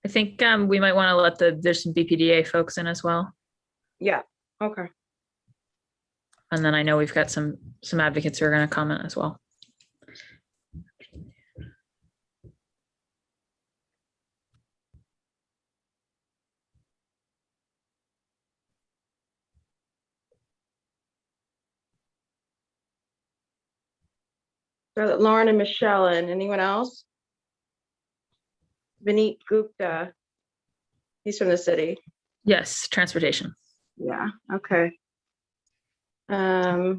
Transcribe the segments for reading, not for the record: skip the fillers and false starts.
I think we might want to there's some BPDA folks in as well. Yeah, okay. And then I know we've got some advocates who are going to comment as well. So Lauren and Michelle, and anyone else? Vineet Gupta, he's from the city. Yes, transportation. Yeah, okay. Are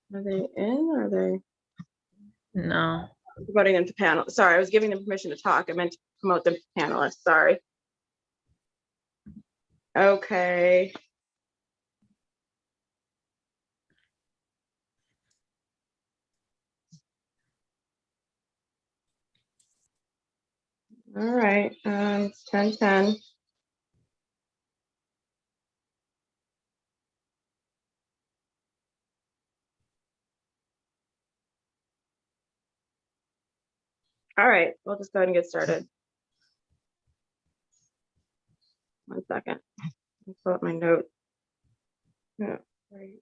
they in, or are they? No. Voting into panel. Sorry, I was giving them permission to talk. I meant to promote them to panelists. Sorry. Okay. All right. It's 10:10. All right, we'll just go ahead and get started. 1 second. I'll pull up my notes. Yeah, right.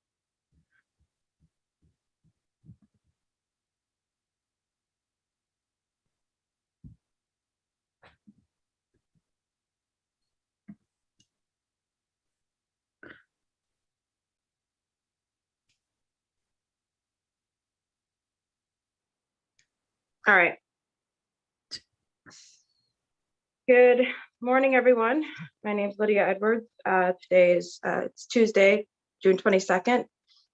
All right. Good morning, everyone. My name is Lydia Edwards. Today is it's Tuesday, June 22nd,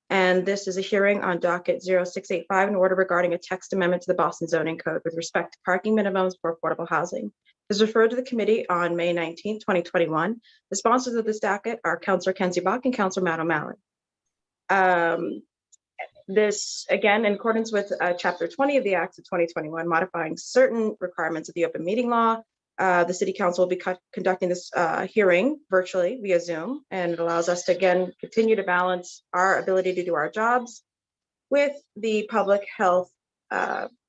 and this is a hearing on docket 0685, an order regarding a text amendment to the Boston zoning code with respect to parking minimums for affordable housing. This was referred to the committee on May 19, 2021. The sponsors of this docket are Councillor Kenzie Bach and Councillor Matt O'Malley. This, again, in accordance with Chapter 20 of the Acts of 2021, modifying certain requirements of the open meeting law. The City Council will be conducting this hearing virtually via Zoom, and it allows us to, again, continue to balance our ability to do our jobs with the public health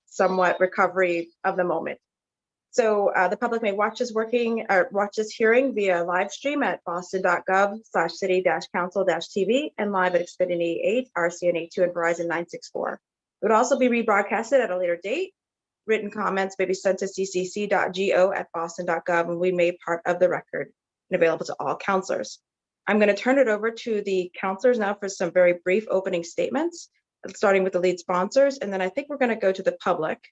somewhat recovery of the moment. So the public may watch this hearing via live stream at boston.gov/city-council-tv and live at Xfinity 8, RCN 2, and Verizon 964. It would also be rebroadcasted at a later date. Written comments may be sent to ccc.go@boston.gov and we made part of the record and available to all counselors. I'm going to turn it over to the counselors now for some very brief opening statements, starting with the lead sponsors, and then I think we're going to go to the public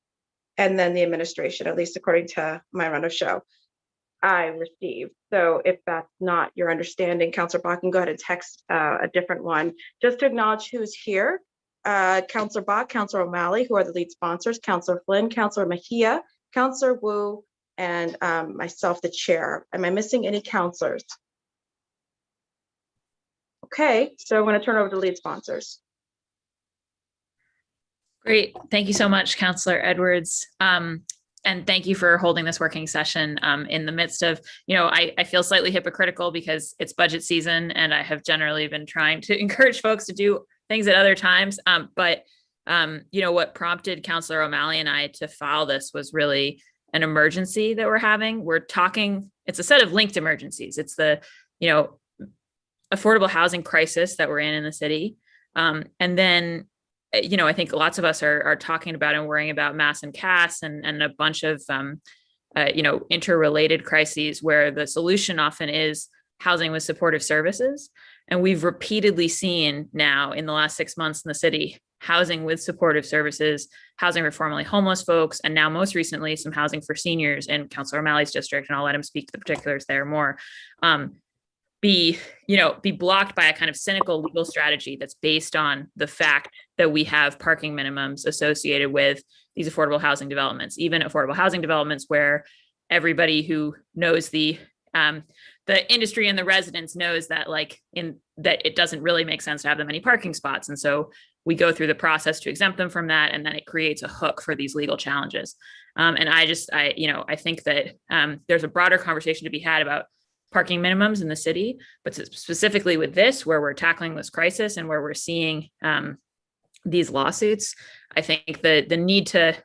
and then the administration, at least according to my run of show I received. So if that's not your understanding, Councillor Bach can go ahead and text a different one. Just to acknowledge who's here, Councillor Bach, Councillor O'Malley, who are the lead sponsors, Councillor Flynn, Councillor Mejia, Councillor Wu, and myself, the chair. Am I missing any councillors? Okay, so I'm going to turn over to lead sponsors. Great. Thank you so much, Councillor Edwards. And thank you for holding this working session in the midst of, I feel slightly hypocritical because it's budget season and I have generally been trying to encourage folks to do things at other times. But what prompted Councillor O'Malley and I to file this was really an emergency that we're having. It's a set of linked emergencies. It's the, affordable housing crisis that we're in the city. And then I think lots of us are talking about and worrying about mass and CAS and a bunch of, interrelated crises where the solution often is housing with supportive services. And we've repeatedly seen now in the last 6 months in the city, housing with supportive services, housing for formerly homeless folks, and now most recently, some housing for seniors in Councillor O'Malley's district. And I'll let him speak to the particulars there more. Be blocked by a kind of cynical legal strategy that's based on the fact that we have parking minimums associated with these affordable housing developments, even affordable housing developments where everybody who knows the industry and the residents knows that that it doesn't really make sense to have that many parking spots. And so we go through the process to exempt them from that. And then it creates a hook for these legal challenges. And I think that there's a broader conversation to be had about parking minimums in the city, but specifically with this, where we're tackling this crisis and where we're seeing these lawsuits, I think that the need to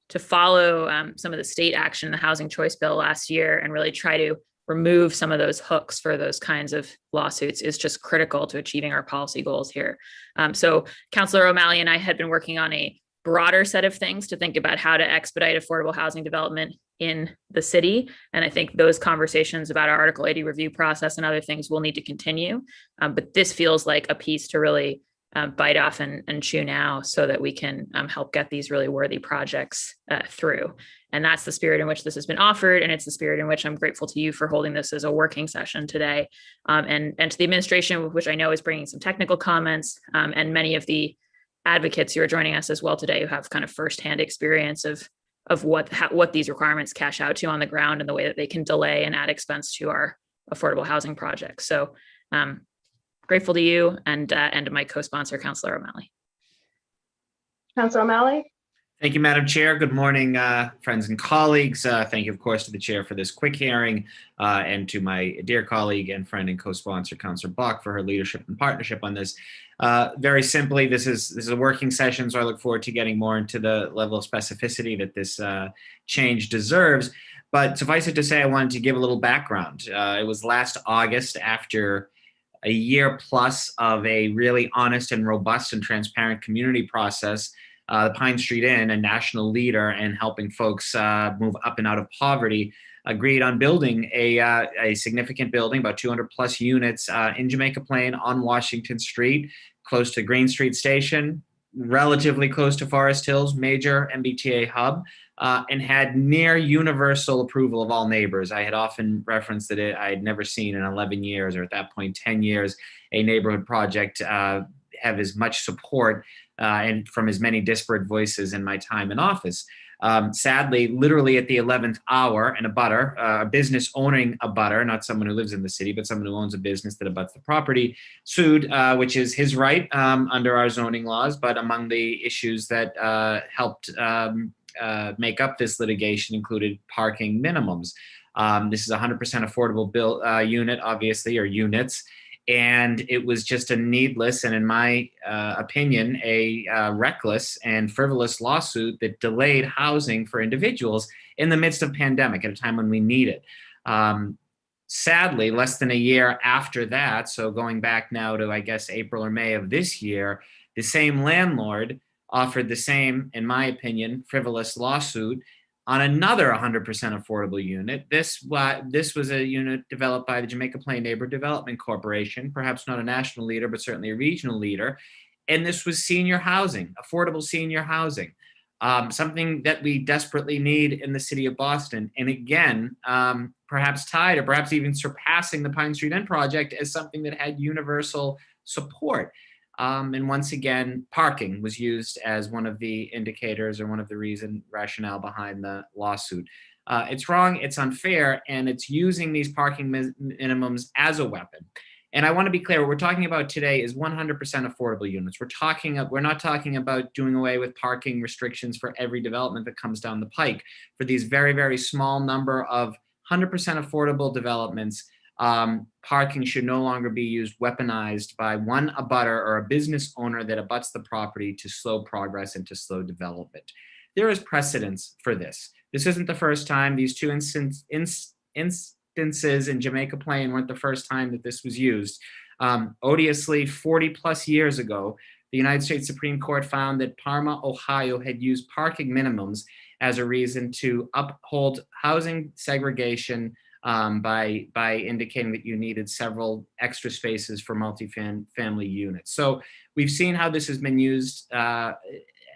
to follow some of the state action in the housing choice bill last year and really try to remove some of those hooks for those kinds of lawsuits is just critical to achieving our policy goals here. So Councillor O'Malley and I had been working on a broader set of things to think about how to expedite affordable housing development in the city. And I think those conversations about our Article 80 review process and other things will need to continue. But this feels like a piece to really bite off and chew now so that we can help get these really worthy projects through. And that's the spirit in which this has been offered. And it's the spirit in which I'm grateful to you for holding this as a working session today. And to the administration, which I know is bringing some technical comments, and many of the advocates who are joining us as well today who have kind of firsthand experience of what these requirements cash out to on the ground and the way that they can delay and add expense to our affordable housing projects. So grateful to you and to my co-sponsor, Councillor O'Malley. Councillor O'Malley. Thank you, Madam Chair. Good morning, friends and colleagues. Thank you, of course, to the Chair for this quick hearing and to my dear colleague and friend and co-sponsor, Councillor Bach, for her leadership and partnership on this. Very simply, this is a working session, so I look forward to getting more into the level of specificity that this change deserves. But suffice it to say, I wanted to give a little background. It was last August, after a year plus of a really honest and robust and transparent community process, the Pine Street Inn, a national leader in helping folks move up and out of poverty, agreed on building a significant building, about 200 plus units in Jamaica Plain on Washington Street, close to Green Street Station, relatively close to Forest Hills, major MBTA hub, and had near universal approval of all neighbors. I had often referenced that I had never seen in 11 years, or at that point 10 years, a neighborhood project have as much support and from as many disparate voices in my time in office. Sadly, literally at the 11th hour, an abutter, a business owning a butter, not someone who lives in the city, but someone who owns a business that abuts the property, sued, which is his right under our zoning laws. But among the issues that helped make up this litigation included parking minimums. This is a 100% affordable unit, obviously, or units. And it was just a needless and, in my opinion, a reckless and frivolous lawsuit that delayed housing for individuals in the midst of pandemic at a time when we need it. Sadly, less than a year after that, so going back now to, I guess, April or May of this year, the same landlord offered the same, in my opinion, frivolous lawsuit on another 100% affordable unit. This was a unit developed by the Jamaica Plain Neighborhood Development Corporation, perhaps not a national leader, but certainly a regional leader. And this was senior housing, affordable senior housing, something that we desperately need in the city of Boston. And again, perhaps tied or perhaps even surpassing the Pine Street Inn project as something that had universal support. And once again, parking was used as one of the indicators or one of the rationale behind the lawsuit. It's wrong, it's unfair, and it's using these parking minimums as a weapon. And I want to be clear, what we're talking about today is 100% affordable units. We're not talking about doing away with parking restrictions for every development that comes down the pike. For these very, very small number of 100% affordable developments, parking should no longer be used, weaponized by one abutter or a business owner that abuts the property to slow progress and to slow development. There is precedence for this. This isn't the first time. These two instances in Jamaica Plain weren't the first time that this was used. Odiously, 40 plus years ago, the United States Supreme Court found that Parma, Ohio had used parking minimums as a reason to uphold housing segregation by indicating that you needed several extra spaces for multi-family units. So we've seen how this has been used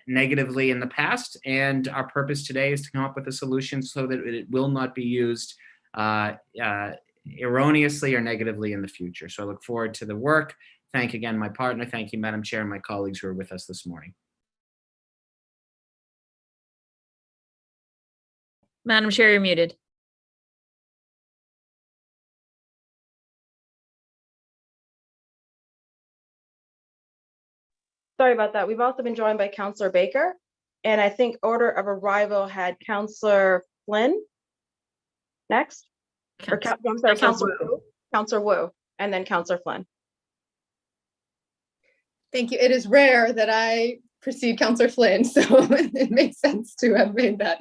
negatively in the past, and our purpose today is to come up with a solution so that it will not be used erroneously or negatively in the future. So I look forward to the work. Thank again my partner. Thank you, Madam Chair, and my colleagues who are with us this morning. Madam Chair, you're muted. Sorry about that. We've also been joined by Councillor Baker, and I think order of arrival had Councillor Flynn next. Councillor Wu, and then Councillor Flynn. Thank you. It is rare that I precede Councillor Flynn, so it makes sense to have made that.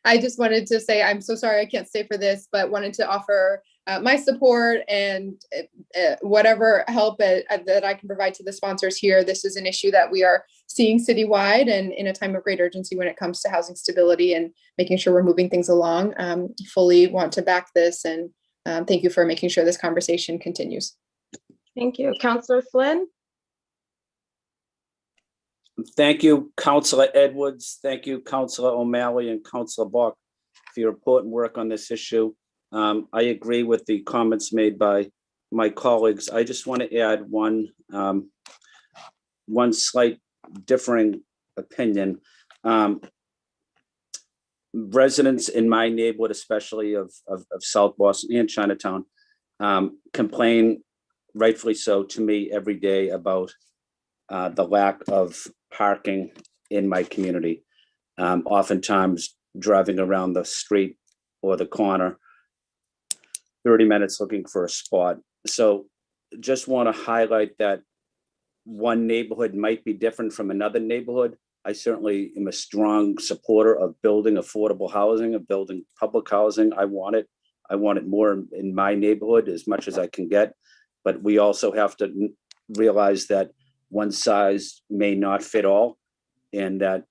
I just wanted to say, I'm so sorry I can't stay for this, but wanted to offer my support and whatever help that I can provide to the sponsors here. This is an issue that we are seeing citywide and in a time of great urgency when it comes to housing stability and making sure we're moving things along. Fully want to back this, and thank you for making sure this conversation continues. Thank you. Councillor Flynn? Thank you, Councillor Edwards. Thank you, Councillor O'Malley and Councillor Bach, for your important work on this issue. I agree with the comments made by my colleagues. I just want to add one slight differing opinion. Residents in my neighborhood, especially of South Boston and Chinatown, complain, rightfully so, to me every day about the lack of parking in my community. Oftentimes driving around the street or the corner, 30 minutes looking for a spot. So just want to highlight that one neighborhood might be different from another neighborhood. I certainly am a strong supporter of building affordable housing, of building public housing. I want it more in my neighborhood as much as I can get. But we also have to realize that one size may not fit all, and that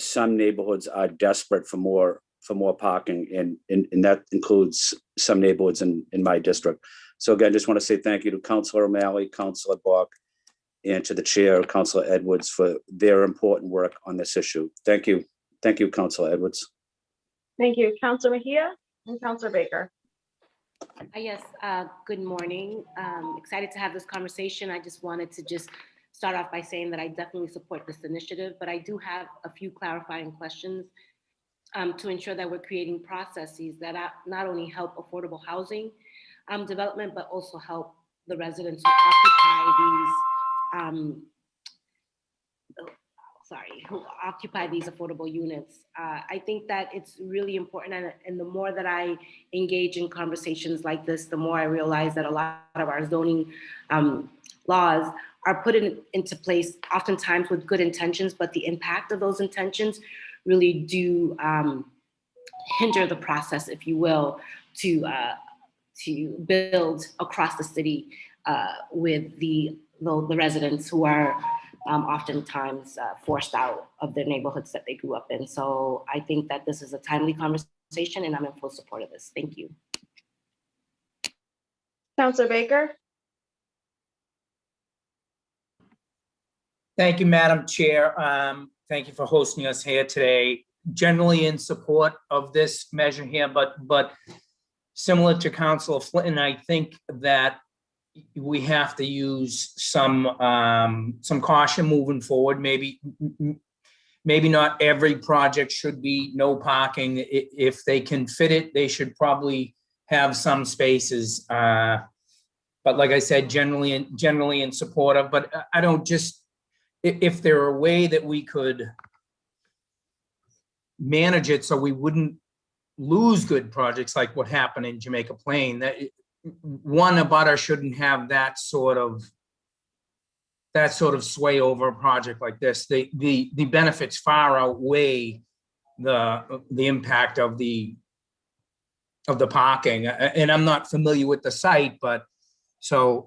some neighborhoods are desperate for more parking, and that includes some neighborhoods in my district. So again, just want to say thank you to Councillor O'Malley, Councillor Bach, and to the chair, Councillor Edwards, for their important work on this issue. Thank you. Thank you, Councillor Edwards. Thank you. Councillor Mejia and Councillor Baker. Yes, good morning. Excited to have this conversation. I just wanted to start off by saying that I definitely support this initiative, but I do have a few clarifying questions to ensure that we're creating processes that not only help affordable housing development, but also help the residents who occupy these affordable units. I think that it's really important, and the more that I engage in conversations like this, the more I realize that a lot of our zoning laws are put into place oftentimes with good intentions, but the impact of those intentions really do hinder the process, if you will, to build across the city with the residents who are oftentimes forced out of their neighborhoods that they grew up in. So I think that this is a timely conversation, and I'm in full support of this. Thank you. Councillor Baker? Thank you, Madam Chair. Thank you for hosting us here today. Generally in support of this measure here, but similar to Councilor Flynn, I think that we have to use some caution moving forward. Maybe not every project should be no parking. If they can fit it, they should probably have some spaces. But like I said, generally in support of. But I don't just, if there are a way that we could manage it so we wouldn't lose good projects like what happened in Jamaica Plain, that one abutter shouldn't have that sort of sway over a project like this. The benefits far outweigh the impact of the parking. And I'm not familiar with the site, but so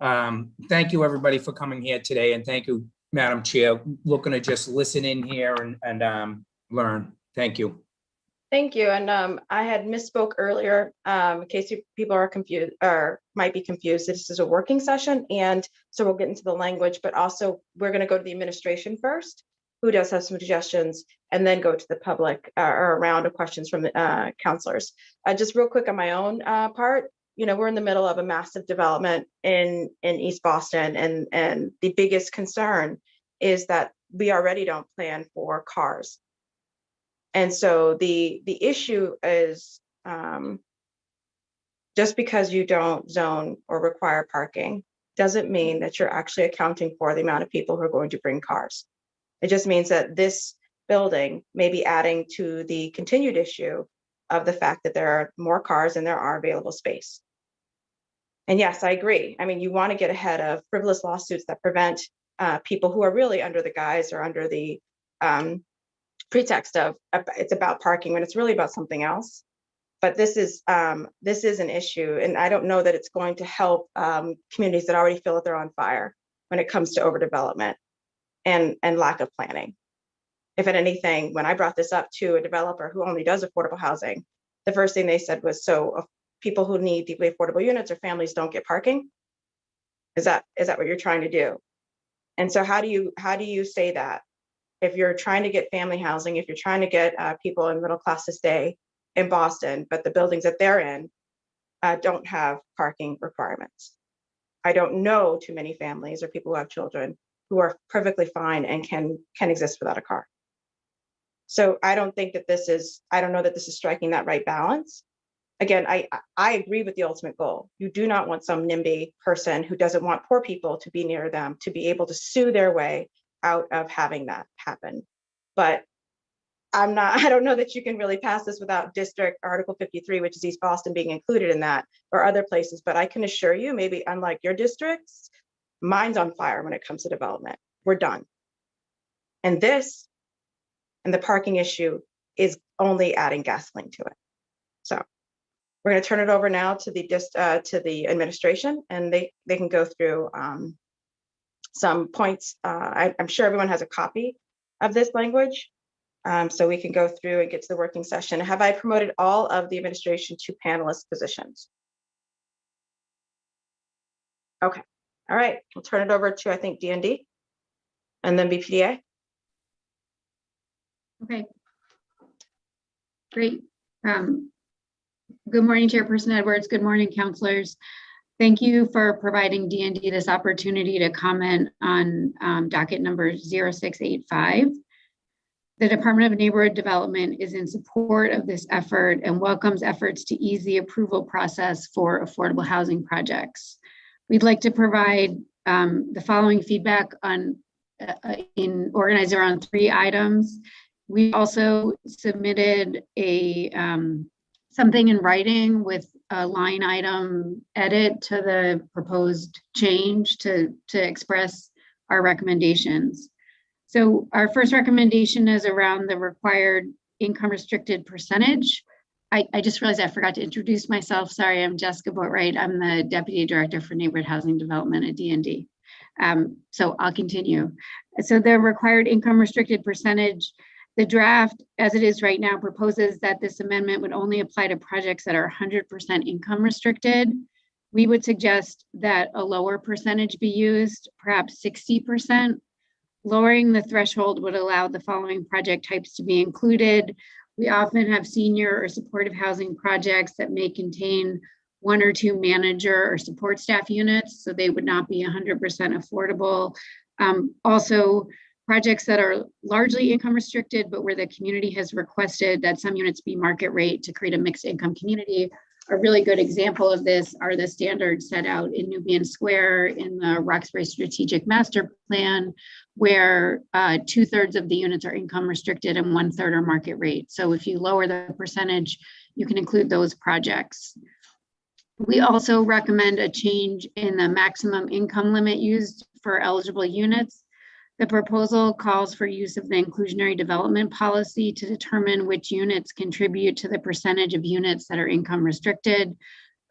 thank you everybody for coming here today, and thank you, Madam Chair, looking to just listen in here and learn. Thank you. Thank you. And I had misspoke earlier in case people are confused or might be confused. This is a working session, and so we'll get into the language, but also we're going to go to the administration first, who does have some suggestions, and then go to the public or a round of questions from the councilors. Just real quick on my own part, we're in the middle of a massive development in East Boston, and the biggest concern is that we already don't plan for cars. And so the issue is just because you don't zone or require parking doesn't mean that you're actually accounting for the amount of people who are going to bring cars. It just means that this building may be adding to the continued issue of the fact that there are more cars than there are available space. And yes, I agree. I mean, you want to get ahead of frivolous lawsuits that prevent people who are really under the guise or under the pretext of it's about parking when it's really about something else. But this is an issue, and I don't know that it's going to help communities that already feel that they're on fire when it comes to overdevelopment and lack of planning. If at anything, when I brought this up to a developer who only does affordable housing, the first thing they said was, so people who need deeply affordable units or families don't get parking? Is that what you're trying to do? And so how do you say that? If you're trying to get family housing, if you're trying to get people in middle class to stay in Boston, but the buildings that they're in don't have parking requirements. I don't know too many families or people who have children who are perfectly fine and can exist without a car. So I don't know that this is striking that right balance. Again, I agree with the ultimate goal. You do not want some NIMBY person who doesn't want poor people to be near them to be able to sue their way out of having that happen. But I don't know that you can really pass this without District Article 53, which is East Boston, being included in that, or other places. But I can assure you, maybe unlike your districts, mine's on fire when it comes to development. We're done. And the parking issue is only adding gasoline to it. So we're going to turn it over now to the administration, and they can go through some points. I'm sure everyone has a copy of this language, so we can go through and get to the working session. Have I promoted all of the administration to panelist positions? Okay. All right. We'll turn it over to, I think, D&D and then BPDA. Okay. Great. Good morning, Chairperson Edwards. Good morning, counselors. Thank you for providing D&D this opportunity to comment on docket number 0685. The Department of Neighborhood Development is in support of this effort and welcomes efforts to ease the approval process for affordable housing projects. We'd like to provide the following feedback in organized around 3 items. We also submitted something in writing with a line item edit to the proposed change to express our recommendations. So our first recommendation is around the required income restricted percentage. I just realized I forgot to introduce myself. Sorry, I'm Jessica Boatwright. I'm the Deputy Director for Neighborhood Housing Development at D&D. So I'll continue. So the required income restricted percentage, the draft as it is right now proposes that this amendment would only apply to projects that are 100% income restricted. We would suggest that a lower percentage be used, perhaps 60%. Lowering the threshold would allow the following project types to be included. We often have senior or supportive housing projects that may contain 1 or 2 manager or support staff units, so they would not be 100% affordable. Also, projects that are largely income restricted, but where the community has requested that some units be market rate to create a mixed income community. A really good example of this are the standards set out in Nubian Square in the Roxbury Strategic Master Plan, where 2/3 of the units are income restricted and 1/3 are market rate. So if you lower the percentage, you can include those projects. We also recommend a change in the maximum income limit used for eligible units. The proposal calls for use of the inclusionary development policy to determine which units contribute to the percentage of units that are income restricted.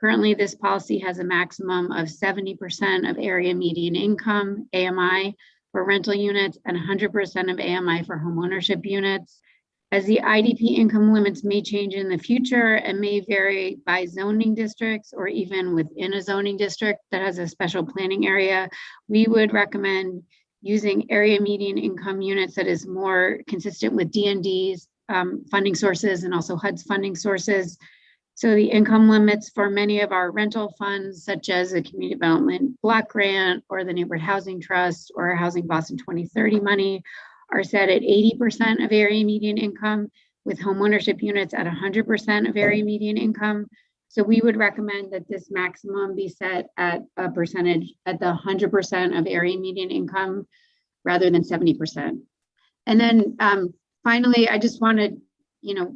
Currently, this policy has a maximum of 70% of area median income, AMI, for rental units and 100% of AMI for homeownership units. As the IDP income limits may change in the future and may vary by zoning districts or even within a zoning district that has a special planning area, we would recommend using area median income units that is more consistent with D&D's funding sources and also HUD's funding sources. So the income limits for many of our rental funds, such as the Community Development Block Grant or the Neighborhood Housing Trust or Housing Boston 2030 money, are set at 80% of area median income, with homeownership units at 100% of area median income. So we would recommend that this maximum be set at a percentage at the 100% of area median income rather than 70%. And then finally, I just want to,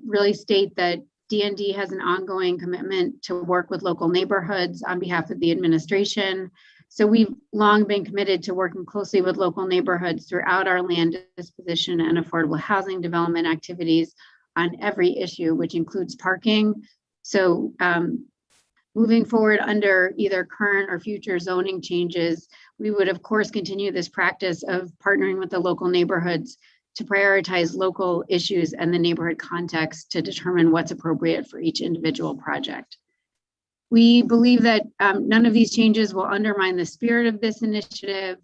really state that D&D has an ongoing commitment to work with local neighborhoods on behalf of the administration. So we've long been committed to working closely with local neighborhoods throughout our land disposition and affordable housing development activities on every issue, which includes parking. So moving forward under either current or future zoning changes, we would of course continue this practice of partnering with the local neighborhoods to prioritize local issues and the neighborhood context to determine what's appropriate for each individual project. We believe that none of these changes will undermine the spirit of this initiative,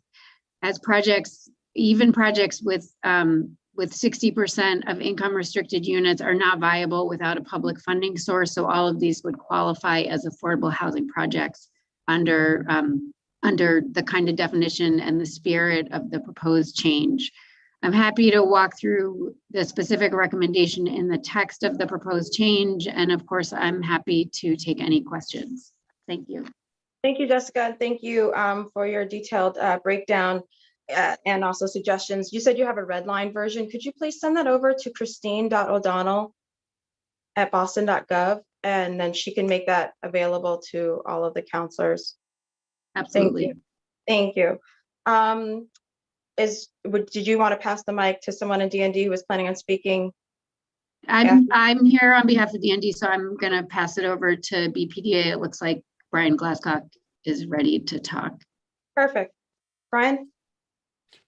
as projects, even projects with 60% of income restricted units are not viable without a public funding source. So all of these would qualify as affordable housing projects under the kind of definition and the spirit of the proposed change. I'm happy to walk through the specific recommendation in the text of the proposed change. And of course, I'm happy to take any questions. Thank you. Thank you, Jessica. And thank you for your detailed breakdown and also suggestions. You said you have a red line version. Could you please send that over to Christine.O'Donnell@boston.gov, and then she can make that available to all of the counselors. Absolutely. Thank you. Did you want to pass the mic to someone in D&D who was planning on speaking? I'm here on behalf of D&D, so I'm going to pass it over to BPDA. It looks like Brian Glasscock is ready to talk. Perfect. Brian?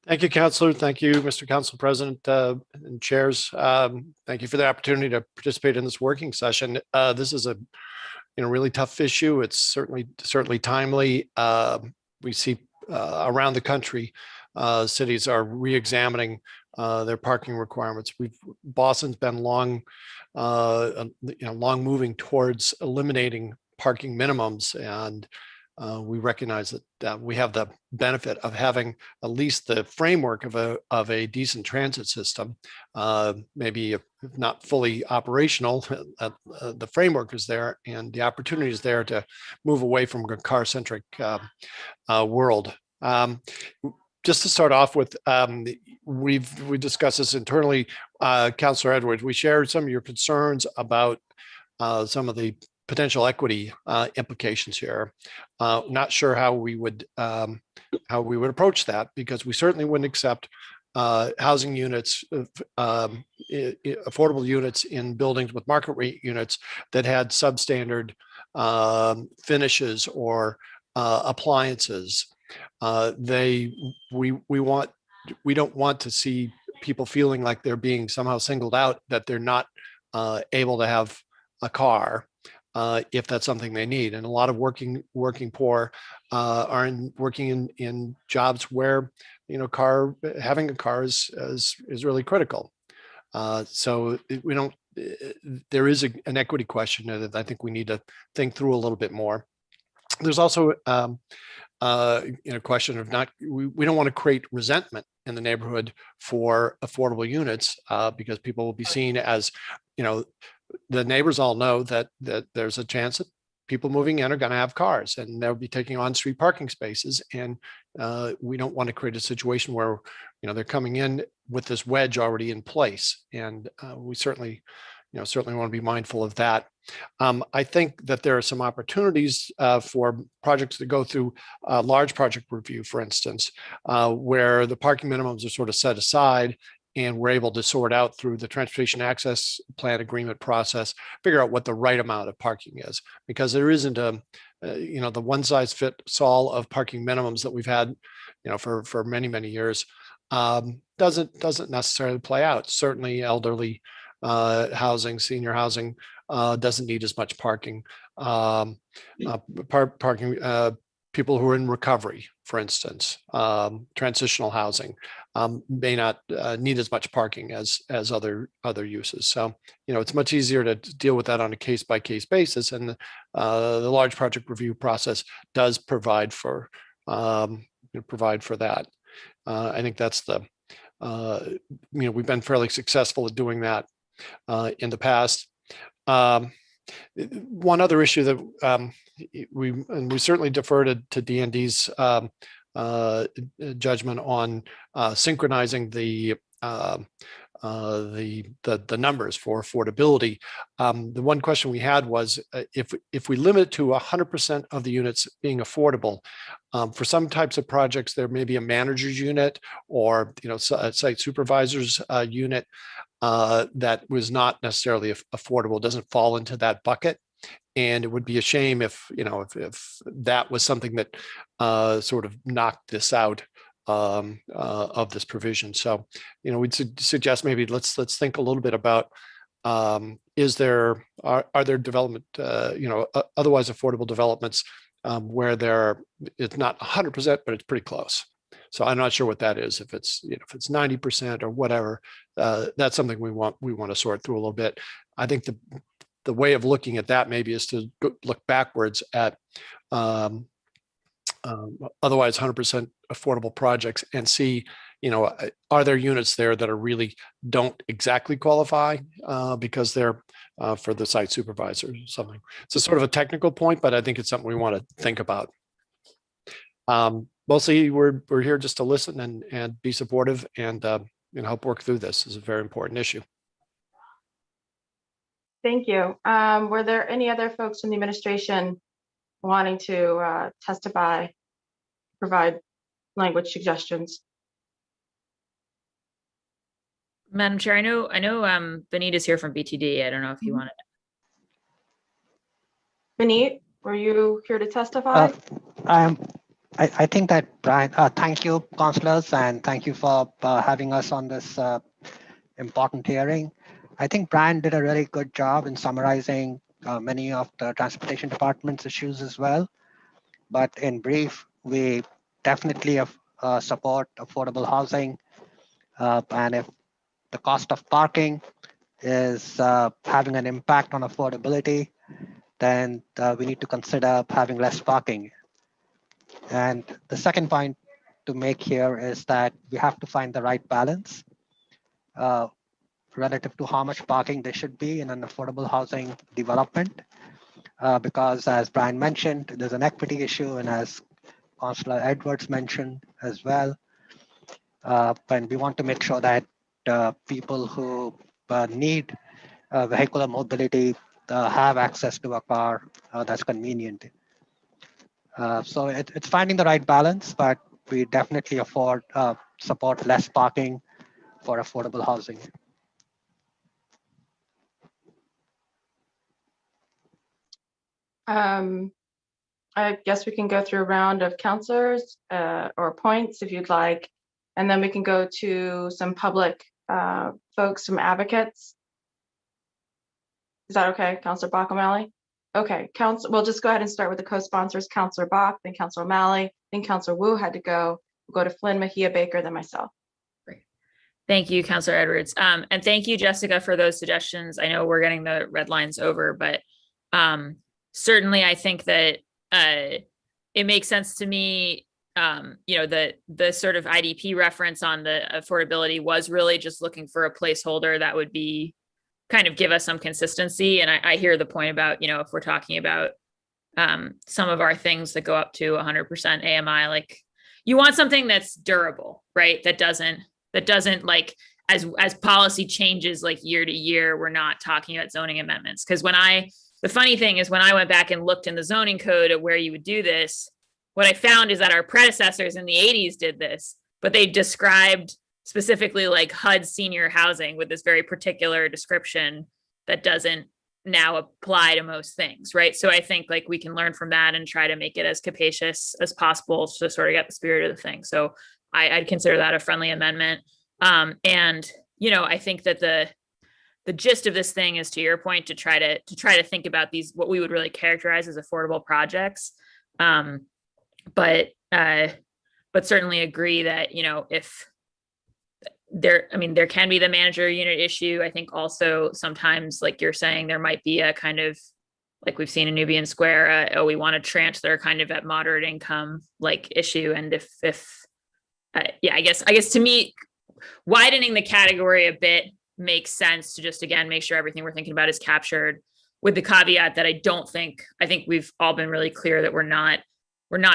Thank you, Councillor. Thank you, Mr. Council President and chairs. Thank you for the opportunity to participate in this working session. This is a really tough issue. It's certainly timely. We see around the country, cities are re-examining their parking requirements. Boston's been long moving towards eliminating parking minimums, and we recognize that we have the benefit of having at least the framework of a decent transit system. Maybe if not fully operational, the framework is there, and the opportunity is there to move away from a car-centric world. Just to start off with, we discussed this internally, Councillor Edwards. We shared some of your concerns about some of the potential equity implications here. Not sure how we would approach that, because we certainly wouldn't accept housing units, affordable units in buildings with market rate units that had substandard finishes or appliances. We don't want to see people feeling like they're being somehow singled out, that they're not able to have a car if that's something they need. And a lot of working poor are working in jobs where having a car is really critical. So there is an equity question that I think we need to think through a little bit more. There's also question of we don't want to create resentment in the neighborhood for affordable units, because people will be seen as, the neighbors all know that there's a chance that people moving in are going to have cars, and they'll be taking on-street parking spaces. And we don't want to create a situation where, they're coming in with this wedge already in place. And we certainly want to be mindful of that. I think that there are some opportunities for projects to go through a large project review, for instance, where the parking minimums are sort of set aside, and we're able to sort out through the transportation access plan agreement process, figure out what the right amount of parking is, because there isn't the one size fits all of parking minimums that we've had, for many, many years, doesn't necessarily play out. Certainly elderly housing, senior housing doesn't need as much parking. People who are in recovery, for instance, transitional housing may not need as much parking as other uses. So, it's much easier to deal with that on a case-by-case basis, and the large project review process does provide for that. I think that's we've been fairly successful at doing that in the past. One other issue that we certainly deferred to D&D's judgment on synchronizing the the numbers for affordability. The one question we had was if we limit it to 100% of the units being affordable, for some types of projects, there may be a manager's unit or a site supervisor's unit that was not necessarily affordable, doesn't fall into that bucket. And it would be a shame if that was something that sort of knocked this out of this provision. So, we'd suggest maybe let's think a little bit about are there development, otherwise affordable developments where it's not 100%, but it's pretty close. So I'm not sure what that is. If it's 90% or whatever, that's something we want to sort through a little bit. I think the way of looking at that maybe is to look backwards at otherwise 100% affordable projects and see, are there units there that are really don't exactly qualify because they're for the site supervisor or something. It's a sort of a technical point, but I think it's something we want to think about. Mostly we're here just to listen and be supportive and help work through this. This is a very important issue. Thank you. Were there any other folks in the administration wanting to testify, provide language suggestions? Madam Chair, I know Benita's here from BTD. I don't know if you wanted. Benit, were you here to testify? I think that Brian, thank you, councillors, and thank you for having us on this important hearing. I think Brian did a really good job in summarizing many of the transportation department's issues as well. But in brief, we definitely support affordable housing. And if the cost of parking is having an impact on affordability, then we need to consider having less parking. And the second point to make here is that we have to find the right balance relative to how much parking there should be in an affordable housing development. Because as Brian mentioned, there's an equity issue, and as Councillor Edwards mentioned as well. And we want to make sure that people who need vehicular mobility have access to a car that's convenient. So it's finding the right balance, but we definitely support less parking for affordable housing. I guess we can go through a round of councillors or points if you'd like, and then we can go to some public folks, some advocates. Is that okay, Councillor Bach O'Malley? Okay, we'll just go ahead and start with the co-sponsors, Councillor Bach, then Councillor O'Malley, then Councillor Wu had to go. We'll go to Flynn, Mejia, Baker, then myself. Great. Thank you, Councillor Edwards. And thank you, Jessica, for those suggestions. I know we're getting the red lines over, but certainly I think that it makes sense to me. The sort of IDP reference on the affordability was really just looking for a placeholder that would be kind of give us some consistency. And I hear the point about, if we're talking about some of our things that go up to 100% AMI, like you want something that's durable, right? That doesn't like as policy changes like year to year, we're not talking about zoning amendments. Because the funny thing is when I went back and looked in the zoning code at where you would do this, what I found is that our predecessors in the 80s did this, but they described specifically like HUD senior housing with this very particular description that doesn't now apply to most things, right? So I think like we can learn from that and try to make it as capacious as possible to sort of get the spirit of the thing. So I'd consider that a friendly amendment. And I think that the gist of this thing is, to your point, to try to think about these what we would really characterize as affordable projects. But certainly agree that if there can be the manager unit issue. I think also sometimes, like you're saying, there might be a kind of like we've seen in Nubian Square, we want a tranche that are kind of at moderate income like issue. And I guess to me, widening the category a bit makes sense to just, again, make sure everything we're thinking about is captured, with the caveat that I think we've all been really clear that we're not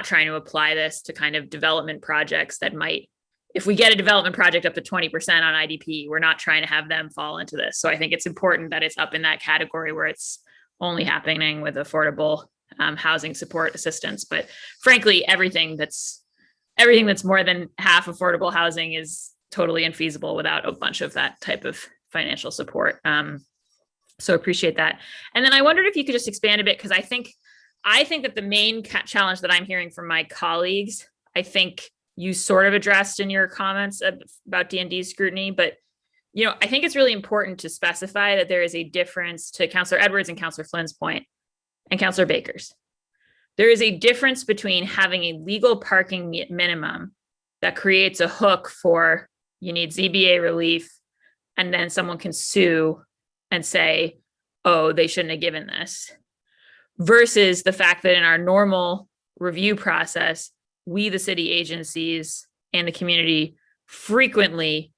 trying to apply this to kind of development projects that might if we get a development project up to 20% on IDP, we're not trying to have them fall into this. So I think it's important that it's up in that category where it's only happening with affordable housing support assistance. But frankly, everything that's more than half affordable housing is totally infeasible without a bunch of that type of financial support. So appreciate that. And then I wondered if you could just expand a bit, because I think that the main challenge that I'm hearing from my colleagues, I think you sort of addressed in your comments about D&D scrutiny, but I think it's really important to specify that there is a difference, to Councillor Edwards and Councillor Flynn's point and Councillor Baker's. There is a difference between having a legal parking minimum that creates a hook for you need ZBA relief, and then someone can sue and say, oh, they shouldn't have given this, versus the fact that in our normal review process, we, the city agencies and the community, frequently,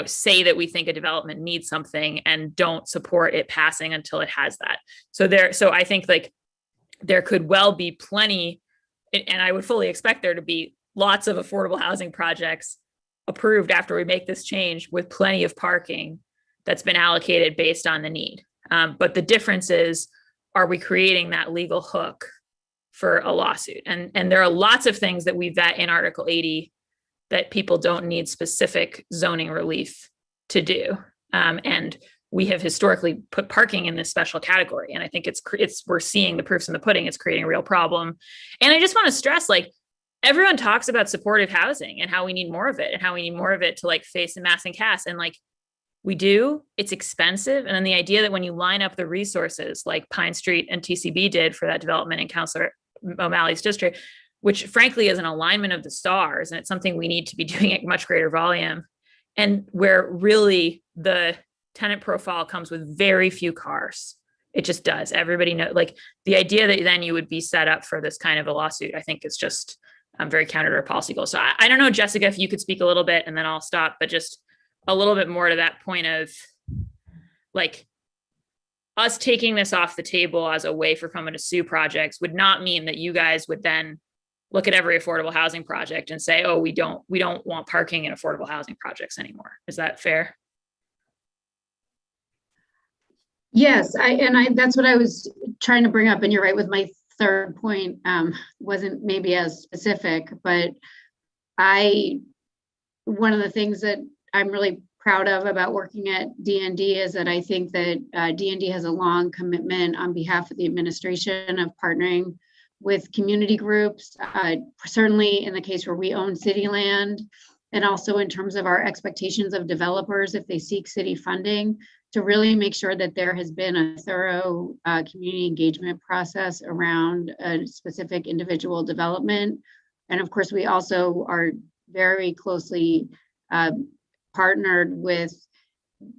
say that we think a development needs something and don't support it passing until it has that. So I think like there could well be plenty, and I would fully expect there to be lots of affordable housing projects approved after we make this change with plenty of parking that's been allocated based on the need. But the difference is, are we creating that legal hook for a lawsuit? And there are lots of things that we vet in Article 80 that people don't need specific zoning relief to do. And we have historically put parking in this special category. And I think we're seeing the proofs in the pudding. It's creating a real problem. And I just want to stress, like, everyone talks about supportive housing and how we need more of it, and how we need more of it to like face the mass and cast. And like, we do, it's expensive. And then the idea that when you line up the resources like Pine Street and TCB did for that development in Councillor O'Malley's district, which frankly is an alignment of the stars, and it's something we need to be doing at much greater volume, and where really the tenant profile comes with very few cars. It just does. Everybody know, like, the idea that then you would be set up for this kind of a lawsuit, I think is just very counter to our policy goals. So I don't know, Jessica, if you could speak a little bit and then I'll stop, but just a little bit more to that point of like us taking this off the table as a way for someone to sue projects would not mean that you guys would then look at every affordable housing project and say, oh, we don't want parking in affordable housing projects anymore. Is that fair? Yes, that's what I was trying to bring up, and you're right with my third point, wasn't maybe as specific, but one of the things that I'm really proud of about working at D&D is that I think that D&D has a long commitment on behalf of the administration of partnering with community groups, certainly in the case where we own city land, and also in terms of our expectations of developers if they seek city funding, to really make sure that there has been a thorough community engagement process around a specific individual development. And of course, we also are very closely partnered with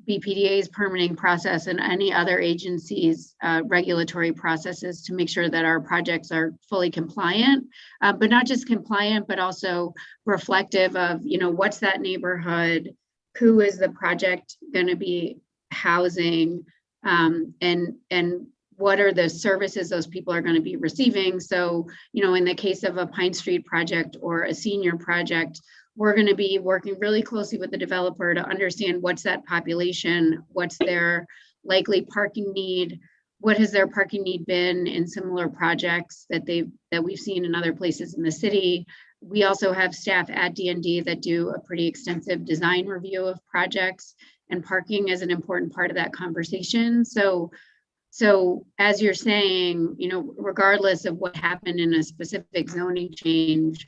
BPDA's permitting process and any other agencies' regulatory processes to make sure that our projects are fully compliant, but not just compliant, but also reflective of, what's that neighborhood, who is the project going to be housing, and what are the services those people are going to be receiving. So, in the case of a Pine Street project or a senior project, we're going to be working really closely with the developer to understand what's that population, what's their likely parking need, what has their parking need been in similar projects that we've seen in other places in the city. We also have staff at D&D that do a pretty extensive design review of projects, and parking is an important part of that conversation. So as you're saying, regardless of what happened in a specific zoning change,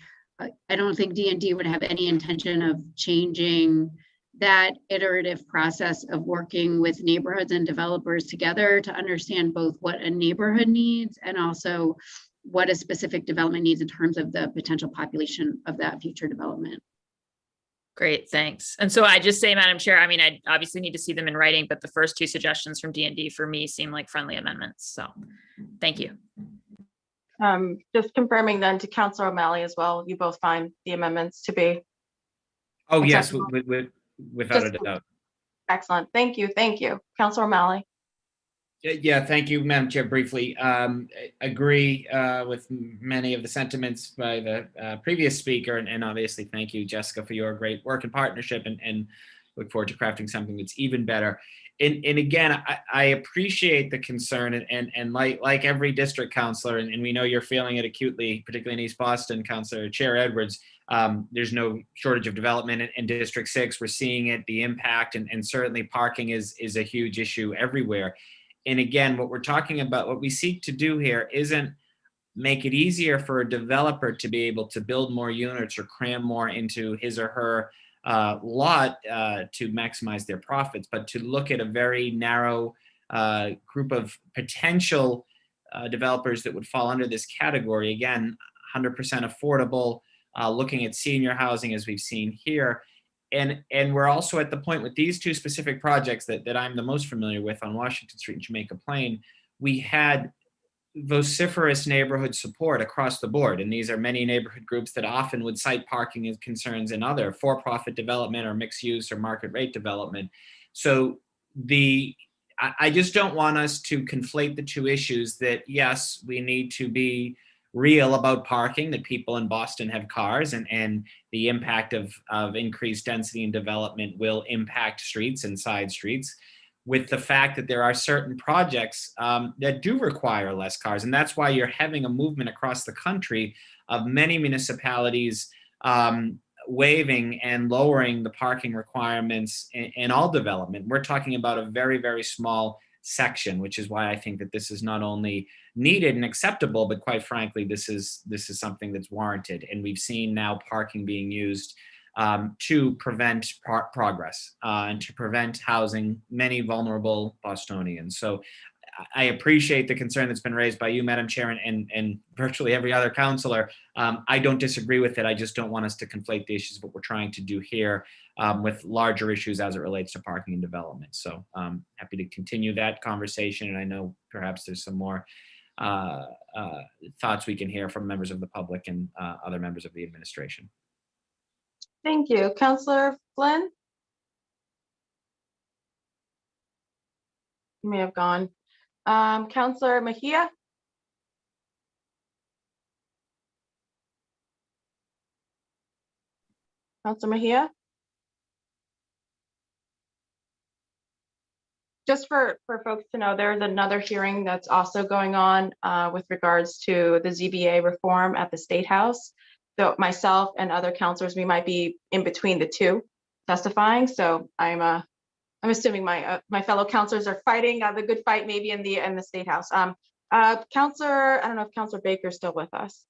I don't think D&D would have any intention of changing that iterative process of working with neighborhoods and developers together to understand both what a neighborhood needs and also what a specific development needs in terms of the potential population of that future development. Great, thanks. And so I just say, Madam Chair, I obviously need to see them in writing, but the first two suggestions from D&D for me seem like friendly amendments. So thank you. Just confirming then to Councillor O'Malley as well, you both find the amendments to be. Oh, yes, acceptable? without a doubt. Excellent. Thank you. Councillor O'Malley. Yeah, thank you, Madam Chair. Briefly, agree with many of the sentiments by the previous speaker, and obviously thank you, Jessica, for your great work and partnership, and look forward to crafting something that's even better. And again, I appreciate the concern, and like every district councilor, and we know you're feeling it acutely, particularly in East Boston, Councilor Chair Edwards. There's no shortage of development in District 6. We're seeing it, the impact, and certainly parking is a huge issue everywhere. And again, what we're talking about, what we seek to do here isn't make it easier for a developer to be able to build more units or cram more into his or her lot to maximize their profits, but to look at a very narrow group of potential developers that would fall under this category. Again, 100% affordable, looking at senior housing as we've seen here. And we're also at the point with these two specific projects that I'm the most familiar with on Washington Street and Jamaica Plain, we had vociferous neighborhood support across the board. And these are many neighborhood groups that often would cite parking as concerns in other for-profit development or mixed use or market rate development. So I just don't want us to conflate the two issues that, yes, we need to be real about parking, that people in Boston have cars, and the impact of increased density and development will impact streets and side streets, with the fact that there are certain projects that do require less cars. And that's why you're having a movement across the country of many municipalities waiving and lowering the parking requirements in all development. We're talking about a very, very small section, which is why I think that this is not only needed and acceptable, but quite frankly, this is something that's warranted. And we've seen now parking being used to prevent progress and to prevent housing many vulnerable Bostonians. So I appreciate the concern that's been raised by you, Madam Chair, and virtually every other councilor. I don't disagree with it. I just don't want us to conflate the issues of what we're trying to do here with larger issues as it relates to parking and development. So happy to continue that conversation. And I know perhaps there's some more thoughts we can hear from members of the public and other members of the administration. Thank you. Councillor Flynn? You may have gone. Councillor Mejia? Councillor Mejia? Just for folks to know, there's another hearing that's also going on with regards to the ZBA reform at the State House. So myself and other councilors, we might be in between the two testifying. So I'm assuming my fellow councilors are fighting the good fight, maybe in the State House. Councilor, I don't know if Councilor Baker's still with us.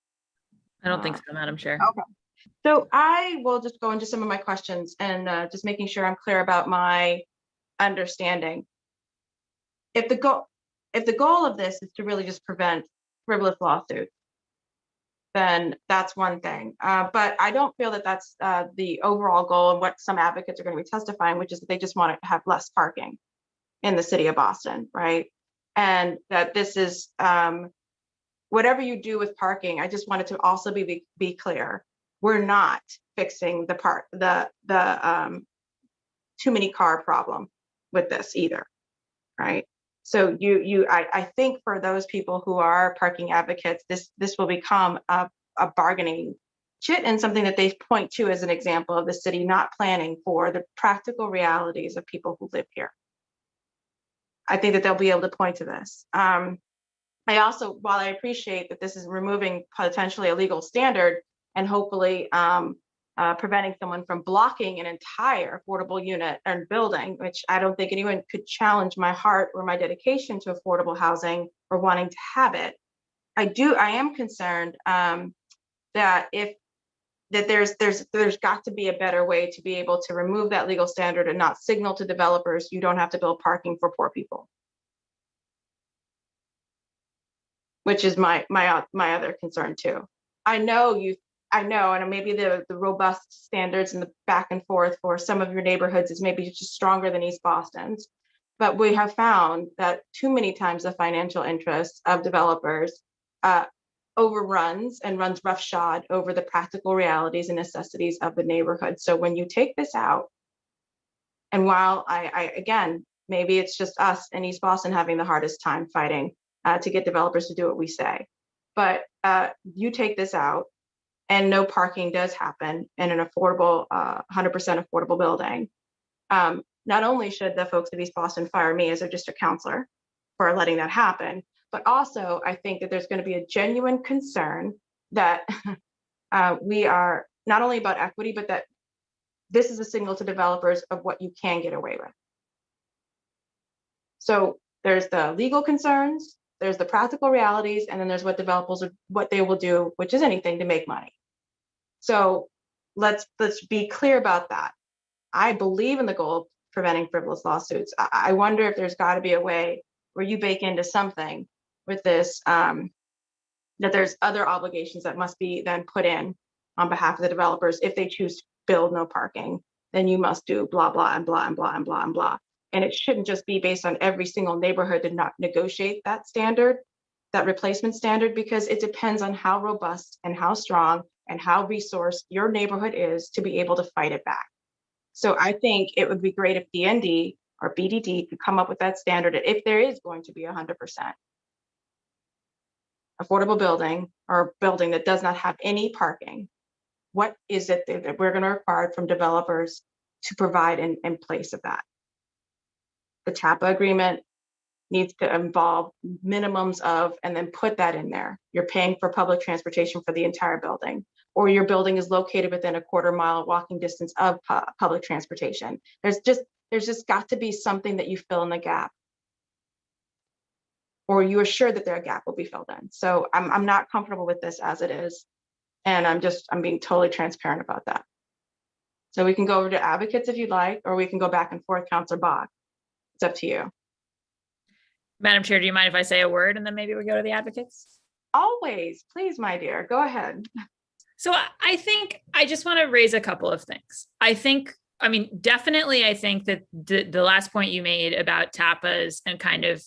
I don't think so, Madam Chair. Okay. So I will just go into some of my questions and just making sure I'm clear about my understanding. If the goal of this is to really just prevent frivolous lawsuits, then that's one thing. But I don't feel that that's the overall goal and what some advocates are going to be testifying, which is that they just want to have less parking in the city of Boston, right? And that this is whatever you do with parking. I just wanted to also be clear. We're not fixing the too many car problem with this either, right? So I think for those people who are parking advocates, this will become a bargaining chit and something that they point to as an example of the city not planning for the practical realities of people who live here. I think that they'll be able to point to this. I also, while I appreciate that this is removing potentially a legal standard and hopefully preventing someone from blocking an entire affordable unit and building, which I don't think anyone could challenge my heart or my dedication to affordable housing or wanting to have it. I am concerned that there's got to be a better way to be able to remove that legal standard and not signal to developers you don't have to build parking for poor people, which is my other concern too. I know, and maybe the robust standards and the back and forth for some of your neighborhoods is maybe just stronger than East Boston's, but we have found that too many times the financial interests of developers overruns and runs roughshod over the practical realities and necessities of the neighborhood. So when you take this out, and while I again, maybe it's just us in East Boston having the hardest time fighting to get developers to do what we say. But you take this out and no parking does happen in an affordable, 100% affordable building. Not only should the folks of East Boston fire me as a district counselor for letting that happen, but also I think that there's going to be a genuine concern that we are not only about equity, but that this is a signal to developers of what you can get away with. So there's the legal concerns, there's the practical realities, and then there's what developers are, what they will do, which is anything to make money. So let's be clear about that. I believe in the goal of preventing frivolous lawsuits. I wonder if there's got to be a way where you bake into something with this, that there's other obligations that must be then put in on behalf of the developers. If they choose to build no parking, then you must do blah, blah, and blah, and blah, and blah, and blah. And it shouldn't just be based on every single neighborhood to not negotiate that standard, that replacement standard, because it depends on how robust and how strong and how resourced your neighborhood is to be able to fight it back. So I think it would be great if DND or BDD could come up with that standard if there is going to be 100% affordable building or building that does not have any parking. What is it that we're going to require from developers to provide in place of that? The TAPA agreement needs to involve minimums of, and then put that in there. You're paying for public transportation for the entire building, or your building is located within a quarter-mile walking distance of public transportation. There's just got to be something that you fill in the gap, or you are sure that their gap will be filled in. So I'm not comfortable with this as it is, and I'm being totally transparent about that. So we can go over to advocates if you'd like, or we can go back and forth, Councilor Bach. It's up to you. Madam Chair, do you mind if I say a word and then maybe we go to the advocates? Always, please, my dear, go ahead. So I think I just want to raise a couple of things. Definitely, I think that the last point you made about TAPAs and kind of,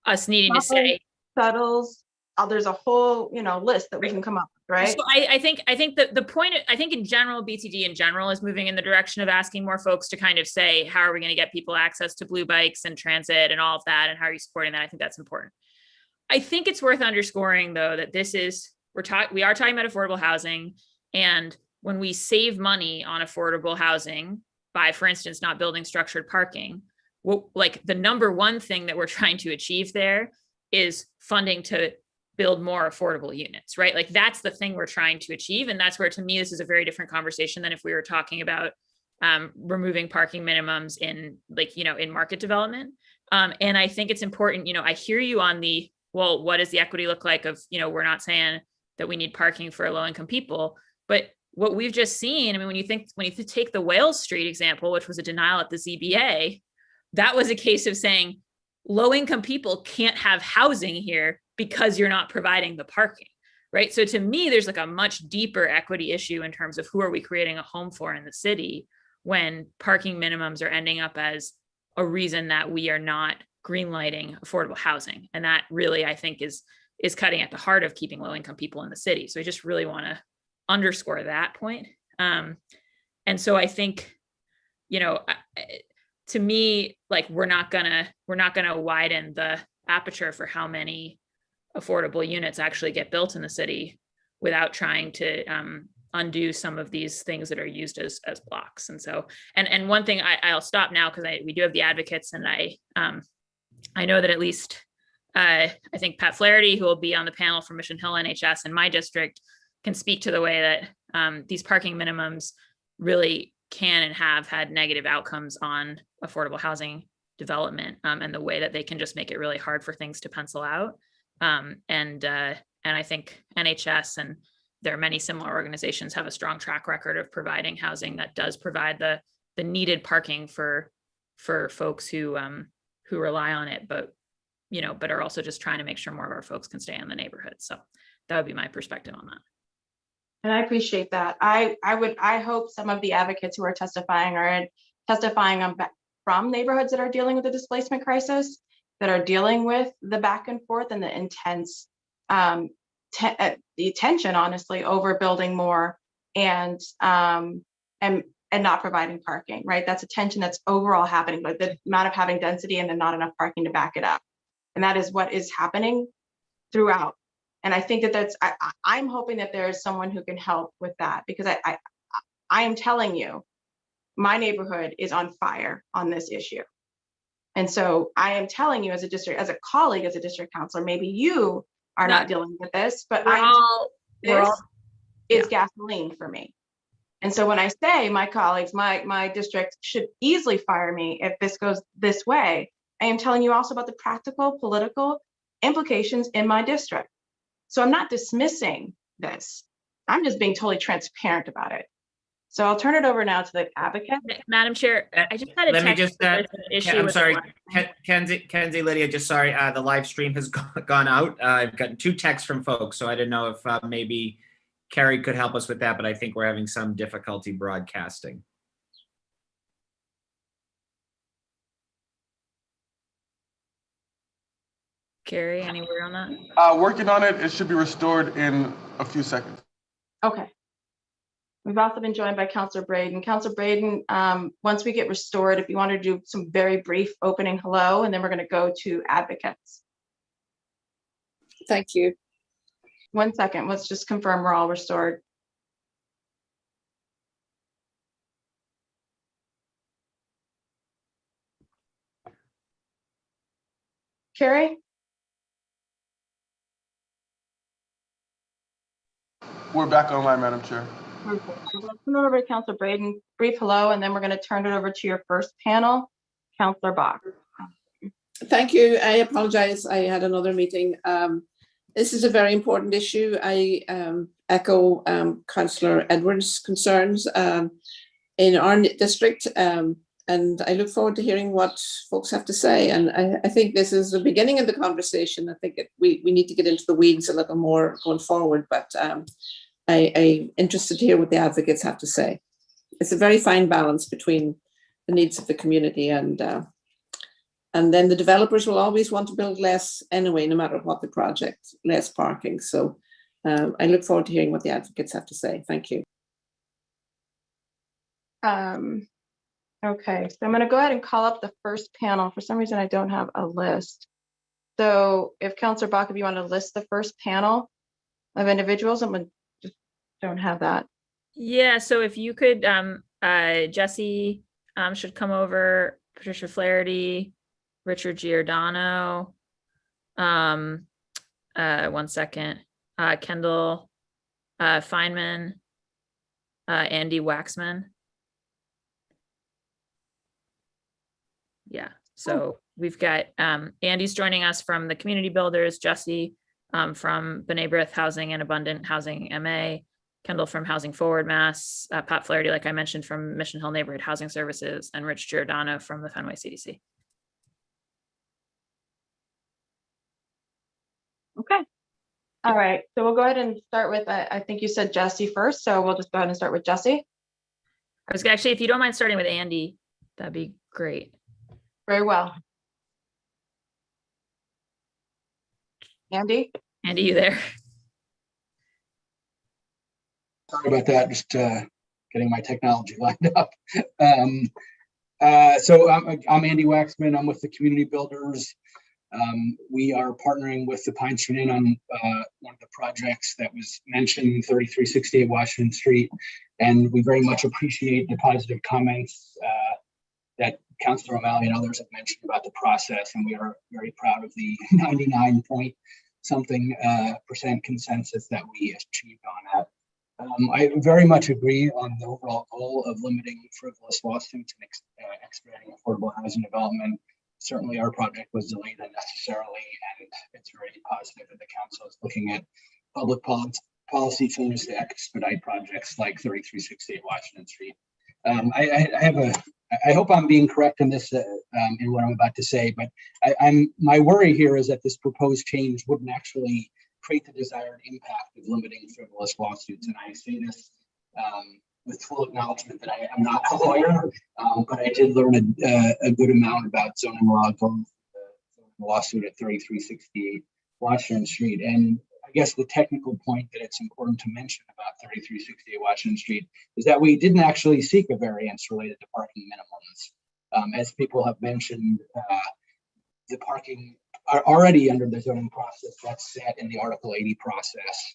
us needing to say settles. There's a whole, list that we can come up with, right? So I think that the point, I think in general, BTD in general is moving in the direction of asking more folks to kind of say, how are we going to get people access to blue bikes and transit and all of that? And how are you supporting that? I think that's important. I think it's worth underscoring, though, that we are talking about affordable housing. And when we save money on affordable housing by, for instance, not building structured parking, the number one thing that we're trying to achieve there is funding to build more affordable units, right? Like that's the thing we're trying to achieve. And that's where, to me, this is a very different conversation than if we were talking about removing parking minimums in in market development. And I think it's important, I hear you on what does the equity look like of, we're not saying that we need parking for low-income people, but what we've just seen, when you take the Wales Street example, which was a denial at the ZBA, that was a case of saying low-income people can't have housing here because you're not providing the parking, right? So to me, there's like a much deeper equity issue in terms of who are we creating a home for in the city when parking minimums are ending up as a reason that we are not greenlighting affordable housing. And that really, I think, is cutting at the heart of keeping low-income people in the city. So I just really want to underscore that point. And so I think, to me, we're not gonna widen the aperture for how many affordable units actually get built in the city without trying to undo some of these things that are used as blocks. And so, and one thing I'll stop now because we do have the advocates, and I know that at least I think Pat Flaherty, who will be on the panel for Mission Hill NHS in my district, can speak to the way that these parking minimums really can and have had negative outcomes on affordable housing development, and the way that they can just make it really hard for things to pencil out. And I think NHS and there are many similar organizations have a strong track record of providing housing that does provide the needed parking for folks who rely on it, but are also just trying to make sure more of our folks can stay in the neighborhood. So that would be my perspective on that. And I appreciate that. I hope some of the advocates who are testifying are testifying from neighborhoods that are dealing with the displacement crisis, that are dealing with the back and forth and the intense, the tension, honestly, over building more and and not providing parking, right? That's a tension that's overall happening, but the amount of having density and then not enough parking to back it up. And that is what is happening throughout. And I think that I'm hoping that there is someone who can help with that, because I am telling you, my neighborhood is on fire on this issue. And so I am telling you as a district, as a colleague, as a district counselor, maybe you are not dealing with this, but this is gasoline for me. And so when I say my colleagues, my district should easily fire me if this goes this way, I am telling you also about the practical political implications in my district. So I'm not dismissing this. I'm just being totally transparent about it. So I'll turn it over now to the advocate. Madam Chair, I just had a Let me text. just, Issue I'm with sorry, the- Kenzie, Lydia, just sorry, the live stream has gone out. I've gotten 2 texts from folks, so I didn't know if maybe Carrie could help us with that, but I think we're having some difficulty broadcasting. Carrie, anywhere on that? Working on it. It should be restored in a few seconds. Okay. We've also been joined by Councilor Braden. Councilor Braden, once we get restored, if you want to do some very brief opening hello, and then we're going to go to advocates. Thank you. 1 second, let's just confirm we're all restored. Carrie? We're back online, Madam Chair. Perfect. So let's turn it over to Councilor Braden, brief hello, and then we're going to turn it over to your first panel, Councilor Bach. Thank you. I apologize. I had another meeting. This is a very important issue. I echo Councillor Edwards' concerns in our district, and I look forward to hearing what folks have to say. And I think this is the beginning of the conversation. I think we need to get into the weeds a little more going forward, but I'm interested to hear what the advocates have to say. It's a very fine balance between the needs of the community and then the developers will always want to build less anyway, no matter what the project, less parking. So I look forward to hearing what the advocates have to say. Thank you. Okay, so I'm going to go ahead and call up the first panel. For some reason, I don't have a list. So if Councilor Bach, if you want to list the first panel of individuals, I'm going to just don't have that. Yeah, so if you could, Jesse should come over, Patricia Flaherty, Richard Giordano, 1 second, Kendall Feynman, Andy Waxman. Yeah, so we've got Andy's joining us from the Community Builders, Jesse from B'nai B'rith Housing and Abundant Housing MA, Kendall from Housing Forward Mass, Pat Flaherty, like I mentioned, from Mission Hill Neighborhood Housing Services, and Rich Giordano from the Fenway CDC. Okay. All right, so we'll go ahead and start with, I think you said Jesse first, so we'll just go ahead and start with Jesse. I was actually, if you don't mind starting with Andy, that'd be great. Very well. Andy? Andy, you there? Sorry about that, just getting my technology lined up. So I'm Andy Waxman. I'm with the Community Builders. We are partnering with the Pine Street Inn on one of the projects that was mentioned, 3368 Washington Street. And we very much appreciate the positive comments that Councilor O'Malley and others have mentioned about the process. And we are very proud of the 99-point-something% consensus that we achieved on that. I very much agree on the overall goal of limiting frivolous lawsuits and expediting affordable housing development. Certainly our project was delayed unnecessarily, and it's very positive that the council is looking at public policy changes to expedite projects like 3368 Washington Street. I hope I'm being correct in this, in what I'm about to say, but my worry here is that this proposed change wouldn't actually create the desired impact of limiting frivolous lawsuits. And I say this with full acknowledgement that I am not a lawyer, but I did learn a good amount about zoning law going through the lawsuit at 3368 Washington Street. And I guess the technical point that it's important to mention about 3368 Washington Street is that we didn't actually seek a variance related to parking minimums. As people have mentioned, the parking are already under the zoning process that's set in the Article 80 process.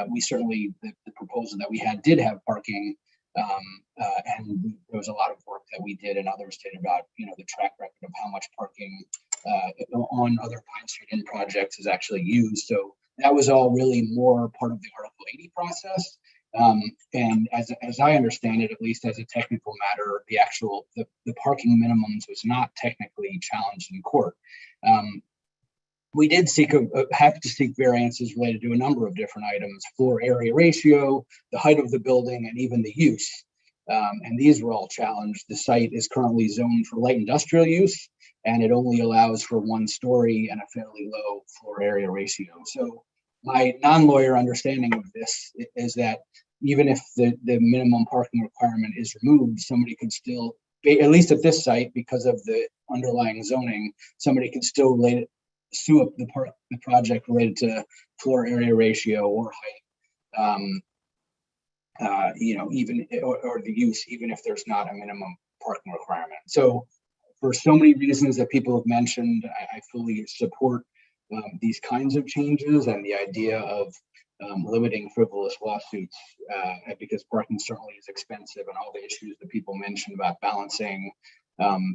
We certainly, the proposal that we had did have parking, and there was a lot of work that we did and others did about, the track record of how much parking on other Pine Street Inn projects is actually used. So that was all really more part of the Article 80 process. And as I understand it, at least as a technical matter, the parking minimums was not technically challenged in court. We did have to seek variances related to a number of different items: floor area ratio, the height of the building, and even the use. And these were all challenged. The site is currently zoned for light industrial use, and it only allows for 1 story and a fairly low floor area ratio. So my non-lawyer understanding of this is that even if the minimum parking requirement is removed, somebody could still, at least at this site, because of the underlying zoning, somebody could still sue up the project related to floor area ratio or height, even or the use, even if there's not a minimum parking requirement. So for so many reasons that people have mentioned, I fully support these kinds of changes and the idea of limiting frivolous lawsuits, because parking certainly is expensive, and all the issues that people mentioned about balancing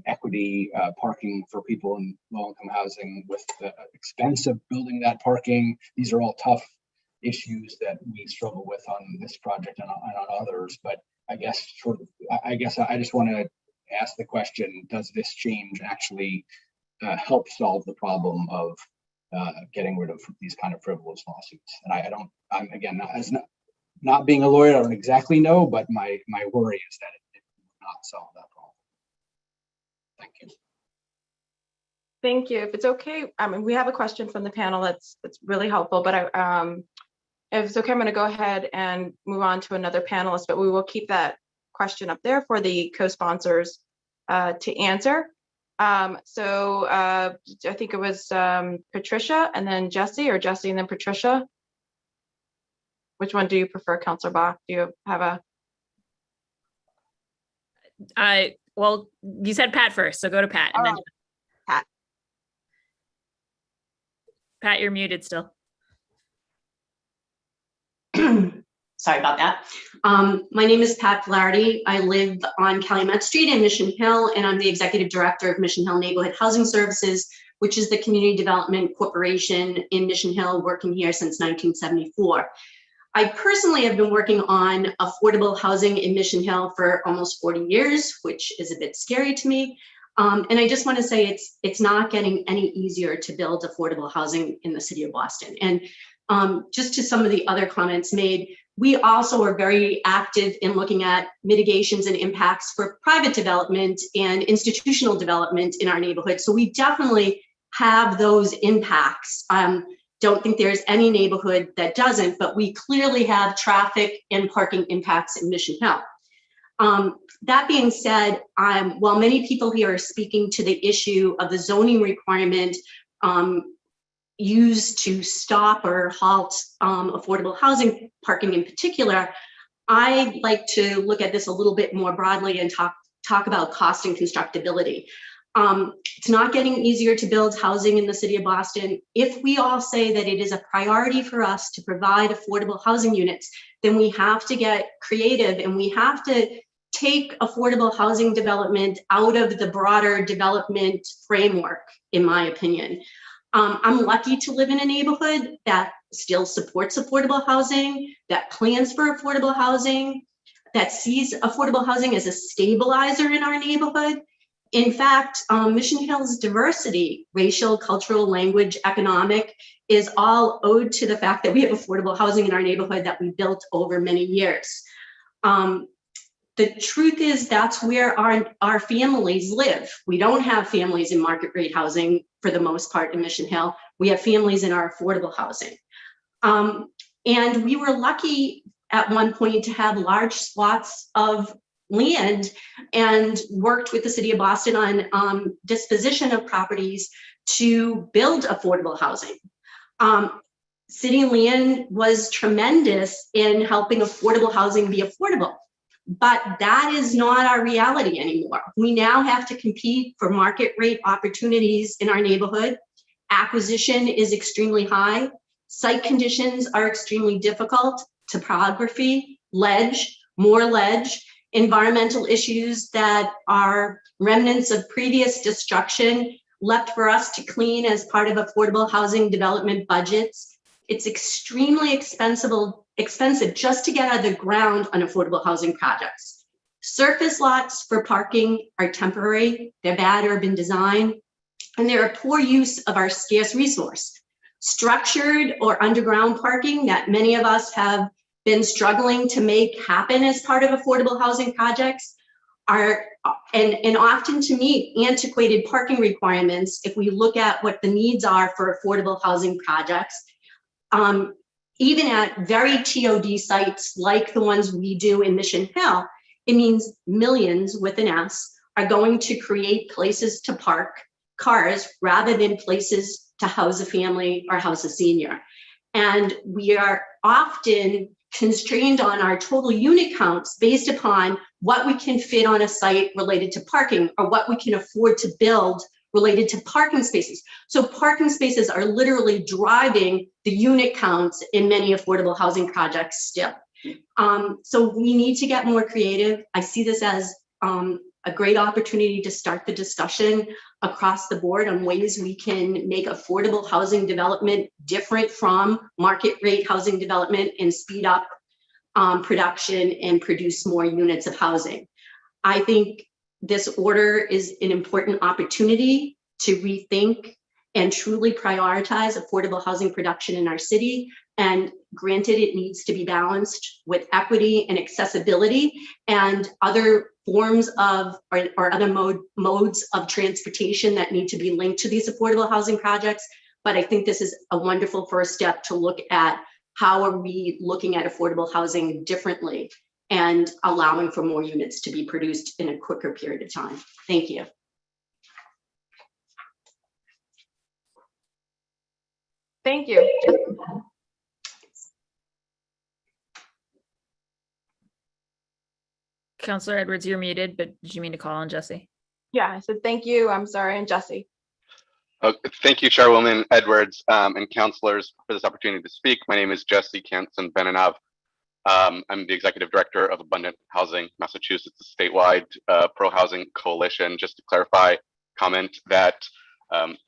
equity parking for people in low-income housing with the expense of building that parking. These are all tough issues that we struggle with on this project and on others. But I guess I just want to ask the question: does this change actually help solve the problem of getting rid of these kind of frivolous lawsuits? And I'm again, not being a lawyer, I don't exactly know, but my worry is that it will not solve that problem. Thank you. Thank you. If it's okay, we have a question from the panel that's really helpful, but if it's okay, I'm going to go ahead and move on to another panelist, but we will keep that question up there for the co-sponsors to answer. So I think it was Patricia and then Jesse, or Jesse and then Patricia. Which one do you prefer, Councilor Bach? Do you have a? Well, you said Pat first, so go to Pat. And then Pat. Pat, you're muted still. Sorry about that. My name is Pat Flaherty. I live on Calumet Street in Mission Hill, and I'm the Executive Director of Mission Hill Neighborhood Housing Services, which is the community development corporation in Mission Hill, working here since 1974. I personally have been working on affordable housing in Mission Hill for almost 40 years, which is a bit scary to me. And I just want to say it's not getting any easier to build affordable housing in the city of Boston. And just to some of the other comments made, we also are very active in looking at mitigations and impacts for private development and institutional development in our neighborhood. So we definitely have those impacts. Don't think there's any neighborhood that doesn't, but we clearly have traffic and parking impacts in Mission Hill. That being said, while many people here are speaking to the issue of the zoning requirement used to stop or halt affordable housing parking in particular, I'd like to look at this a little bit more broadly and talk about cost and constructability. It's not getting easier to build housing in the city of Boston. If we all say that it is a priority for us to provide affordable housing units, then we have to get creative and we have to take affordable housing development out of the broader development framework, in my opinion. I'm lucky to live in a neighborhood that still supports affordable housing, that plans for affordable housing, that sees affordable housing as a stabilizer in our neighborhood. In fact, Mission Hill's diversity, racial, cultural, language, economic, is all owed to the fact that we have affordable housing in our neighborhood that we built over many years. The truth is that's where our families live. We don't have families in market rate housing for the most part in Mission Hill. We have families in our affordable housing. And we were lucky at one point to have large swaths of land and worked with the city of Boston on disposition of properties to build affordable housing. City Land was tremendous in helping affordable housing be affordable, but that is not our reality anymore. We now have to compete for market rate opportunities in our neighborhood. Acquisition is extremely high. Site conditions are extremely difficult. Topography, ledge, more ledge, environmental issues that are remnants of previous destruction left for us to clean as part of affordable housing development budgets. It's extremely expensive just to get out of the ground on affordable housing projects. Surface lots for parking are temporary, they're bad urban design, and they're a poor use of our scarce resource. Structured or underground parking that many of us have been struggling to make happen as part of affordable housing projects are, and often to meet antiquated parking requirements if we look at what the needs are for affordable housing projects. Even at very TOD sites like the ones we do in Mission Hill, it means millions with an S are going to create places to park cars rather than places to house a family or house a senior. And we are often constrained on our total unit counts based upon what we can fit on a site related to parking or what we can afford to build related to parking spaces. So parking spaces are literally driving the unit counts in many affordable housing projects still. So we need to get more creative. I see this as a great opportunity to start the discussion across the board on ways we can make affordable housing development different from market rate housing development and speed up production and produce more units of housing. I think this order is an important opportunity to rethink and truly prioritize affordable housing production in our city. And granted, it needs to be balanced with equity and accessibility and other forms of or other modes of transportation that need to be linked to these affordable housing projects. But I think this is a wonderful first step to look at how are we looking at affordable housing differently and allowing for more units to be produced in a quicker period of time. Thank you. Thank you. Councillor Edwards, you're muted, but did you mean to call on Jesse? Yeah, I said thank you. I'm sorry, and Jesse. Thank you, Chairwoman Edwards and councilors for this opportunity to speak. My name is Jesse Canson-Benanav. I'm the Executive Director of Abundant Housing Massachusetts, a statewide pro-housing coalition. Just to clarify, comment that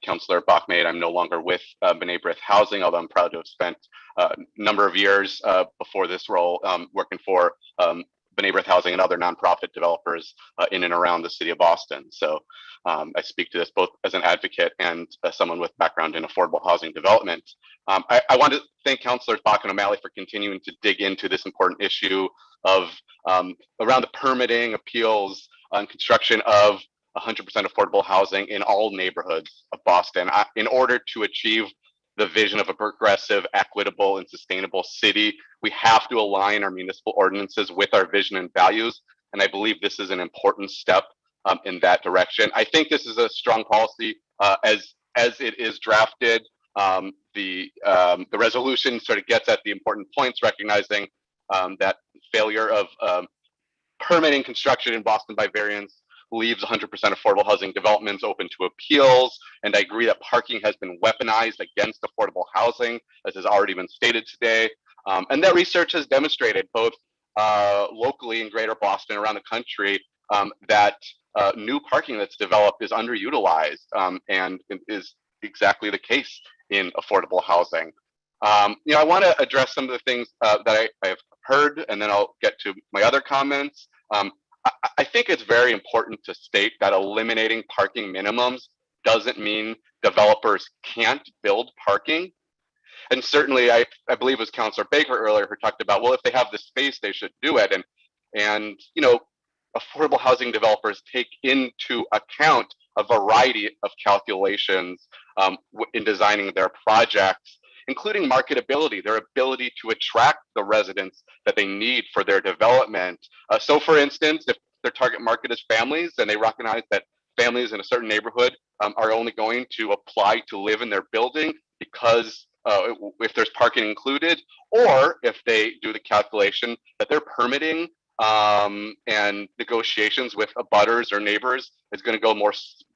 Councillor Bach made, I'm no longer with B'nai B'rith Housing, although I'm proud to have spent a number of years before this role working for B'nai B'rith Housing and other nonprofit developers in and around the city of Boston. So I speak to this both as an advocate and someone with background in affordable housing development. I want to thank Councilors Bach and O'Malley for continuing to dig into this important issue of around the permitting, appeals, and construction of 100% affordable housing in all neighborhoods of Boston in order to achieve the vision of a progressive, equitable, and sustainable city. We have to align our municipal ordinances with our vision and values, and I believe this is an important step in that direction. I think this is a strong policy as it is drafted. The resolution sort of gets at the important points, recognizing that failure of permitting construction in Boston by variance leaves 100% affordable housing developments open to appeals. And I agree that parking has been weaponized against affordable housing, as has already been stated today. And that research has demonstrated both locally in greater Boston, around the country, that new parking that's developed is underutilized and is exactly the case in affordable housing. I want to address some of the things that I've heard, and then I'll get to my other comments. I think it's very important to state that eliminating parking minimums doesn't mean developers can't build parking. And certainly, I believe it was Councilor Baker earlier who talked about, well, if they have the space, they should do it. And affordable housing developers take into account a variety of calculations in designing their projects, including marketability, their ability to attract the residents that they need for their development. So for instance, if their target market is families and they recognize that families in a certain neighborhood are only going to apply to live in their building because if there's parking included, or if they do the calculation that their permitting and negotiations with abutters or neighbors is going to go more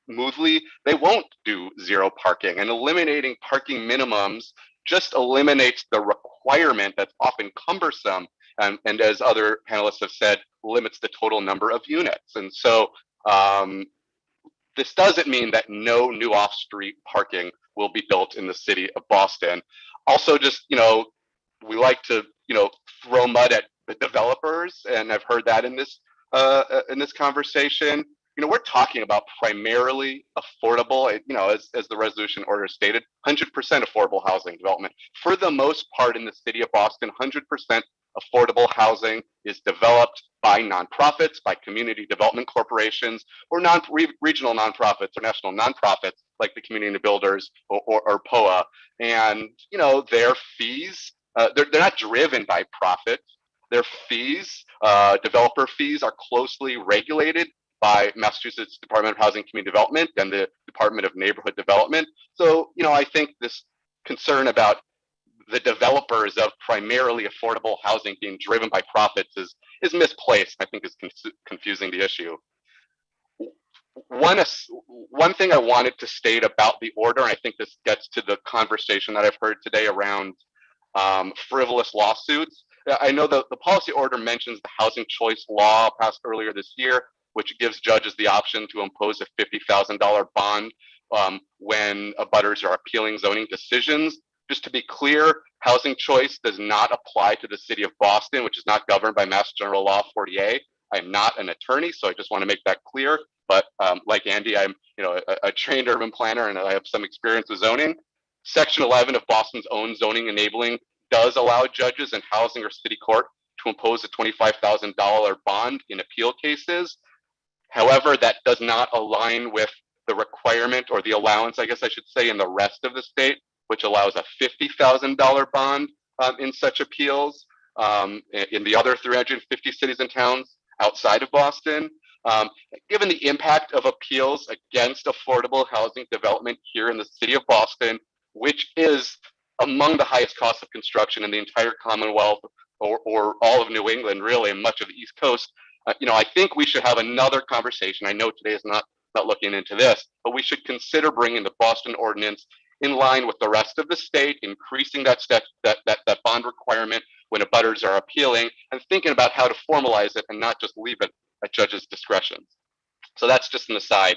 smoothly, they won't do zero parking. And eliminating parking minimums just eliminates the requirement that's often cumbersome, and as other panelists have said, limits the total number of units. And so this doesn't mean that no new off-street parking will be built in the city of Boston. Also, just, we like to, throw mud at the developers, and I've heard that in this conversation. We're talking about primarily affordable, as the resolution order stated, 100% affordable housing development. For the most part in the city of Boston, 100% affordable housing is developed by nonprofits, by community development corporations, or regional nonprofits or national nonprofits like the Community Builders or POA. And, their fees, they're not driven by profit. Their fees, developer fees, are closely regulated by Massachusetts Department of Housing and Community Development and the Department of Neighborhood Development. So, I think this concern about the developers of primarily affordable housing being driven by profits is misplaced. I think is confusing the issue. One thing I wanted to state about the order, and I think this gets to the conversation that I've heard today around frivolous lawsuits. I know the policy order mentions the housing choice law passed earlier this year, which gives judges the option to impose a $50,000 bond when abutters are appealing zoning decisions. Just to be clear, housing choice does not apply to the city of Boston, which is not governed by Mass General Law 40A. I'm not an attorney, so I just want to make that clear. But like Andy, I'm a trained urban planner, and I have some experience with zoning. Section 11 of Boston's own zoning enabling does allow judges in housing or city court to impose a $25,000 bond in appeal cases. However, that does not align with the requirement, or the allowance, I guess I should say, in the rest of the state, which allows a $50,000 bond in such appeals in the other 350 cities and towns outside of Boston. Given the impact of appeals against affordable housing development here in the city of Boston, which is among the highest costs of construction in the entire Commonwealth, or all of New England, really, and much of the East Coast, I think we should have another conversation. I know today is not looking into this, but we should consider bringing the Boston ordinance in line with the rest of the state, increasing that bond requirement when abutters are appealing, and thinking about how to formalize it and not just leave it at judges' discretion. So that's just an aside.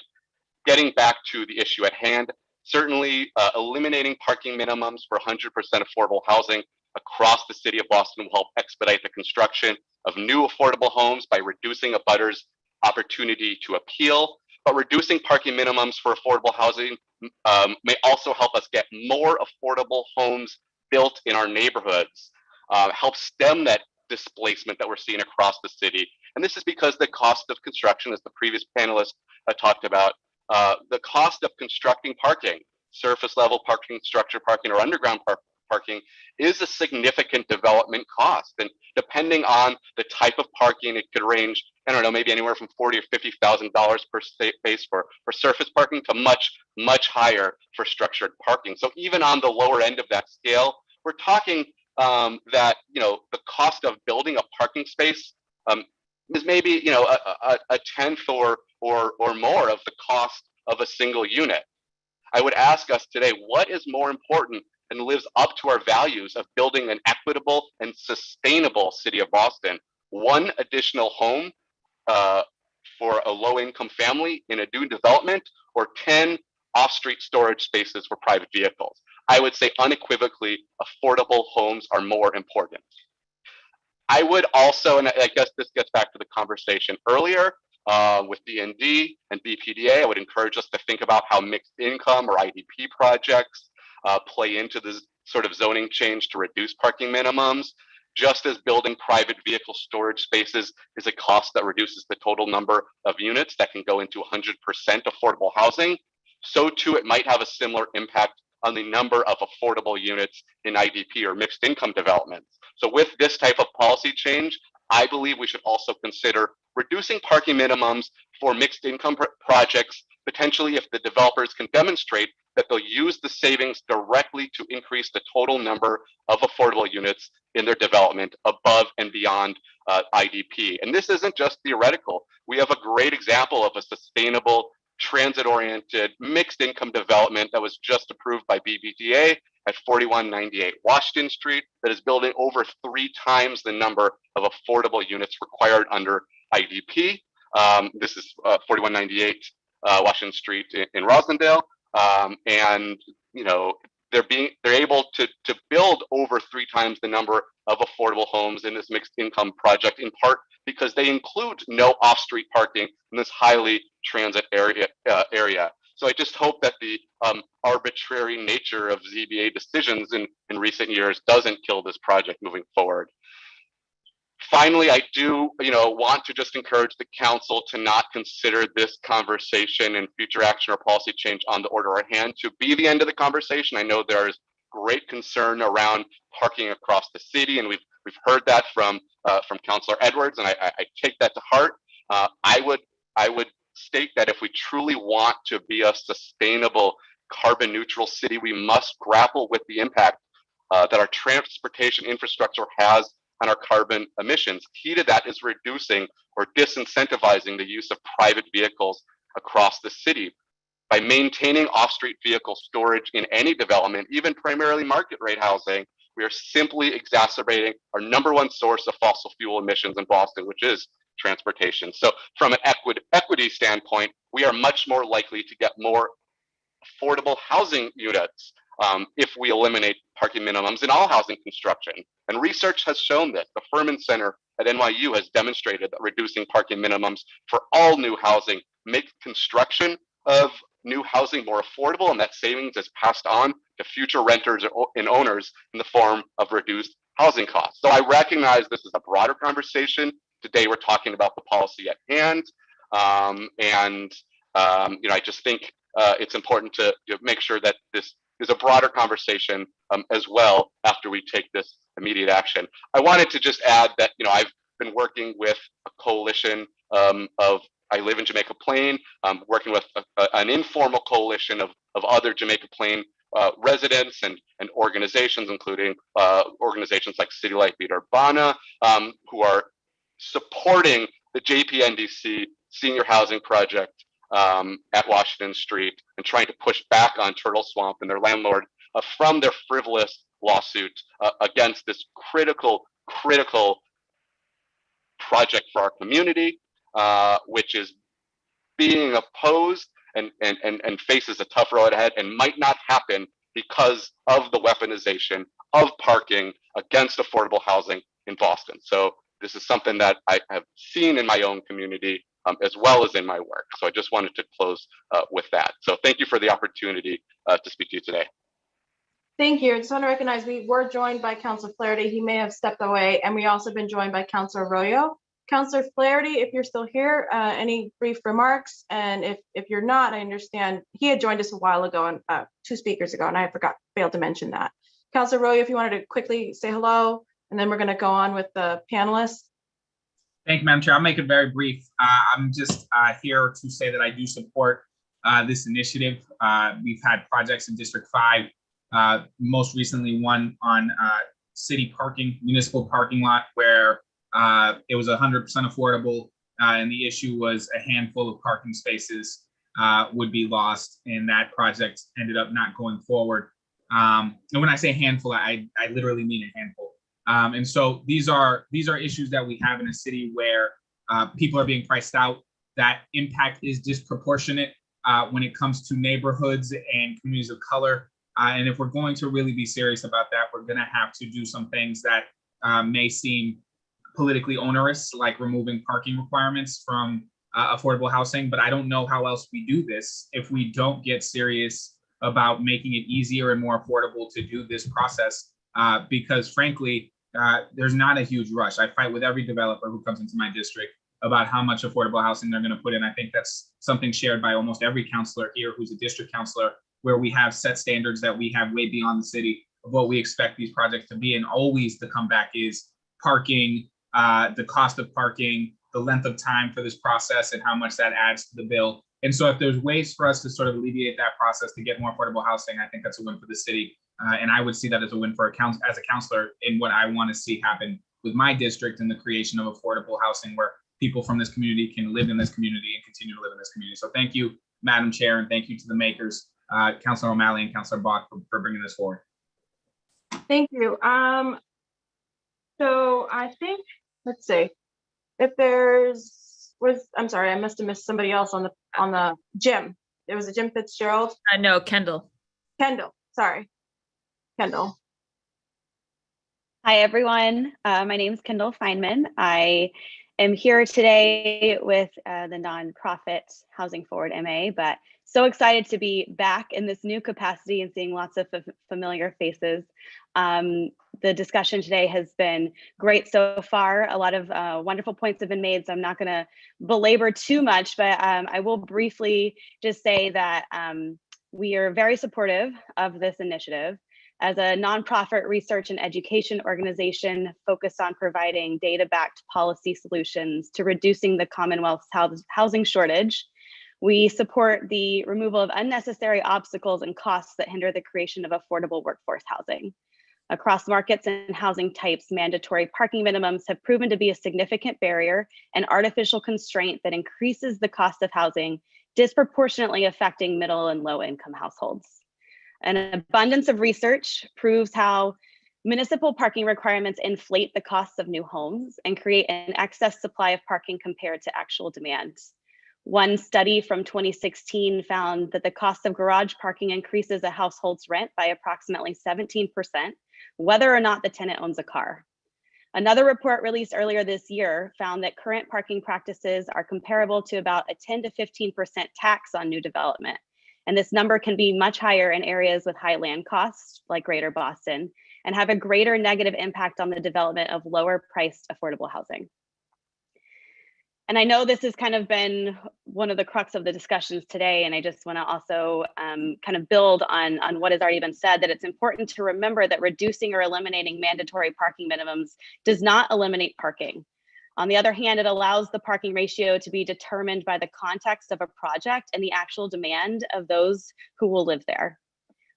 Getting back to the issue at hand, certainly eliminating parking minimums for 100% affordable housing across the city of Boston will help expedite the construction of new affordable homes by reducing abutters' opportunity to appeal. But reducing parking minimums for affordable housing may also help us get more affordable homes built in our neighborhoods, help stem that displacement that we're seeing across the city. And this is because the cost of construction, as the previous panelist talked about, the cost of constructing parking, surface level parking, structure parking, or underground parking, is a significant development cost. And depending on the type of parking, it could range, I don't know, maybe anywhere from $40,000 or $50,000 per space for surface parking to much higher for structured parking. So even on the lower end of that scale, we're talking that the cost of building a parking space is maybe a tenth or more of the cost of a single unit. I would ask us today, what is more important and lives up to our values of building an equitable and sustainable city of Boston? One additional home for a low-income family in a new development, or 10 off-street storage spaces for private vehicles? I would say unequivocally, affordable homes are more important. I would also, and I guess this gets back to the conversation earlier with DND and BPDA, I would encourage us to think about how mixed income or IDP projects play into the sort of zoning change to reduce parking minimums. Just as building private vehicle storage spaces is a cost that reduces the total number of units that can go into 100% affordable housing, so too it might have a similar impact on the number of affordable units in IDP or mixed income developments. So with this type of policy change, I believe we should also consider reducing parking minimums for mixed income projects, potentially if the developers can demonstrate that they'll use the savings directly to increase the total number of affordable units in their development above and beyond IDP. And this isn't just theoretical. We have a great example of a sustainable, transit-oriented, mixed-income development that was just approved by BBDA at 4198 Washington Street that is building over 3 times the number of affordable units required under IDP. This is 4198 Washington Street in Rosendale. And you know, they're able to build over 3 times the number of affordable homes in this mixed income project, in part because they include no off-street parking in this highly transit area. So I just hope that the arbitrary nature of ZBA decisions in recent years doesn't kill this project moving forward. Finally, I do, want to just encourage the council to not consider this conversation and future action or policy change on the order at hand to be the end of the conversation. I know there's great concern around parking across the city, and we've heard that from Councilor Edwards, and I take that to heart. I would state that if we truly want to be a sustainable, carbon neutral city, we must grapple with the impact that our transportation infrastructure has on our carbon emissions. Key to that is reducing or disincentivizing the use of private vehicles across the city. By maintaining off-street vehicle storage in any development, even primarily market rate housing, we are simply exacerbating our #1 source of fossil fuel emissions in Boston, which is transportation. So from an equity standpoint, we are much more likely to get more affordable housing units if we eliminate parking minimums in all housing construction. And research has shown this. The Furman Center at NYU has demonstrated that reducing parking minimums for all new housing makes construction of new housing more affordable, and that savings is passed on to future renters and owners in the form of reduced housing costs. So I recognize this is a broader conversation. Today we're talking about the policy at hand, I just think it's important to make sure that this is a broader conversation as well after we take this immediate action. I wanted to just add that I've been working with a coalition I live in Jamaica Plain, working with an informal coalition of other Jamaica Plain residents and organizations, including organizations like City Light Beat Urbana, who are supporting the JPNDC senior housing project at Washington Street and trying to push back on Turtle Swamp and their landlord from their frivolous lawsuit against this critical project for our community, which is being opposed and faces a tough road ahead and might not happen because of the weaponization of parking against affordable housing in Boston. So this is something that I have seen in my own community as well as in my work. So I just wanted to close with that. So thank you for the opportunity to speak to you today. Thank you. I just want to recognize we were joined by Councilor Flaherty. He may have stepped away, and we also been joined by Councilor Arroyo. Councilor Flaherty, if you're still here, any brief remarks? And if you're not, I understand he had joined us a while ago and 2 speakers ago, and I failed to mention that. Councilor Arroyo, if you wanted to quickly say hello, and then we're going to go on with the panelists. Thank you, Madam Chair. I'll make it very brief. I'm just here to say that I do support this initiative. We've had projects in District 5, most recently one on city parking, municipal parking lot, where it was 100% affordable, and the issue was a handful of parking spaces would be lost, and that project ended up not going forward. And when I say handful, I literally mean a handful. And so these are issues that we have in a city where people are being priced out. That impact is disproportionate when it comes to neighborhoods and communities of color. And if we're going to really be serious about that, we're going to have to do some things that may seem politically onerous, like removing parking requirements from affordable housing. But I don't know how else we do this if we don't get serious about making it easier and more affordable to do this process. Because frankly, there's not a huge rush. I fight with every developer who comes into my district about how much affordable housing they're going to put in. I think that's something shared by almost every councilor here who's a district councilor, where we have set standards that we have way beyond the city of what we expect these projects to be. And always the comeback is parking, the cost of parking, the length of time for this process, and how much that adds to the bill. And so if there's ways for us to sort of alleviate that process to get more affordable housing, I think that's a win for the city. And I would see that as a win for as a counselor in what I want to see happen with my district and the creation of affordable housing where people from this community can live in this community and continue to live in this community. So thank you, Madam Chair, and thank you to the makers, Councilor O'Malley and Councilor Bach for bringing this forward. Thank you. So I think, let's see, if I'm sorry, I must have missed somebody else on the Jim. There was a Jim Fitzgerald. No, Kendall. Sorry. Kendall. Hi, everyone. My name is Kendall Feynman. I am here today with the nonprofit Housing Forward MA, but so excited to be back in this new capacity and seeing lots of familiar faces. The discussion today has been great so far. A lot of wonderful points have been made, so I'm not going to belabor too much, but I will briefly just say that we are very supportive of this initiative. As a nonprofit research and education organization focused on providing data-backed policy solutions to reducing the Commonwealth's housing shortage, we support the removal of unnecessary obstacles and costs that hinder the creation of affordable workforce housing. Across markets and housing types, mandatory parking minimums have proven to be a significant barrier and artificial constraint that increases the cost of housing, disproportionately affecting middle and low income households. An abundance of research proves how municipal parking requirements inflate the costs of new homes and create an excess supply of parking compared to actual demand. One study from 2016 found that the cost of garage parking increases a household's rent by approximately 17%, whether or not the tenant owns a car. Another report released earlier this year found that current parking practices are comparable to about a 10 to 15% tax on new development. And this number can be much higher in areas with high land costs, like Greater Boston, and have a greater negative impact on the development of lower priced affordable housing. And I know this has kind of been one of the crux of the discussions today, and I just want to also kind of build on what has already been said, that it's important to remember that reducing or eliminating mandatory parking minimums does not eliminate parking. On the other hand, it allows the parking ratio to be determined by the context of a project and the actual demand of those who will live there.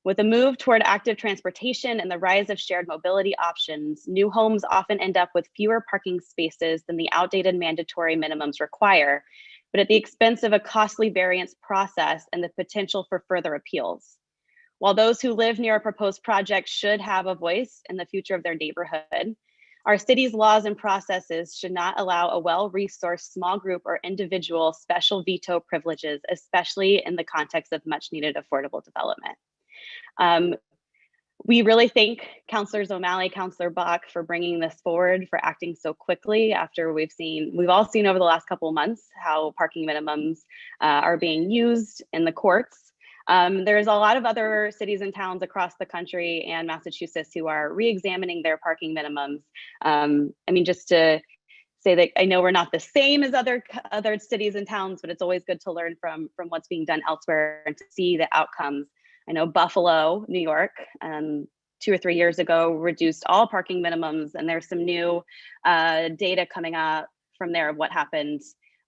With a move toward active transportation and the rise of shared mobility options, new homes often end up with fewer parking spaces than the outdated mandatory minimums require, but at the expense of a costly variance process and the potential for further appeals. While those who live near a proposed project should have a voice in the future of their neighborhood, our city's laws and processes should not allow a well-resourced small group or individual special veto privileges, especially in the context of much needed affordable development. We really thank Councilors O'Malley, Councilor Bach for bringing this forward, for acting so quickly after we've all seen over the last couple of months how parking minimums are being used in the courts. There's a lot of other cities and towns across the country and Massachusetts who are re-examining their parking minimums. I mean, just to say that I know we're not the same as other cities and towns, but it's always good to learn from what's being done elsewhere and to see the outcomes. I know Buffalo, New York, 2 or 3 years ago reduced all parking minimums, and there's some new data coming up from there of what happened.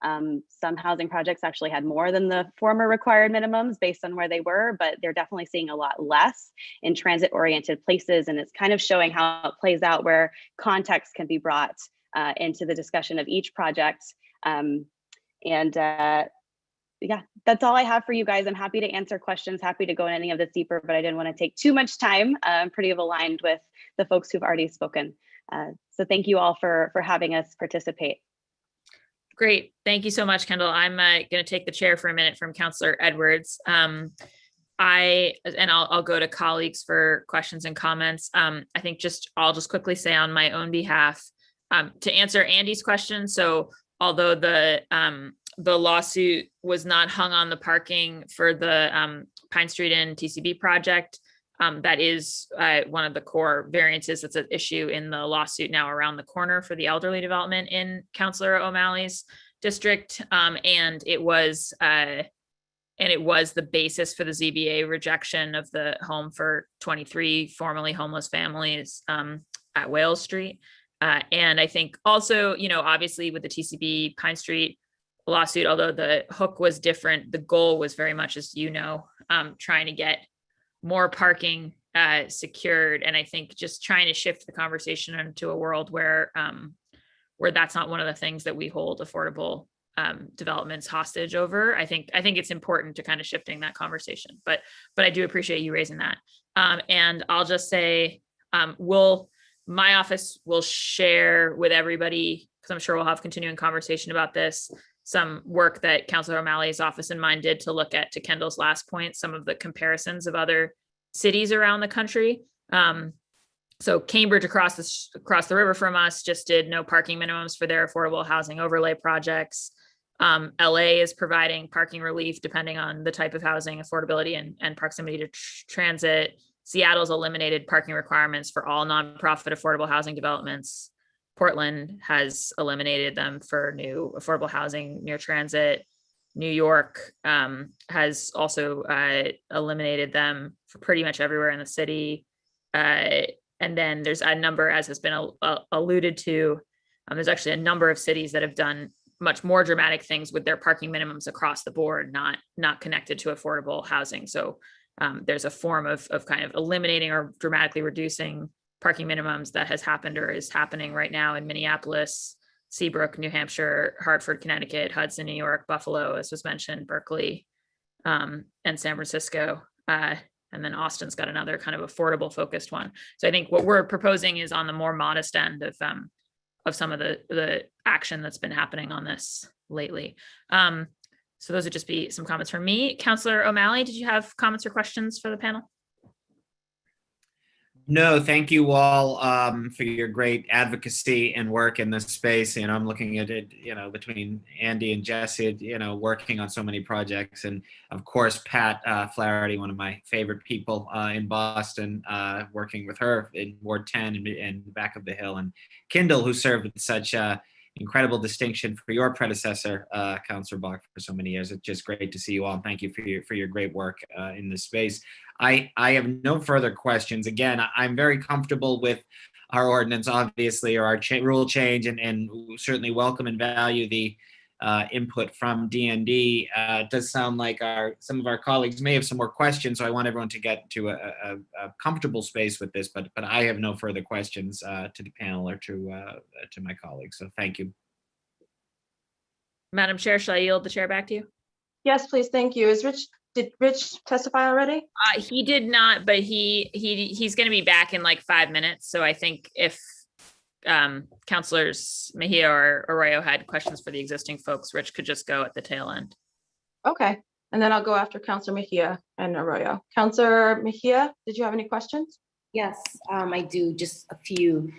Some housing projects actually had more than the former required minimums based on where they were, but they're definitely seeing a lot less in transit-oriented places, and it's kind of showing how it plays out where context can be brought into the discussion of each project. Yeah, that's all I have for you guys. I'm happy to answer questions, happy to go in any of this deeper, but I didn't want to take too much time. I'm pretty aligned with the folks who've already spoken. So thank you all for having us participate. Great. Thank you so much, Kendall. I'm going to take the chair for a minute from Councilor Edwards. I'll go to colleagues for questions and comments. I think I'll just quickly say on my own behalf to answer Andy's question. So although the lawsuit was not hung on the parking for the Pine Street and TCB project, that is one of the core variances that's an issue in the lawsuit now around the corner for the elderly development in Councilor O'Malley's district. And it was the basis for the ZBA rejection of the home for 23 formerly homeless families at Wales Street. And I think also, obviously with the TCB Pine Street lawsuit, although the hook was different, the goal was very much, as you know, trying to get more parking secured. And I think just trying to shift the conversation into a world where that's not one of the things that we hold affordable developments hostage over. I think it's important to kind of shifting that conversation, but I do appreciate you raising that. And I'll just say, my office will share with everybody, because I'm sure we'll have continuing conversation about this, some work that Councilor O'Malley's office and mine did to look at, to Kendall's last point, some of the comparisons of other cities around the country. So Cambridge across the river from us just did no parking minimums for their affordable housing overlay projects. LA is providing parking relief depending on the type of housing, affordability, and proximity to transit. Seattle's eliminated parking requirements for all nonprofit affordable housing developments. Portland has eliminated them for new affordable housing near transit. New York has also eliminated them for pretty much everywhere in the city. And then there's a number, as has been alluded to, there's actually a number of cities that have done much more dramatic things with their parking minimums across the board, not connected to affordable housing. So there's a form of kind of eliminating or dramatically reducing parking minimums that has happened or is happening right now in Minneapolis, Seabrook, New Hampshire, Hartford, Connecticut, Hudson, New York, Buffalo, as was mentioned, Berkeley, and San Francisco. And then Austin's got another kind of affordable focused one. So I think what we're proposing is on the more modest end of some of the action that's been happening on this lately. So those would just be some comments from me. Councilor O'Malley, did you have comments or questions for the panel? No, thank you all for your great advocacy and work in this space. I'm looking at it, between Andy and Jesse, working on so many projects. And of course, Pat Flaherty, one of my favorite people in Boston, working with her in Ward 10 and back of the hill. And Kendall, who served with such incredible distinction for your predecessor, Councilor Bach, for so many years. It's just great to see you all. And thank you for your great work in this space. I have no further questions. Again, I'm very comfortable with our ordinance, obviously, or our rule change, and certainly welcome and value the input from DND. It does sound like some of our colleagues may have some more questions, so I want everyone to get to a comfortable space with this, but I have no further questions to the panel or to my colleagues, so thank you. Madam Chair, shall I yield the chair back to you? Yes, please. Thank you. Did Rich testify already? He did not, but he's going to be back in like 5 minutes. So I think if Councilors Mejia or Arroyo had questions for the existing folks, Rich could just go at the tail end. Okay, and then I'll go after Councilor Mejia and Arroyo. Councilor Mejia, did you have any questions? Yes, I do, just a few.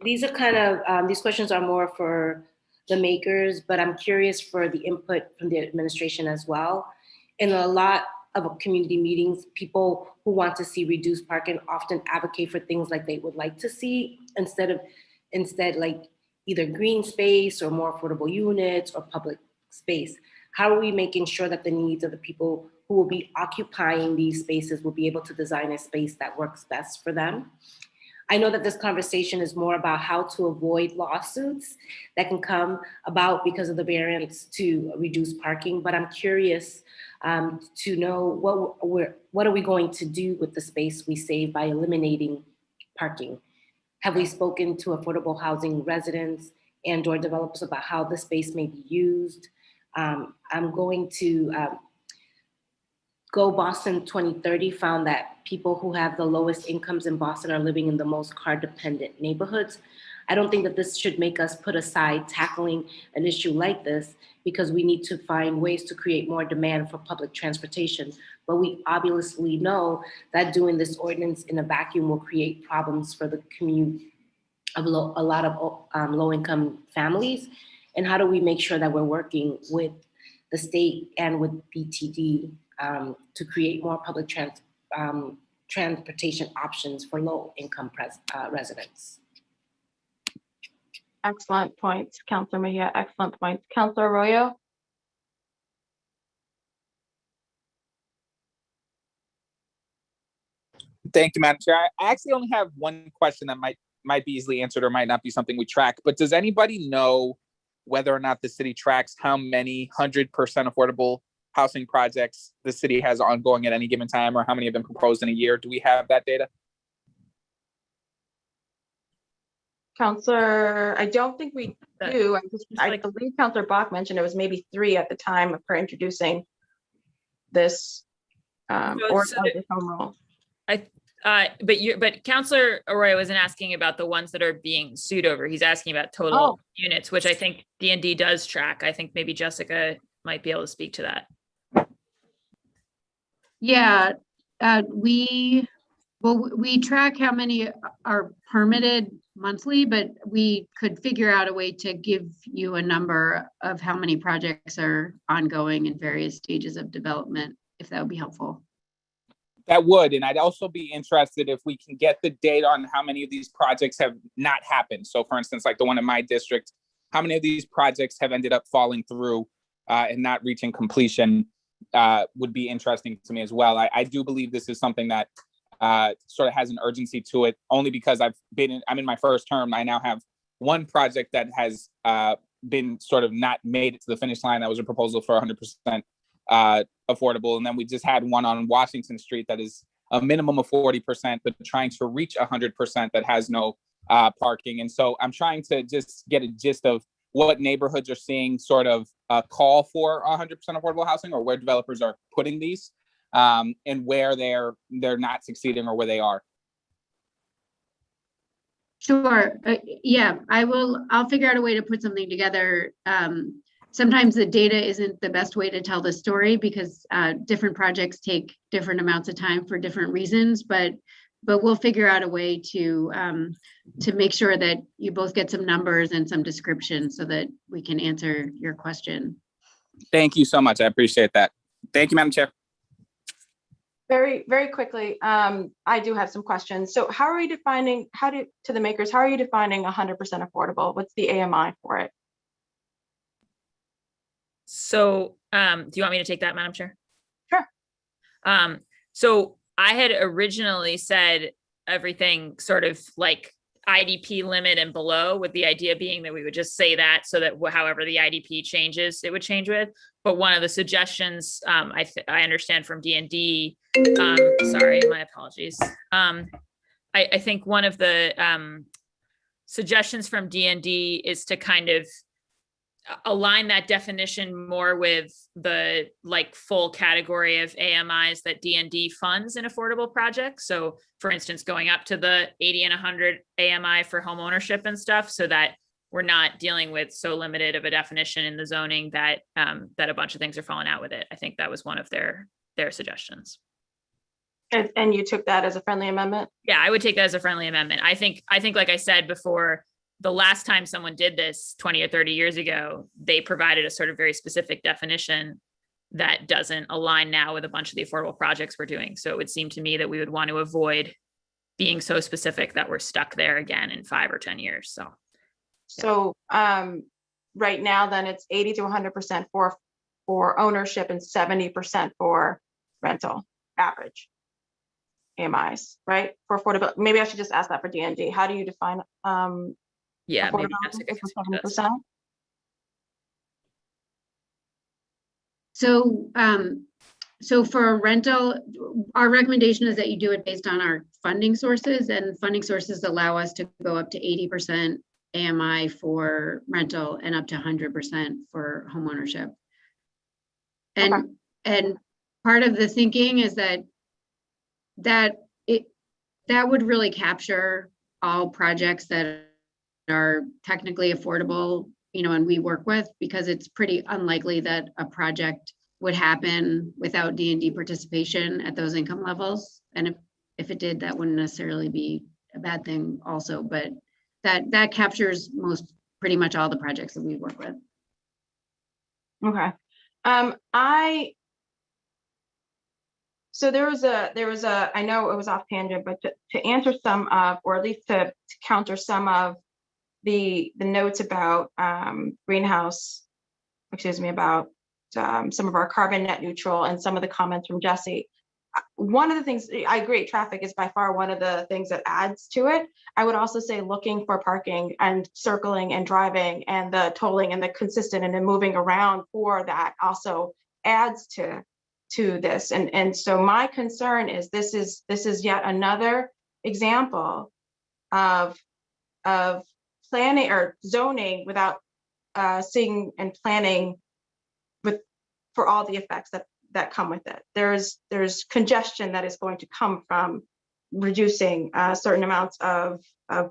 These are kind of, these questions are more for the makers, but I'm curious for the input from the administration as well. In a lot of community meetings, people who want to see reduced parking often advocate for things like they would like to see instead like either green space or more affordable units or public space. How are we making sure that the needs of the people who will be occupying these spaces will be able to design a space that works best for them? I know that this conversation is more about how to avoid lawsuits that can come about because of the variance to reduce parking, but I'm curious to know what are we going to do with the space we save by eliminating parking? Have we spoken to affordable housing residents and or developers about how the space may be used? I'm going to Go Boston 2030 found that people who have the lowest incomes in Boston are living in the most car-dependent neighborhoods. I don't think that this should make us put aside tackling an issue like this because we need to find ways to create more demand for public transportation. But we obviously know that doing this ordinance in a vacuum will create problems for the commute of a lot of low-income families. And how do we make sure that we're working with the state and with BTD to create more public transportation options for low-income residents? Excellent points, Councilor Mejia. Excellent points. Councilor Arroyo? Thank you, Madam Chair. I actually only have one question that might be easily answered or might not be something we track, but does anybody know whether or not the city tracks how many 100% affordable housing projects the city has ongoing at any given time, or how many have been proposed in a year? Do we have that data? Counselor, I don't think we do. I believe Counselor Bach mentioned it was maybe 3 at the time of her introducing this or this home rule. But Counselor Arroyo wasn't asking about the ones that are being sued over. He's asking about total units, which I think D&D does track. I think maybe Jessica might be able to speak to that. Yeah, we track how many are permitted monthly, but we could figure out a way to give you a number of how many projects are ongoing in various stages of development, if that would be helpful. That would, and I'd also be interested if we can get the data on how many of these projects have not happened. So for instance, like the one in my district, how many of these projects have ended up falling through and not reaching completion would be interesting to me as well. I do believe this is something that sort of has an urgency to it, only because I'm in my first term. I now have one project that has been sort of not made it to the finish line. That was a proposal for 100% affordable. And then we just had one on Washington Street that is a minimum of 40%, but trying to reach 100% that has no parking. And so I'm trying to just get a gist of what neighborhoods are seeing sort of a call for 100% affordable housing, or where developers are putting these, and where they're not succeeding or where they are. Sure. Yeah, I'll figure out a way to put something together. Sometimes the data isn't the best way to tell the story, because different projects take different amounts of time for different reasons, but we'll figure out a way to make sure that you both get some numbers and some description so that we can answer your question. Thank you so much. I appreciate that. Thank you, Madam Chair. Very, very quickly, I do have some questions. So how are you defining, to the makers, how are you defining 100% affordable? What's the AMI for it? So do you want me to take that, Madam Chair? Sure. So I had originally said everything sort of like IDP limit and below, with the idea being that we would just say that so that however the IDP changes, it would change with. But one of the suggestions I understand from D&D, sorry, my apologies. I think one of the suggestions from D&D is to kind of align that definition more with the like full category of AMIs that D&D funds in affordable projects. So for instance, going up to the 80 and 100 AMI for home ownership and stuff, so that we're not dealing with so limited of a definition in the zoning that that a bunch of things are falling out with it. I think that was one of their suggestions. And you took that as a friendly amendment? Yeah, I would take that as a friendly amendment. I think like I said before, the last time someone did this 20 or 30 years ago, they provided a sort of very specific definition that doesn't align now with a bunch of the affordable projects we're doing. So it would seem to me that we would want to avoid being so specific that we're stuck there again in 5 or 10 years. So right now, then it's 80 to 100% for ownership and 70% for rental average AMIs, right? For affordable. Maybe I should just ask that for D&D. How do you define yeah, maybe Jessica can speak to this. So for a rental, our recommendation is that you do it based on our funding sources, and funding sources allow us to go up to 80% AMI for rental and up to 100% for homeownership. And part of the thinking is that would really capture all projects that are technically affordable, and we work with, because it's pretty unlikely that a project would happen without D&D participation at those income levels. And if it did, that wouldn't necessarily be a bad thing also, but that captures pretty much all the projects that we work with. Okay. So there was a, I know it was off tangent, but to answer some of, or at least to counter some of the notes about about some of our carbon net neutral and some of the comments from Jesse. one of the things, I agree, traffic is by far one of the things that adds to it. I would also say looking for parking and circling and driving and the tolling and the consistent and then moving around for that also adds to this. And so my concern is this is yet another example of planning or zoning without seeing and planning for all the effects that come with it. There's congestion that is going to come from reducing certain amounts of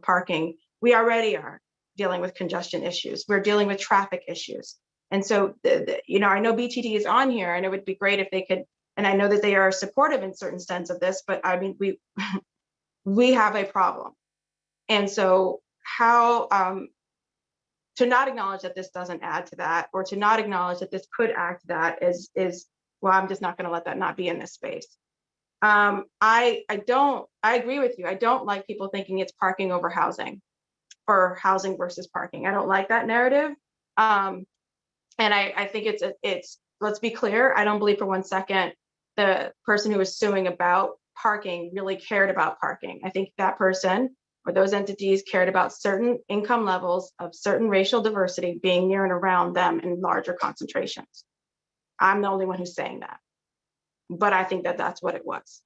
parking. We already are dealing with congestion issues. We're dealing with traffic issues. And so, I know BTD is on here, and it would be great if they could, and I know that they are supportive in certain sense of this, but I mean, we have a problem. And so how, to not acknowledge that this doesn't add to that, or to not acknowledge that this could add to that is well, I'm just not going to let that not be in this space. I agree with you. I don't like people thinking it's parking over housing, or housing versus parking. I don't like that narrative. And I think it's let's be clear. I don't believe for 1 second the person who was suing about parking really cared about parking. I think that person or those entities cared about certain income levels of certain racial diversity being near and around them in larger concentrations. I'm the only one who's saying that, but I think that that's what it was.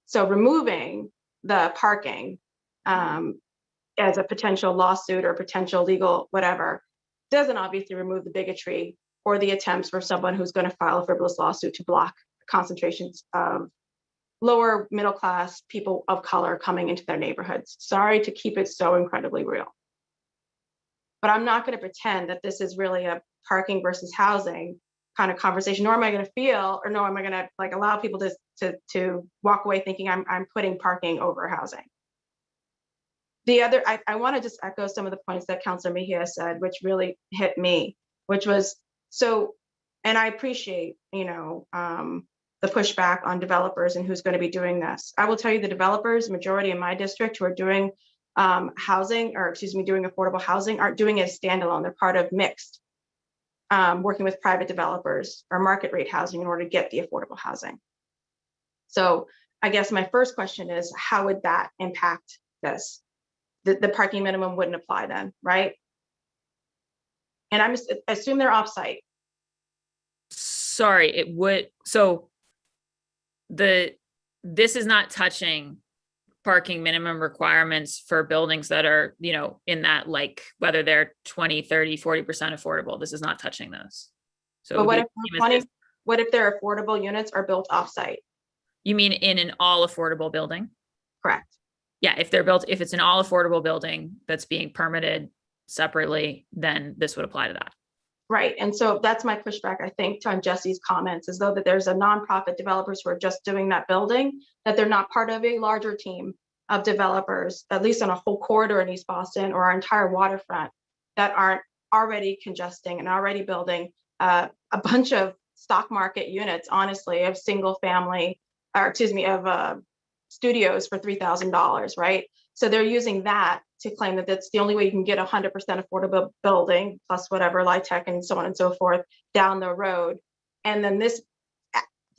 So removing the parking as a potential lawsuit or potential legal whatever doesn't obviously remove the bigotry or the attempts for someone who's going to file a frivolous lawsuit to block concentrations of lower middle class people of color coming into their neighborhoods. Sorry to keep it so incredibly real. But I'm not going to pretend that this is really a parking versus housing kind of conversation, nor am I going to feel, or nor am I going to like allow people to walk away thinking I'm putting parking over housing. The other, I want to just echo some of the points that Councilor Mejia said, which really hit me, which was so, and I appreciate, the pushback on developers and who's going to be doing this. I will tell you the developers, majority in my district who are doing housing, or excuse me, doing affordable housing, aren't doing it standalone. They're part of mixed, working with private developers or market rate housing in order to get the affordable housing. So I guess my first question is, how would that impact this? The parking minimum wouldn't apply then, right? And I'm just assume they're offsite. Sorry, it would. So this is not touching parking minimum requirements for buildings that are, in that, like, whether they're 20, 30, 40% affordable. This is not touching those. So but what if their affordable units are built offsite? You mean in an all affordable building? Correct. Yeah, if it's an all affordable building that's being permitted separately, then this would apply to that. Right. And so that's my pushback, I think, on Jesse's comments, as though that there's a nonprofit developers who are just doing that building, that they're not part of a larger team of developers, at least on a whole corridor in East Boston or our entire waterfront, that aren't already congesting and already building a bunch of stock market units, honestly, of single family, or excuse me, of studios for $3,000, right? So they're using that to claim that that's the only way you can get 100% affordable building plus whatever LIHTC and so on and so forth down the road. And then this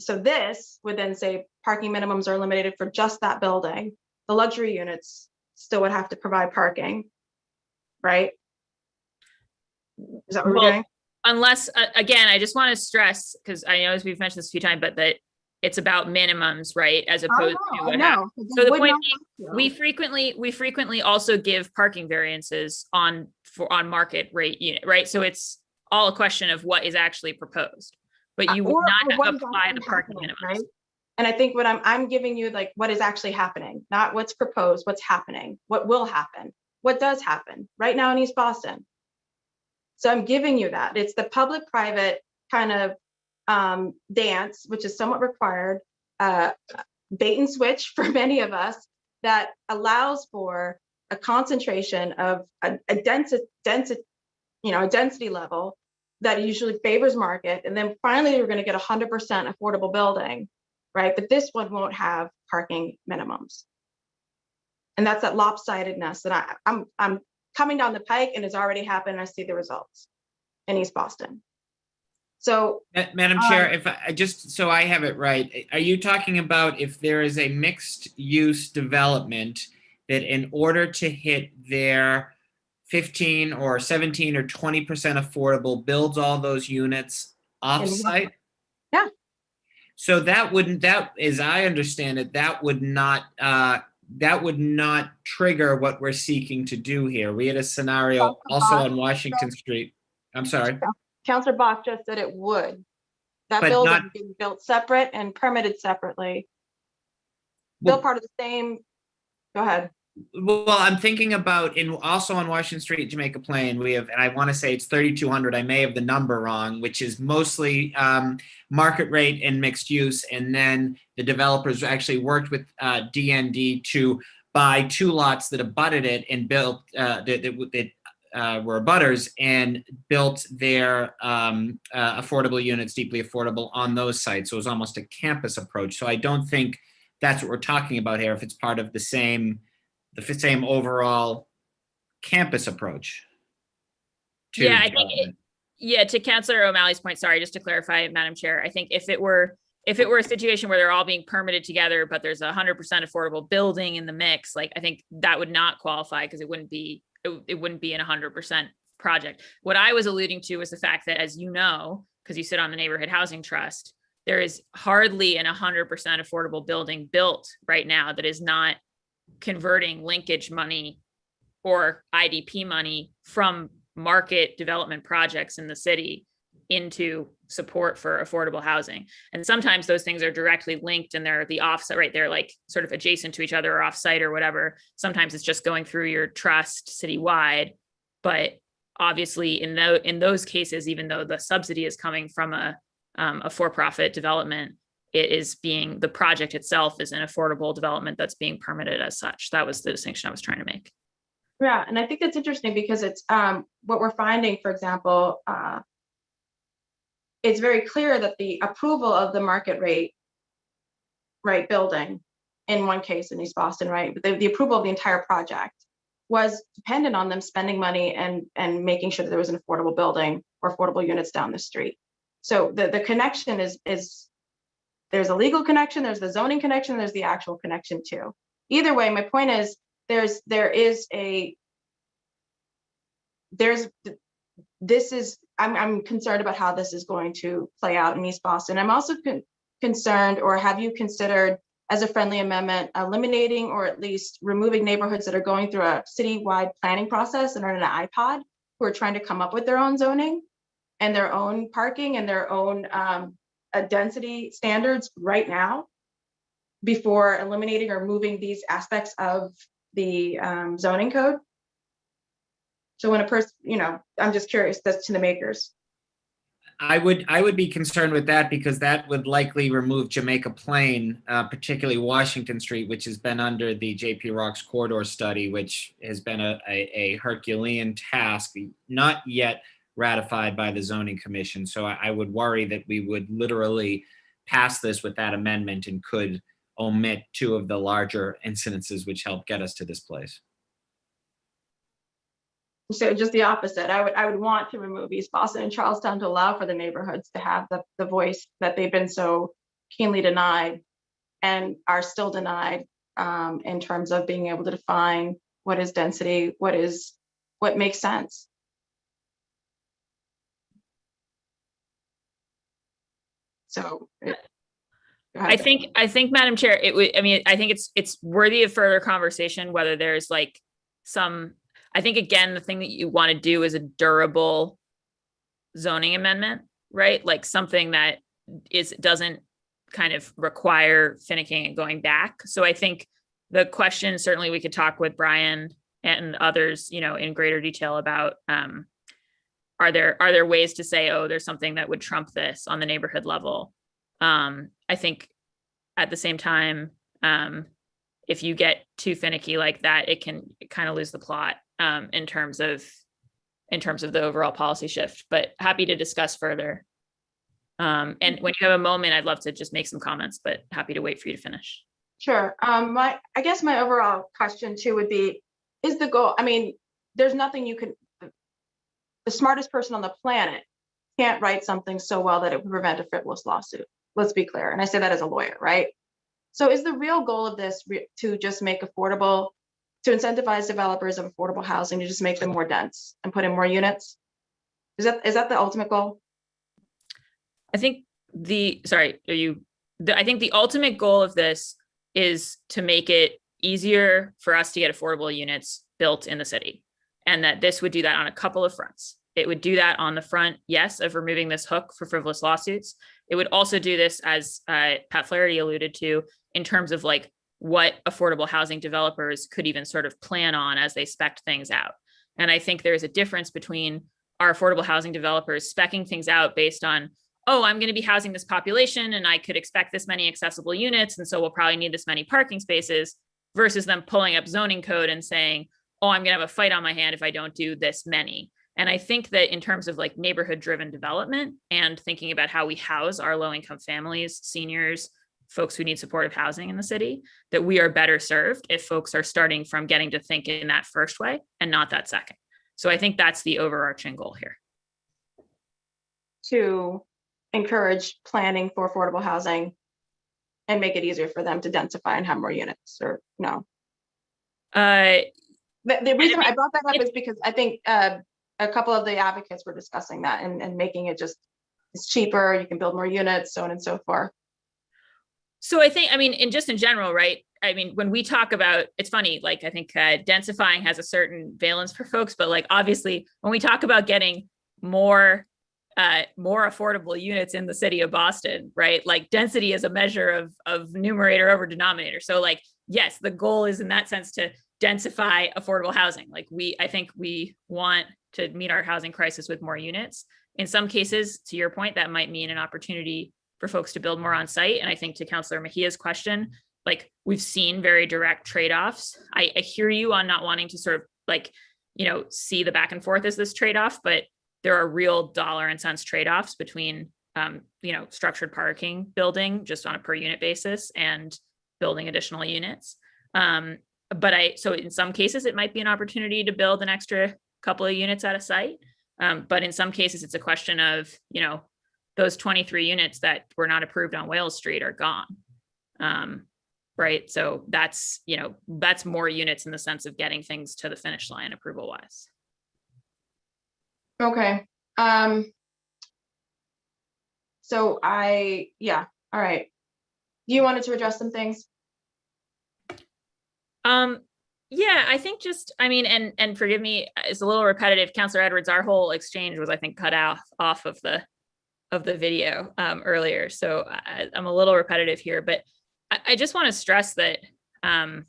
would then say parking minimums are eliminated for just that building. The luxury units still would have to provide parking, right? Is that what we're doing? Unless, again, I just want to stress, because I know we've mentioned this a few times, but that it's about minimums, right? As opposed to what happens. So the point being, we frequently also give parking variances on market rate unit, right? So it's all a question of what is actually proposed, but you would not apply the parking minimums. Right? And I think what I'm giving you, like, what is actually happening, not what's proposed, what's happening, what will happen, what does happen right now in East Boston. So I'm giving you that. It's the public-private kind of dance, which is somewhat required, bait and switch for many of us, that allows for a concentration of a density level that usually favors market. And then finally, you're going to get 100% affordable building, right? But this one won't have parking minimums. And that's that lopsidedness that I'm coming down the pike, and it's already happened. I see the results in East Boston. So Madam Chair, if I just so I have it right, are you talking about if there is a mixed use development that in order to hit their 15 or 17 or 20% affordable builds all those units offsite? Yeah. So that wouldn't, that, as I understand it, that would not trigger what we're seeking to do here. We had a scenario also on Washington Street. I'm sorry. Councilor Bach just said it would. That But building not- being built separate and permitted separately. Well- Built part of the same. Go ahead. Well, I'm thinking about also on Washington Street, Jamaica Plain, we have, and I want to say it's 3,200. I may have the number wrong, which is mostly market rate and mixed use. And then the developers actually worked with DND to buy 2 lots that abutted it and built that were abutters and built their affordable units, deeply affordable on those sites. So it was almost a campus approach. So I don't think that's what we're talking about here. If it's part of the same overall campus approach. Yeah, I think to Councillor O'Malley's point, sorry, just to clarify, Madam Chair, I think if it were a situation where they're all being permitted together, but there's 100% affordable building in the mix, like I think that would not qualify because it wouldn't be an 100% project. What I was alluding to was the fact that, as you know, because you sit on the Neighborhood Housing Trust, there is hardly an 100% affordable building built right now that is not converting linkage money or IDP money from market development projects in the city into support for affordable housing. And sometimes those things are directly linked and they're the offset, right? They're like sort of adjacent to each other or offsite or whatever. Sometimes it's just going through your trust citywide. But obviously in those cases, even though the subsidy is coming from a for-profit development, it is being, the project itself is an affordable development that's being permitted as such. That was the distinction I was trying to make. Yeah, and I think that's interesting because it's what we're finding, for example, it's very clear that the approval of the market rate building in one case in East Boston, right? But the approval of the entire project was dependent on them spending money and making sure that there was an affordable building or affordable units down the street. So the connection is there's a legal connection, there's the zoning connection, there's the actual connection too. Either way, my point is I'm concerned about how this is going to play out in East Boston. I'm also concerned, or have you considered as a friendly amendment, eliminating or at least removing neighborhoods that are going through a citywide planning process and are in an iPod, who are trying to come up with their own zoning and their own parking and their own density standards right now, before eliminating or moving these aspects of the zoning code? So when a person, I'm just curious as to the makers. I would be concerned with that because that would likely remove Jamaica Plain, particularly Washington Street, which has been under the JP Rocks corridor study, which has been a Herculean task, not yet ratified by the zoning commission. So I would worry that we would literally pass this with that amendment and could omit 2 of the larger incidences which helped get us to this place. So just the opposite. I would want to remove East Boston and Charlestown to allow for the neighborhoods to have the voice that they've been so keenly denied and are still denied in terms of being able to define what is density, what makes sense. So I think, Madam Chair, I think it's worthy of further conversation, whether there's like I think, again, the thing that you want to do is a durable zoning amendment, right? Like something that doesn't kind of require finicking and going back. So I think the question, certainly we could talk with Brian and others, in greater detail about, are there ways to say, oh, there's something that would trump this on the neighborhood level? I think at the same time, if you get too finicky like that, it can kind of lose the plot in terms of the overall policy shift, but happy to discuss further. And when you have a moment, I'd love to just make some comments, but happy to wait for you to finish. Sure. I guess my overall question too would be, is the goal, there's nothing you can, the smartest person on the planet can't write something so well that it would prevent a frivolous lawsuit. Let's be clear. And I say that as a lawyer, right? So is the real goal of this to just make affordable, to incentivize developers of affordable housing, to just make them more dense and put in more units? Is that the ultimate goal? I think I think the ultimate goal of this is to make it easier for us to get affordable units built in the city. And that this would do that on a couple of fronts. It would do that on the front, yes, of removing this hook for frivolous lawsuits. It would also do this, as Pat Flaherty alluded to, in terms of like what affordable housing developers could even sort of plan on as they spec things out. And I think there's a difference between our affordable housing developers speccing things out based on, oh, I'm going to be housing this population and I could expect this many accessible units. And so we'll probably need this many parking spaces, versus them pulling up zoning code and saying, oh, I'm going to have a fight on my hand if I don't do this many. And I think that in terms of like neighborhood driven development and thinking about how we house our low income families, seniors, folks who need supportive housing in the city, that we are better served if folks are starting from getting to think in that first way and not that second. So I think that's the overarching goal here. To encourage planning for affordable housing and make it easier for them to densify and have more units, or no? The reason I brought that up is because I think a couple of the advocates were discussing that and making it just, it's cheaper, you can build more units, so on and so forth. So I think, I mean, in general, right? I mean, when we talk about, it's funny, like I think densifying has a certain valence for folks, but like obviously when we talk about getting more affordable units in the city of Boston, right? Like density is a measure of numerator over denominator. So like, yes, the goal is in that sense to densify affordable housing. Like I think we want to meet our housing crisis with more units. In some cases, to your point, that might mean an opportunity for folks to build more on site. And I think to Councillor Mejia's question, like we've seen very direct trade-offs. I hear you on not wanting to sort of like, see the back and forth as this trade-off, but there are real dollar and cents trade-offs between, structured parking building just on a per unit basis and building additional units. So in some cases, it might be an opportunity to build an extra couple of units at a site. But in some cases, it's a question of, those 23 units that were not approved on Wales Street are gone. Right. So that's more units in the sense of getting things to the finish line approval wise. Okay. All right. You wanted to address some things? Yeah, I think and forgive me, it's a little repetitive. Councillor Edwards, our whole exchange was, I think, cut off of the video earlier. So I'm a little repetitive here, but I just want to stress that, and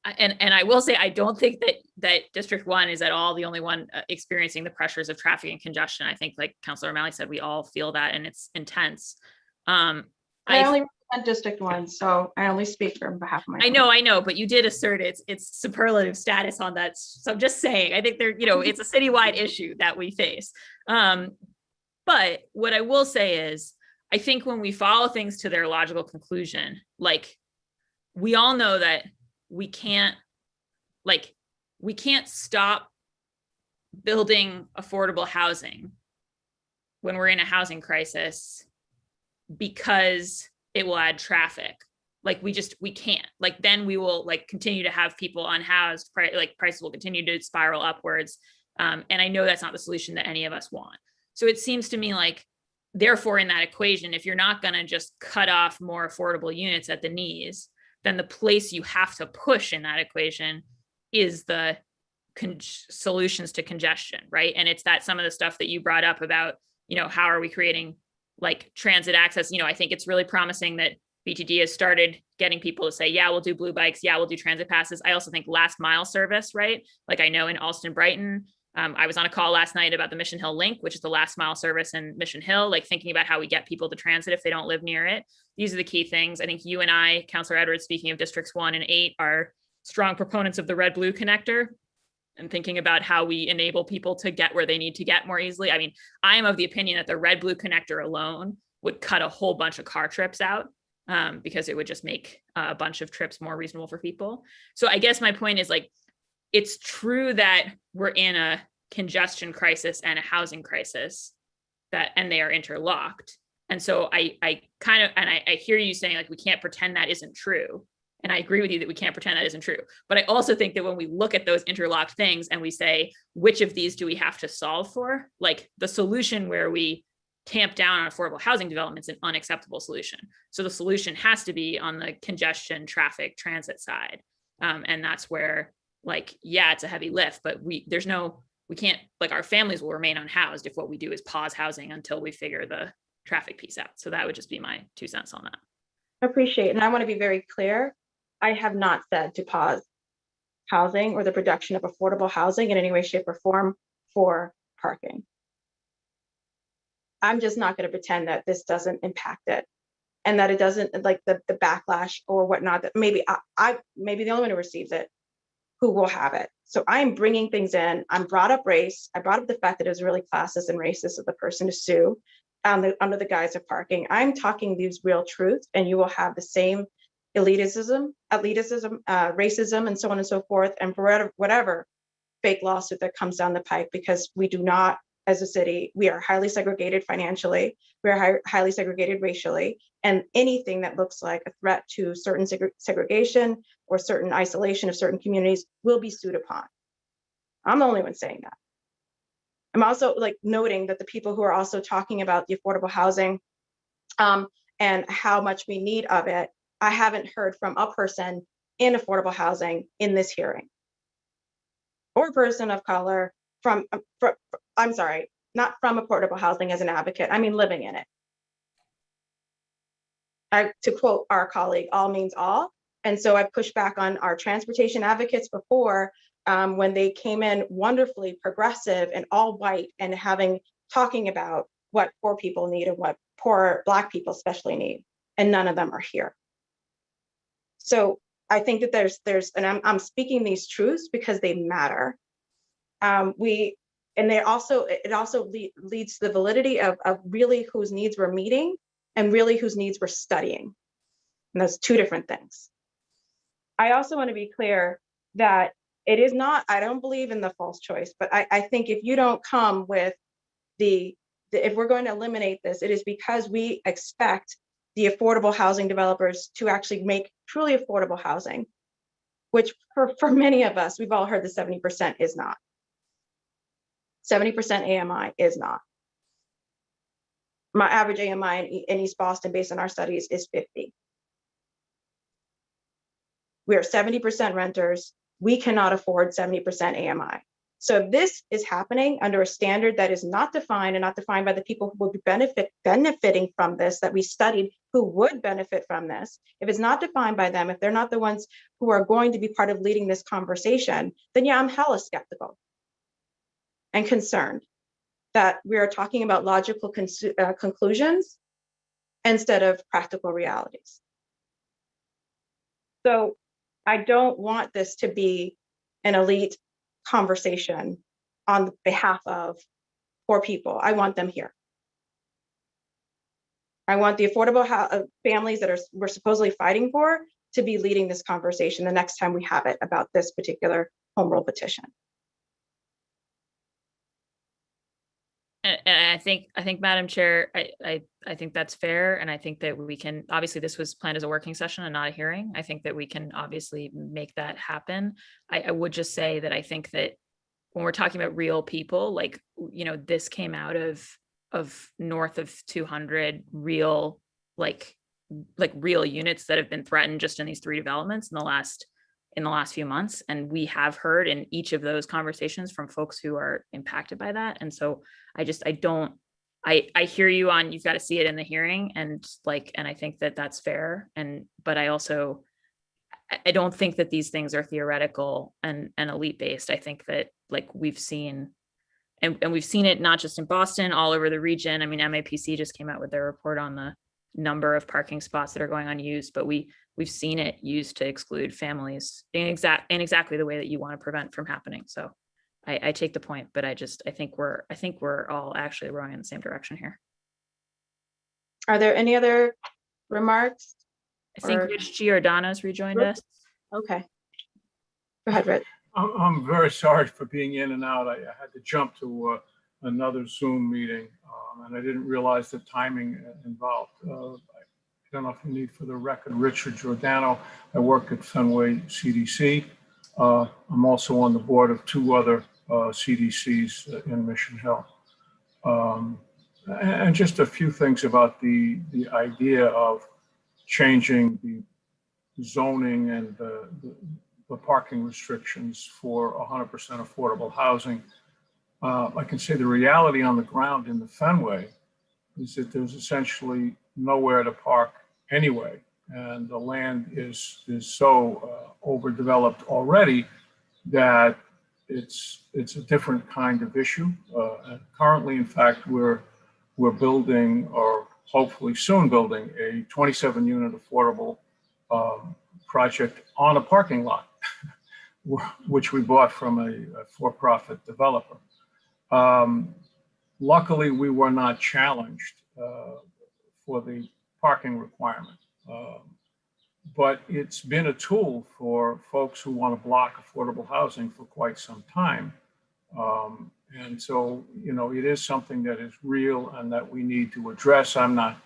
I will say, I don't think that District 1 is at all the only one experiencing the pressures of traffic and congestion. I think, like Councillor O'Malley said, we all feel that, and it's intense. I only represent District 1, so I only speak on behalf of my. I know, but you did assert its superlative status on that. So I'm just saying, I think it's a citywide issue that we face. But what I will say is, I think when we follow things to their logical conclusion, like we all know that we can't stop building affordable housing when we're in a housing crisis because it will add traffic. Like we can't, like then we will continue to have people unhoused, prices will continue to spiral upwards. And I know that's not the solution that any of us want. So it seems to me like, therefore, in that equation, if you're not going to just cut off more affordable units at the knees, then the place you have to push in that equation is the solutions to congestion, right? And it's that some of the stuff that you brought up about, how are we creating like transit access? I think it's really promising that BTD has started getting people to say, yeah, we'll do blue bikes. Yeah, we'll do transit passes. I also think last mile service, right? Like I know in Alston Brighton, I was on a call last night about the Mission Hill Link, which is the last mile service in Mission Hill, like thinking about how we get people to transit if they don't live near it. These are the key things. I think you and I, Councillor Edwards, speaking of Districts 1 and 8, are strong proponents of the red-blue connector and thinking about how we enable people to get where they need to get more easily. I mean, I am of the opinion that the red-blue connector alone would cut a whole bunch of car trips out because it would just make a bunch of trips more reasonable for people. So I guess my point is like, it's true that we're in a congestion crisis and a housing crisis and they are interlocked. And so I kind of, and I hear you saying like, we can't pretend that isn't true. And I agree with you that we can't pretend that isn't true. But I also think that when we look at those interlocked things and we say, which of these do we have to solve for? Like the solution where we tamp down on affordable housing development is an unacceptable solution. So the solution has to be on the congestion, traffic, transit side. And that's where, like, yeah, it's a heavy lift, but we can't, like, our families will remain unhoused if what we do is pause housing until we figure the traffic piece out. So that would just be my 2 cents on that. I appreciate it. And I want to be very clear. I have not said to pause housing or the production of affordable housing in any way, shape, or form for parking. I'm just not going to pretend that this doesn't impact it and that it doesn't, like the backlash or whatnot, that maybe I maybe the only one who receives it, who will have it. So I'm bringing things in. I'm brought up race. I brought up the fact that it was really classist and racist of the person to sue under the guise of parking. I'm talking these real truths, and you will have the same elitism, racism, and so on and so forth, and for whatever fake lawsuit that comes down the pike, because we do not, as a city, we are highly segregated financially, we are highly segregated racially, and anything that looks like a threat to certain segregation or certain isolation of certain communities will be sued upon. I'm the only one saying that. I'm also like noting that the people who are also talking about the affordable housing and how much we need of it, I haven't heard from a person in affordable housing in this hearing, or a person of color from I'm sorry, not from affordable housing as an advocate, I mean living in it. To quote our colleague, all means all. And so I pushed back on our transportation advocates before when they came in wonderfully progressive and all white and talking about what poor people need and what poor Black people especially need, and none of them are here. So I think that there's and I'm speaking these truths because they matter. It also leads to the validity of really whose needs we're meeting and really whose needs we're studying. And those two different things. I also want to be clear that it is not, I don't believe in the false choice, but I think if you don't come with if we're going to eliminate this, it is because we expect the affordable housing developers to actually make truly affordable housing, which for many of us, we've all heard the 70% is not. 70% AMI is not. My average AMI in East Boston, based on our studies, is 50. We are 70% renters. We cannot afford 70% AMI. So if this is happening under a standard that is not defined and not defined by the people who will be benefiting from this, that we studied who would benefit from this, if it's not defined by them, if they're not the ones who are going to be part of leading this conversation, then yeah, I'm hella skeptical and concerned that we are talking about logical conclusions instead of practical realities. So I don't want this to be an elite conversation on behalf of poor people. I want them here. I want the affordable families that we're supposedly fighting for to be leading this conversation the next time we have it about this particular home rule petition. And I think, Madam Chair, I think that's fair. And I think that we can, obviously this was planned as a working session and not a hearing. I think that we can obviously make that happen. I would just say that I think that when we're talking about real people, like, you know, this came out of north of 200 real, like real units that have been threatened just in these 3 developments in the last few months. And we have heard in each of those conversations from folks who are impacted by that. And so I hear you on, you've got to see it in the hearing, and I think that that's fair. But I don't think that these things are theoretical and elite based. I think that we've seen, and we've seen it not just in Boston, all over the region. I mean, MAPC just came out with their report on the number of parking spots that are going unused, but we've seen it used to exclude families in exactly the way that you want to prevent from happening. So I take the point, but I think we're all actually rowing in the same direction here. Are there any other remarks? I think Rich Giordano's rejoined us. Okay. Go ahead, Rich. I'm very sorry for being in and out. I had to jump to another Zoom meeting, and I didn't realize the timing involved. I don't know if you need for the record, Richard Giordano. I work at Fenway CDC. I'm also on the board of 2 other CDCs in Mission Hill. And just a few things about the idea of changing the zoning and the parking restrictions for 100% affordable housing. I can say the reality on the ground in the Fenway is that there's essentially nowhere to park anyway. And the land is so overdeveloped already that it's a different kind of issue. And currently, in fact, we're building, or hopefully soon building, a 27-unit affordable project on a parking lot, which we bought from a for-profit developer. Luckily, we were not challenged for the parking requirement, but it's been a tool for folks who want to block affordable housing for quite some time. And so, you know, it is something that is real and that we need to address. I'm not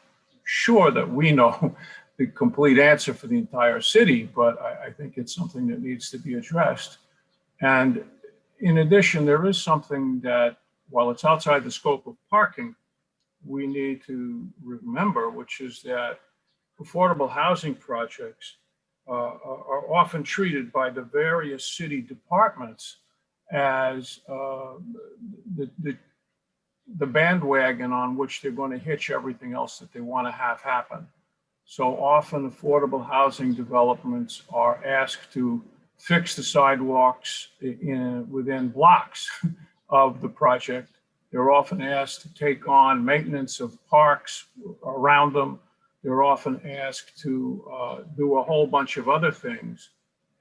sure that we know the complete answer for the entire city, but I think it's something that needs to be addressed. And in addition, there is something that, while it's outside the scope of parking, we need to remember, which is that affordable housing projects are often treated by the various city departments as the bandwagon on which they're going to hitch everything else that they want to have happen. So often affordable housing developments are asked to fix the sidewalks within blocks of the project. They're often asked to take on maintenance of parks around them. They're often asked to do a whole bunch of other things.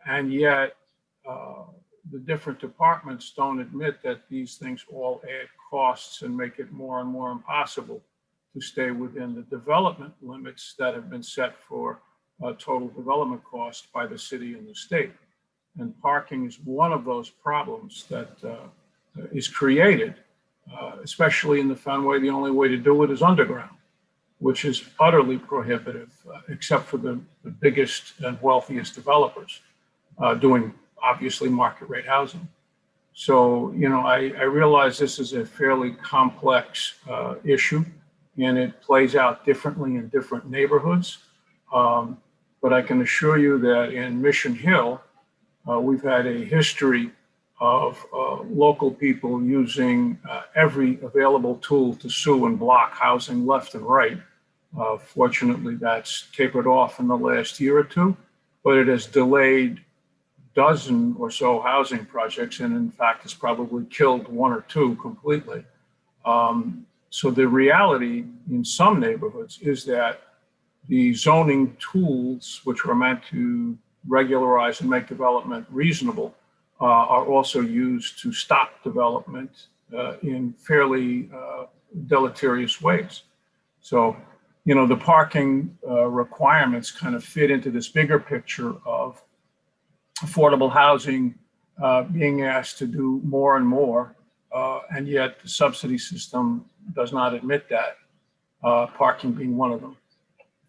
And yet the different departments don't admit that these things all add costs and make it more and more impossible to stay within the development limits that have been set for total development cost by the city and the state. And parking is one of those problems that is created, especially in the Fenway. The only way to do it is underground, which is utterly prohibitive, except for the biggest and wealthiest developers doing obviously market rate housing. So, you know, I realize this is a fairly complex issue, and it plays out differently in different neighborhoods. But I can assure you that in Mission Hill, we've had a history of local people using every available tool to sue and block housing left and right. Fortunately, that's tapered off in the last year or two, but it has delayed dozen or so housing projects, and in fact, has probably killed 1 or 2 completely. So the reality in some neighborhoods is that the zoning tools, which were meant to regularize and make development reasonable, are also used to stop development in fairly deleterious ways. So, you know, the parking requirements kind of fit into this bigger picture of affordable housing being asked to do more and more, and yet the subsidy system does not admit that, parking being one of them.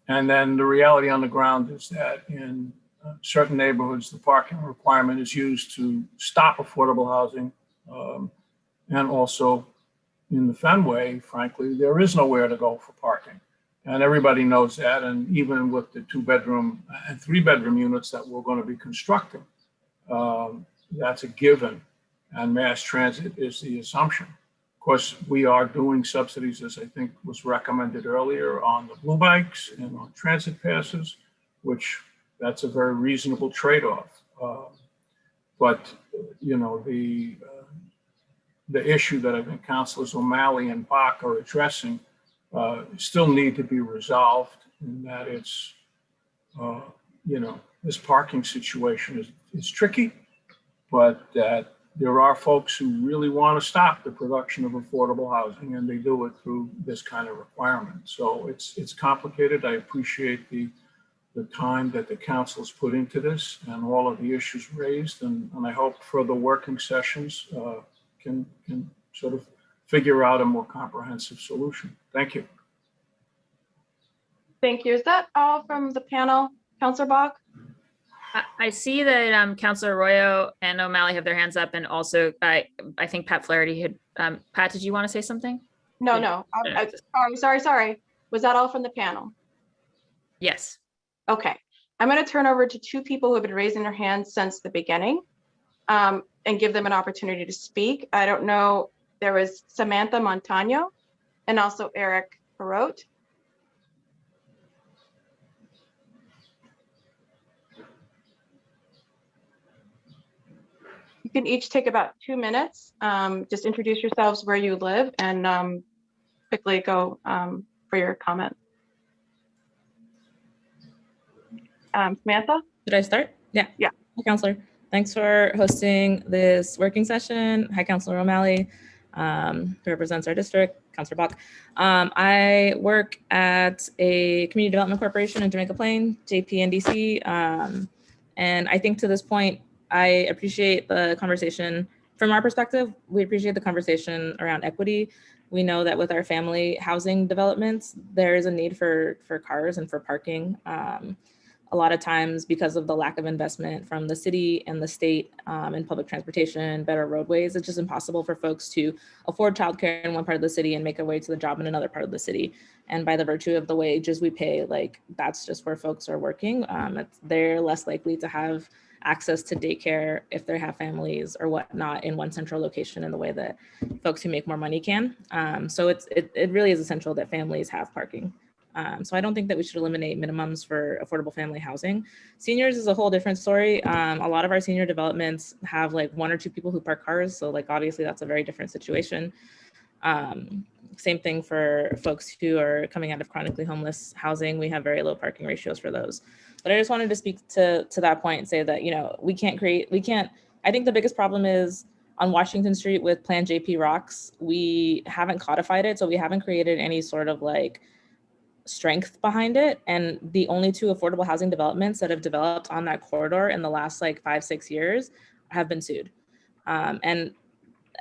And then the reality on the ground is that in certain neighborhoods, the parking requirement is used to stop affordable housing. And also in the Fenway, frankly, there is nowhere to go for parking. And everybody knows that. And even with the 2-bedroom and 3-bedroom units that we're going to be constructing, that's a given. And mass transit is the assumption. Of course, we are doing subsidies, as I think was recommended earlier, on the blue bikes and on transit passes, which that's a very reasonable trade-off. But, you know, the issue that I think Councilors O'Malley and Bach are addressing still need to be resolved, in that it's, you know, this parking situation is tricky, but that there are folks who really want to stop the production of affordable housing, and they do it through this kind of requirement. So it's complicated. I appreciate the the time that the council's put into this and all of the issues raised. And I hope further working sessions can sort of figure out a more comprehensive solution. Thank you. Thank you. Is that all from the panel, Councillor Bach? I see that Councillor Arroyo and O'Malley have their hands up, and also I think Pat Flaherty had. Pat, did you want to say something? No. Sorry. Was that all from the panel? Yes. Okay. I'm going to turn over to two people who have been raising their hands since the beginning and give them an opportunity to speak. I don't know. There was Samantha Montano and also Eric Perot. You can each take about 2 minutes. Just introduce yourselves, where you live, and quickly go for your comment. Samantha? Should I start? Yeah. Yeah. Hi, Councillor. Thanks for hosting this working session. Hi, Councillor O'Malley, who represents our district, Councillor Bach. I work at a community development corporation in Jamaica Plain, JPNDC. And I think to this point, I appreciate the conversation. From our perspective, we appreciate the conversation around equity. We know that with our family housing developments, there is a need for cars and for parking. A lot of times, because of the lack of investment from the city and the state in public transportation, better roadways, it's just impossible for folks to afford childcare in one part of the city and make a way to the job in another part of the city. And by the virtue of the wages we pay, like that's just where folks are working. They're less likely to have access to daycare if they have families or whatnot in one central location in the way that folks who make more money can. So it really is essential that families have parking. So I don't think that we should eliminate minimums for affordable family housing. Seniors is a whole different story. A lot of our senior developments have like 1 or 2 people who park cars. So like, obviously that's a very different situation. Same thing for folks who are coming out of chronically homeless housing. We have very low parking ratios for those. But I just wanted to speak to that point and say that, you know, I think the biggest problem is on Washington Street with Plan JP Rocks, we haven't codified it. So we haven't created any sort of like strength behind it. And the only 2 affordable housing developments that have developed on that corridor in the last like 5-6 years have been sued. And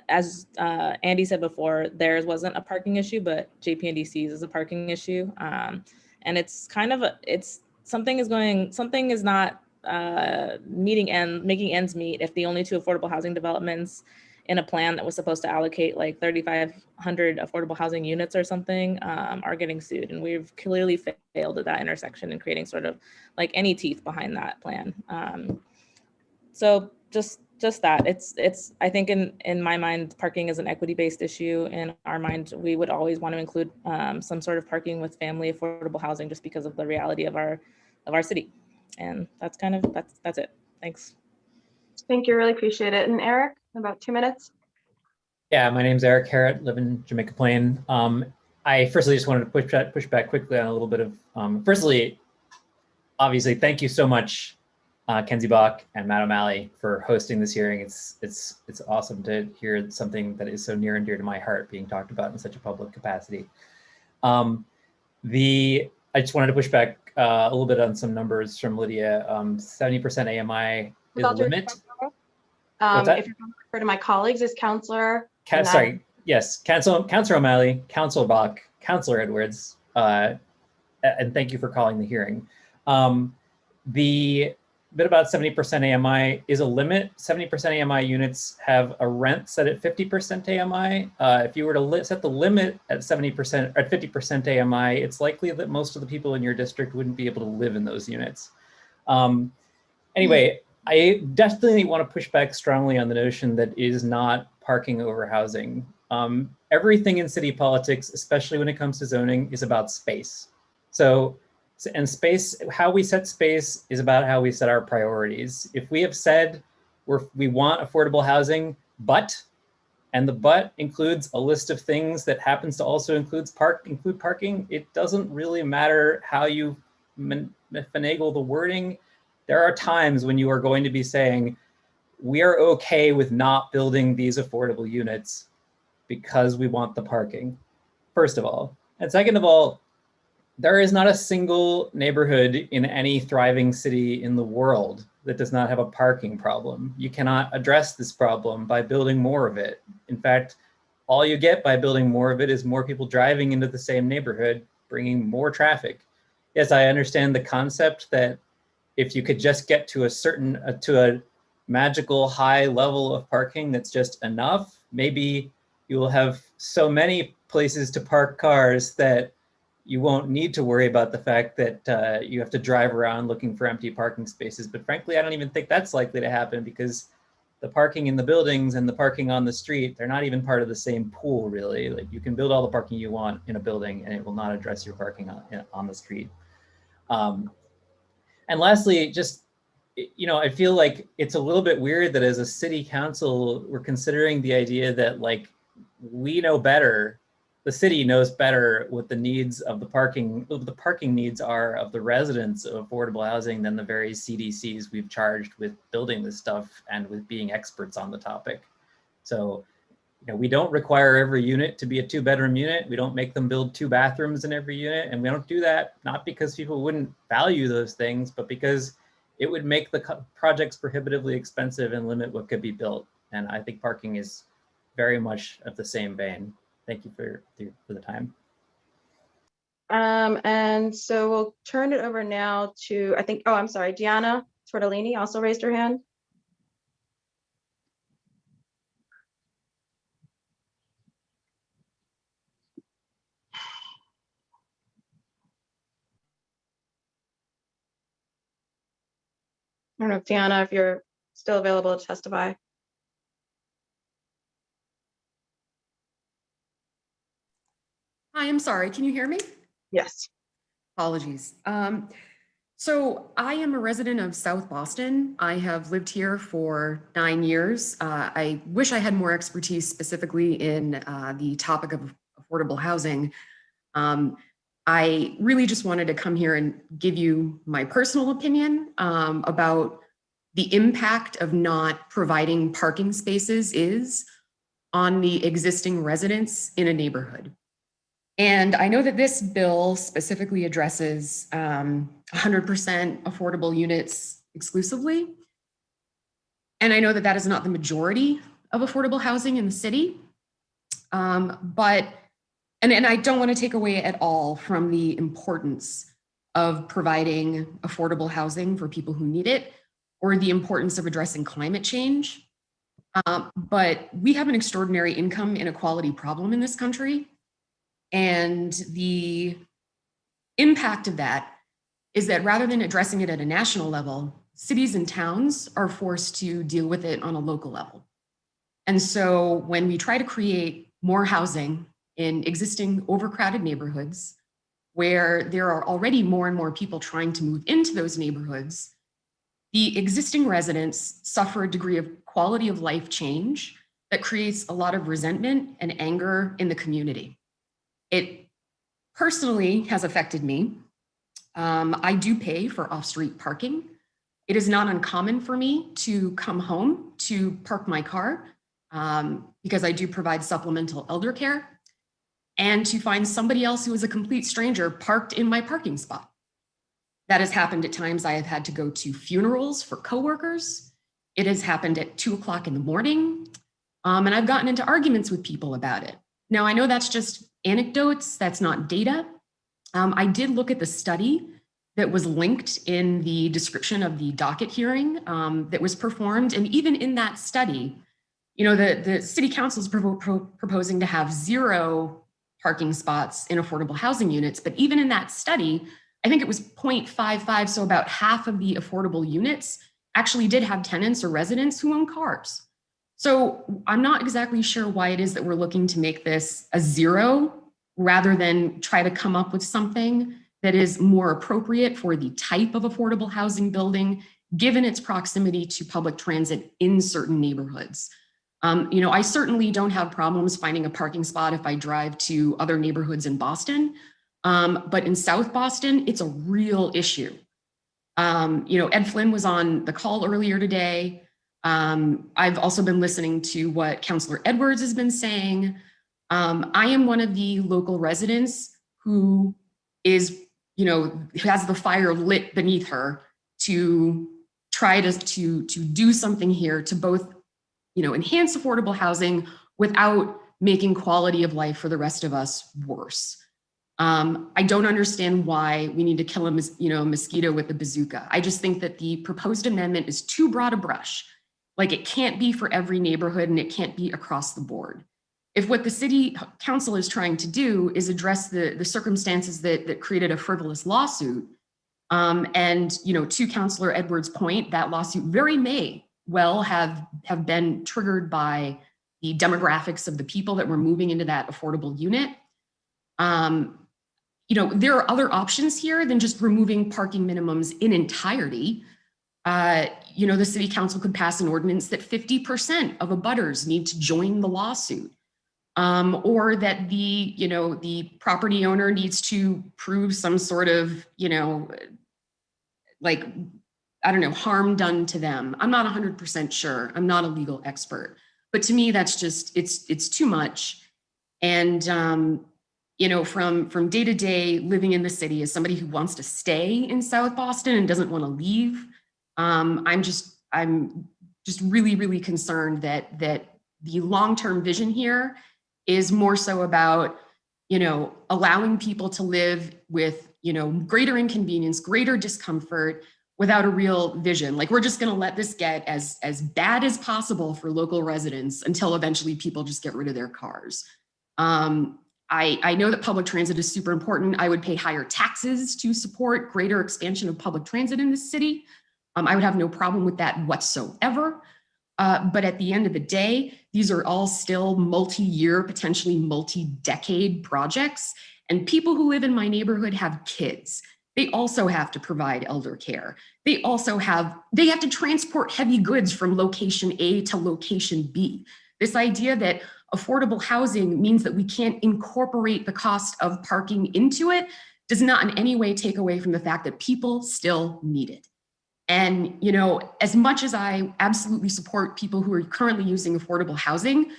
as Andy said before, theirs wasn't a parking issue, but JPNDC's is a parking issue. And it's kind of something is not making ends meet if the only 2 affordable housing developments in a plan that was supposed to allocate like 3,500 affordable housing units or something are getting sued. And we've clearly failed at that intersection and creating sort of like any teeth behind that plan. So just that it's I think in my mind, parking is an equity-based issue. In our mind, we would always want to include some sort of parking with family affordable housing just because of the reality of our city. And that's it. Thanks. Thank you, really appreciate it. And Eric, about 2 minutes. Yeah, my name's Eric Harrett, live in Jamaica Plain. I firstly just wanted to push back quickly on a little bit of, firstly, obviously, thank you so much, Kenzie Bach and Matt O'Malley, for hosting this hearing. It's awesome to hear something that is so near and dear to my heart being talked about in such a public capacity. I just wanted to push back a little bit on some numbers from Lydia. 70% AMI is the limit. If you're going to refer to my colleagues as Councillor. Councillor O'Malley, Councillor Bach, Councillor Edwards, and thank you for calling the hearing. The bit about 70% AMI is a limit. 70% AMI units have a rent set at 50% AMI. If you were to set the limit at 70% or at 50% AMI, it's likely that most of the people in your district wouldn't be able to live in those units. Anyway, I definitely want to push back strongly on the notion that it is not parking over housing. Everything in city politics, especially when it comes to zoning, is about space. And space, how we set space is about how we set our priorities. If we have said we want affordable housing, and the but includes a list of things that happens to also include parking, it doesn't really matter how you finagle the wording. There are times when you are going to be saying, we are okay with not building these affordable units because we want the parking, first of all. And second of all, there is not a single neighborhood in any thriving city in the world that does not have a parking problem. You cannot address this problem by building more of it. In fact, all you get by building more of it is more people driving into the same neighborhood, bringing more traffic. Yes, I understand the concept that if you could just get to a magical high level of parking that's just enough, maybe you will have so many places to park cars that you won't need to worry about the fact that you have to drive around looking for empty parking spaces. But frankly, I don't even think that's likely to happen, because the parking in the buildings and the parking on the street, they're not even part of the same pool, really. Like, you can build all the parking you want in a building and it will not address your parking on the street. And lastly, just, I feel like it's a little bit weird that as a city council, we're considering the idea that, like, we know better, the city knows better what the needs of the parking needs are of the residents of affordable housing than the very CDCs we've charged with building this stuff and with being experts on the topic. So, we don't require every unit to be a 2-bedroom unit. We don't make them build 2 bathrooms in every unit. And we don't do that, not because people wouldn't value those things, but because it would make the projects prohibitively expensive and limit what could be built. And I think parking is very much of the same vein. Thank you for the time. And so we'll turn it over now to, I'm sorry, Diana Tortellini also raised her hand. I don't know if Diana, if you're still available to testify. Hi, I'm sorry. Can you hear me? Yes. Apologies. So I am a resident of South Boston. I have lived here for 9 years. I wish I had more expertise specifically in the topic of affordable housing. I really just wanted to come here and give you my personal opinion about the impact of not providing parking spaces is on the existing residents in a neighborhood. And I know that this bill specifically addresses 100% affordable units exclusively. And I know that that is not the majority of affordable housing in the city. But I don't want to take away at all from the importance of providing affordable housing for people who need it, or the importance of addressing climate change. But we have an extraordinary income inequality problem in this country. And the impact of that is that rather than addressing it at a national level, cities and towns are forced to deal with it on a local level. And so when we try to create more housing in existing overcrowded neighborhoods, where there are already more and more people trying to move into those neighborhoods, the existing residents suffer a degree of quality of life change that creates a lot of resentment and anger in the community. It personally has affected me. I do pay for off-street parking. It is not uncommon for me to come home to park my car because I do provide supplemental elder care, and to find somebody else who is a complete stranger parked in my parking spot. That has happened at times. I have had to go to funerals for coworkers. It has happened at 2 o'clock in the morning. And I've gotten into arguments with people about it. Now, I know that's just anecdotes, that's not data. I did look at the study that was linked in the description of the docket hearing that was performed. And even in that study, the city council is proposing to have 0 parking spots in affordable housing units. But even in that study, I think it was 0.55, so about half of the affordable units actually did have tenants or residents who own cars. So I'm not exactly sure why it is that we're looking to make this a 0 rather than try to come up with something that is more appropriate for the type of affordable housing building, given its proximity to public transit in certain neighborhoods. I certainly don't have problems finding a parking spot if I drive to other neighborhoods in Boston. But in South Boston, it's a real issue. Ed Flynn was on the call earlier today. I've also been listening to what Councillor Edwards has been saying. I am one of the local residents who is has the fire lit beneath her to try to do something here to both, enhance affordable housing without making quality of life for the rest of us worse. I don't understand why we need to kill a mosquito with a bazooka. I just think that the proposed amendment is too broad a brush. Like, it can't be for every neighborhood and it can't be across the board. If what the city council is trying to do is address the circumstances that created a frivolous lawsuit, and to Councilor Edwards' point, that lawsuit very may well have been triggered by the demographics of the people that were moving into that affordable unit. There are other options here than just removing parking minimums in entirety. The city council could pass an ordinance that 50% of abutters need to join the lawsuit. Or that the property owner needs to prove some sort of, harm done to them. I'm not 100% sure. I'm not a legal expert, but to me, that's just, it's too much. And, from day to day living in the city as somebody who wants to stay in South Boston and doesn't want to leave, I'm just really, really concerned that the long-term vision here is more so about, allowing people to live with, greater inconvenience, greater discomfort without a real vision. Like, we're just going to let this get as bad as possible for local residents until eventually people just get rid of their cars. I know that public transit is super important. I would pay higher taxes to support greater expansion of public transit in this city. I would have no problem with that whatsoever. But at the end of the day, these are all still multi-year, potentially multi-decade projects. And people who live in my neighborhood have kids. They also have to provide elder care. They have to transport heavy goods from location A to location B. This idea that affordable housing means that we can't incorporate the cost of parking into it does not in any way take away from the fact that people still need it. And, as much as I absolutely support people who are currently using affordable housing,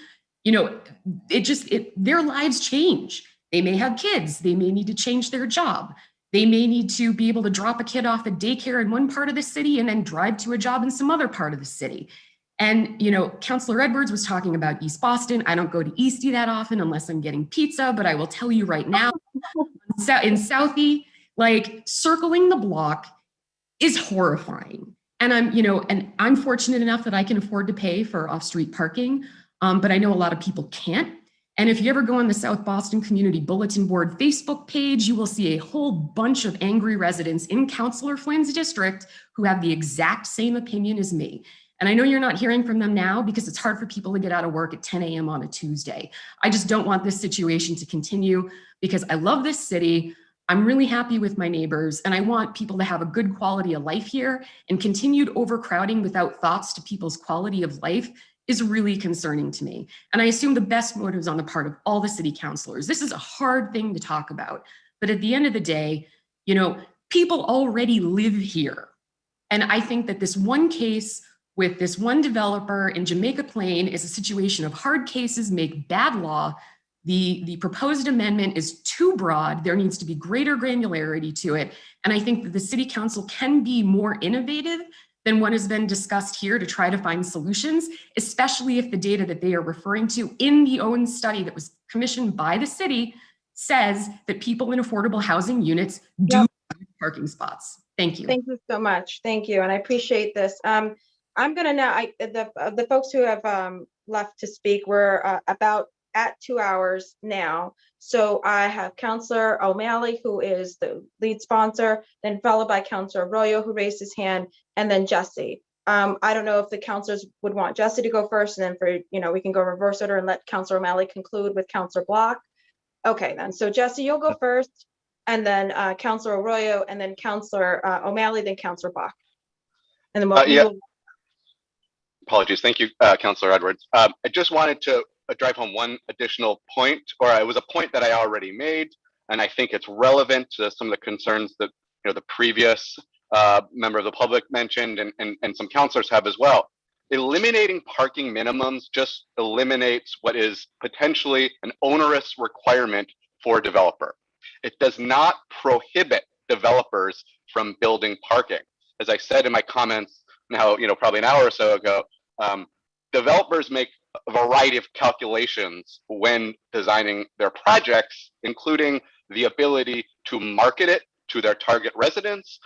their lives change. They may have kids. They may need to change their job. They may need to be able to drop a kid off at daycare in one part of the city and then drive to a job in some other part of the city. And, Councilor Edwards was talking about East Boston. I don't go to Eastie that often unless I'm getting pizza, but I will tell you right now, in Southie, circling the block is horrifying. And I'm fortunate enough that I can afford to pay for off-street parking, but I know a lot of people can't. And if you ever go on the South Boston Community Bulletin Board Facebook page, you will see a whole bunch of angry residents in Councilor Flynn's district who have the exact same opinion as me. And I know you're not hearing from them now because it's hard for people to get out of work at 10 a.m. on a Tuesday. I just don't want this situation to continue because I love this city. I'm really happy with my neighbors and I want people to have a good quality of life here, and continued overcrowding without thoughts to people's quality of life is really concerning to me. And I assume the best motives on the part of all the city councilors. This is a hard thing to talk about, but at the end of the day, people already live here. And I think that this one case with this one developer in Jamaica Plain is a situation of hard cases make bad law. The proposed amendment is too broad. There needs to be greater granularity to it. And I think that the city council can be more innovative than what has been discussed here to try to find solutions, especially if the data that they are referring to in the own study that was commissioned by the city says that people in affordable housing units do have parking spots. Thank you. Thank you so much. Thank you. And I appreciate this. I'm going to now, the folks who have left to speak, we're about at 2 hours now. So I have Councilor O'Malley, who is the lead sponsor, then followed by Councilor Arroyo, who raised his hand, and then Jesse. I don't know if the councilors would want Jesse to go first, and then we can go reverse order and let Councilor O'Malley conclude with Councilor Block. Okay, then. So Jesse, you'll go first, and then Councilor Arroyo, and then Councilor O'Malley, then Councilor Block. And then Apologies. Thank you, Councilor Edwards. I just wanted to drive home one additional point, or it was a point that I already made, and I think it's relevant to some of the concerns that the previous member of the public mentioned, and some councilors have as well. Eliminating parking minimums just eliminates what is potentially an onerous requirement for a developer. It does not prohibit developers from building parking. As I said in my comments now, probably an hour or so ago, developers make a variety of calculations when designing their projects, including the ability to market it to their target residents,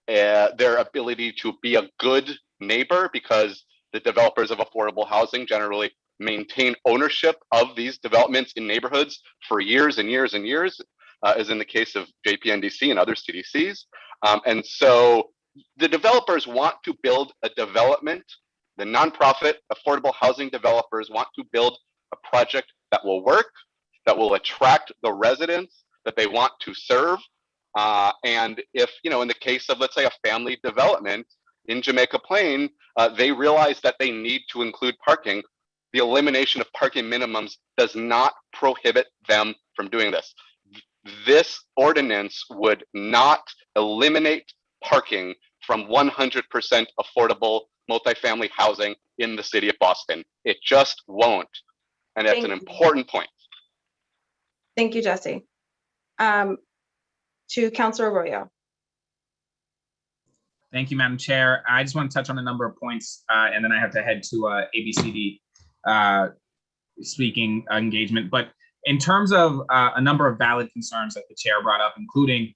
their ability to be a good neighbor, because the developers of affordable housing generally maintain ownership of these developments in neighborhoods for years and years and years, as in the case of JPNDC and other CDCs. And so the developers want to build a development. The nonprofit affordable housing developers want to build a project that will work, that will attract the residents that they want to serve. And if, in the case of, let's say, a family development in Jamaica Plain, they realize that they need to include parking, the elimination of parking minimums does not prohibit them from doing this. This ordinance would not eliminate parking from 100% affordable multifamily housing in the city of Boston. It just won't. And that's an important point. Thank you, Jesse. To Councilor Arroyo. Thank you, Madam Chair. I just want to touch on a number of points, and then I have to head to ABCD speaking engagement. But in terms of a number of valid concerns that the chair brought up, including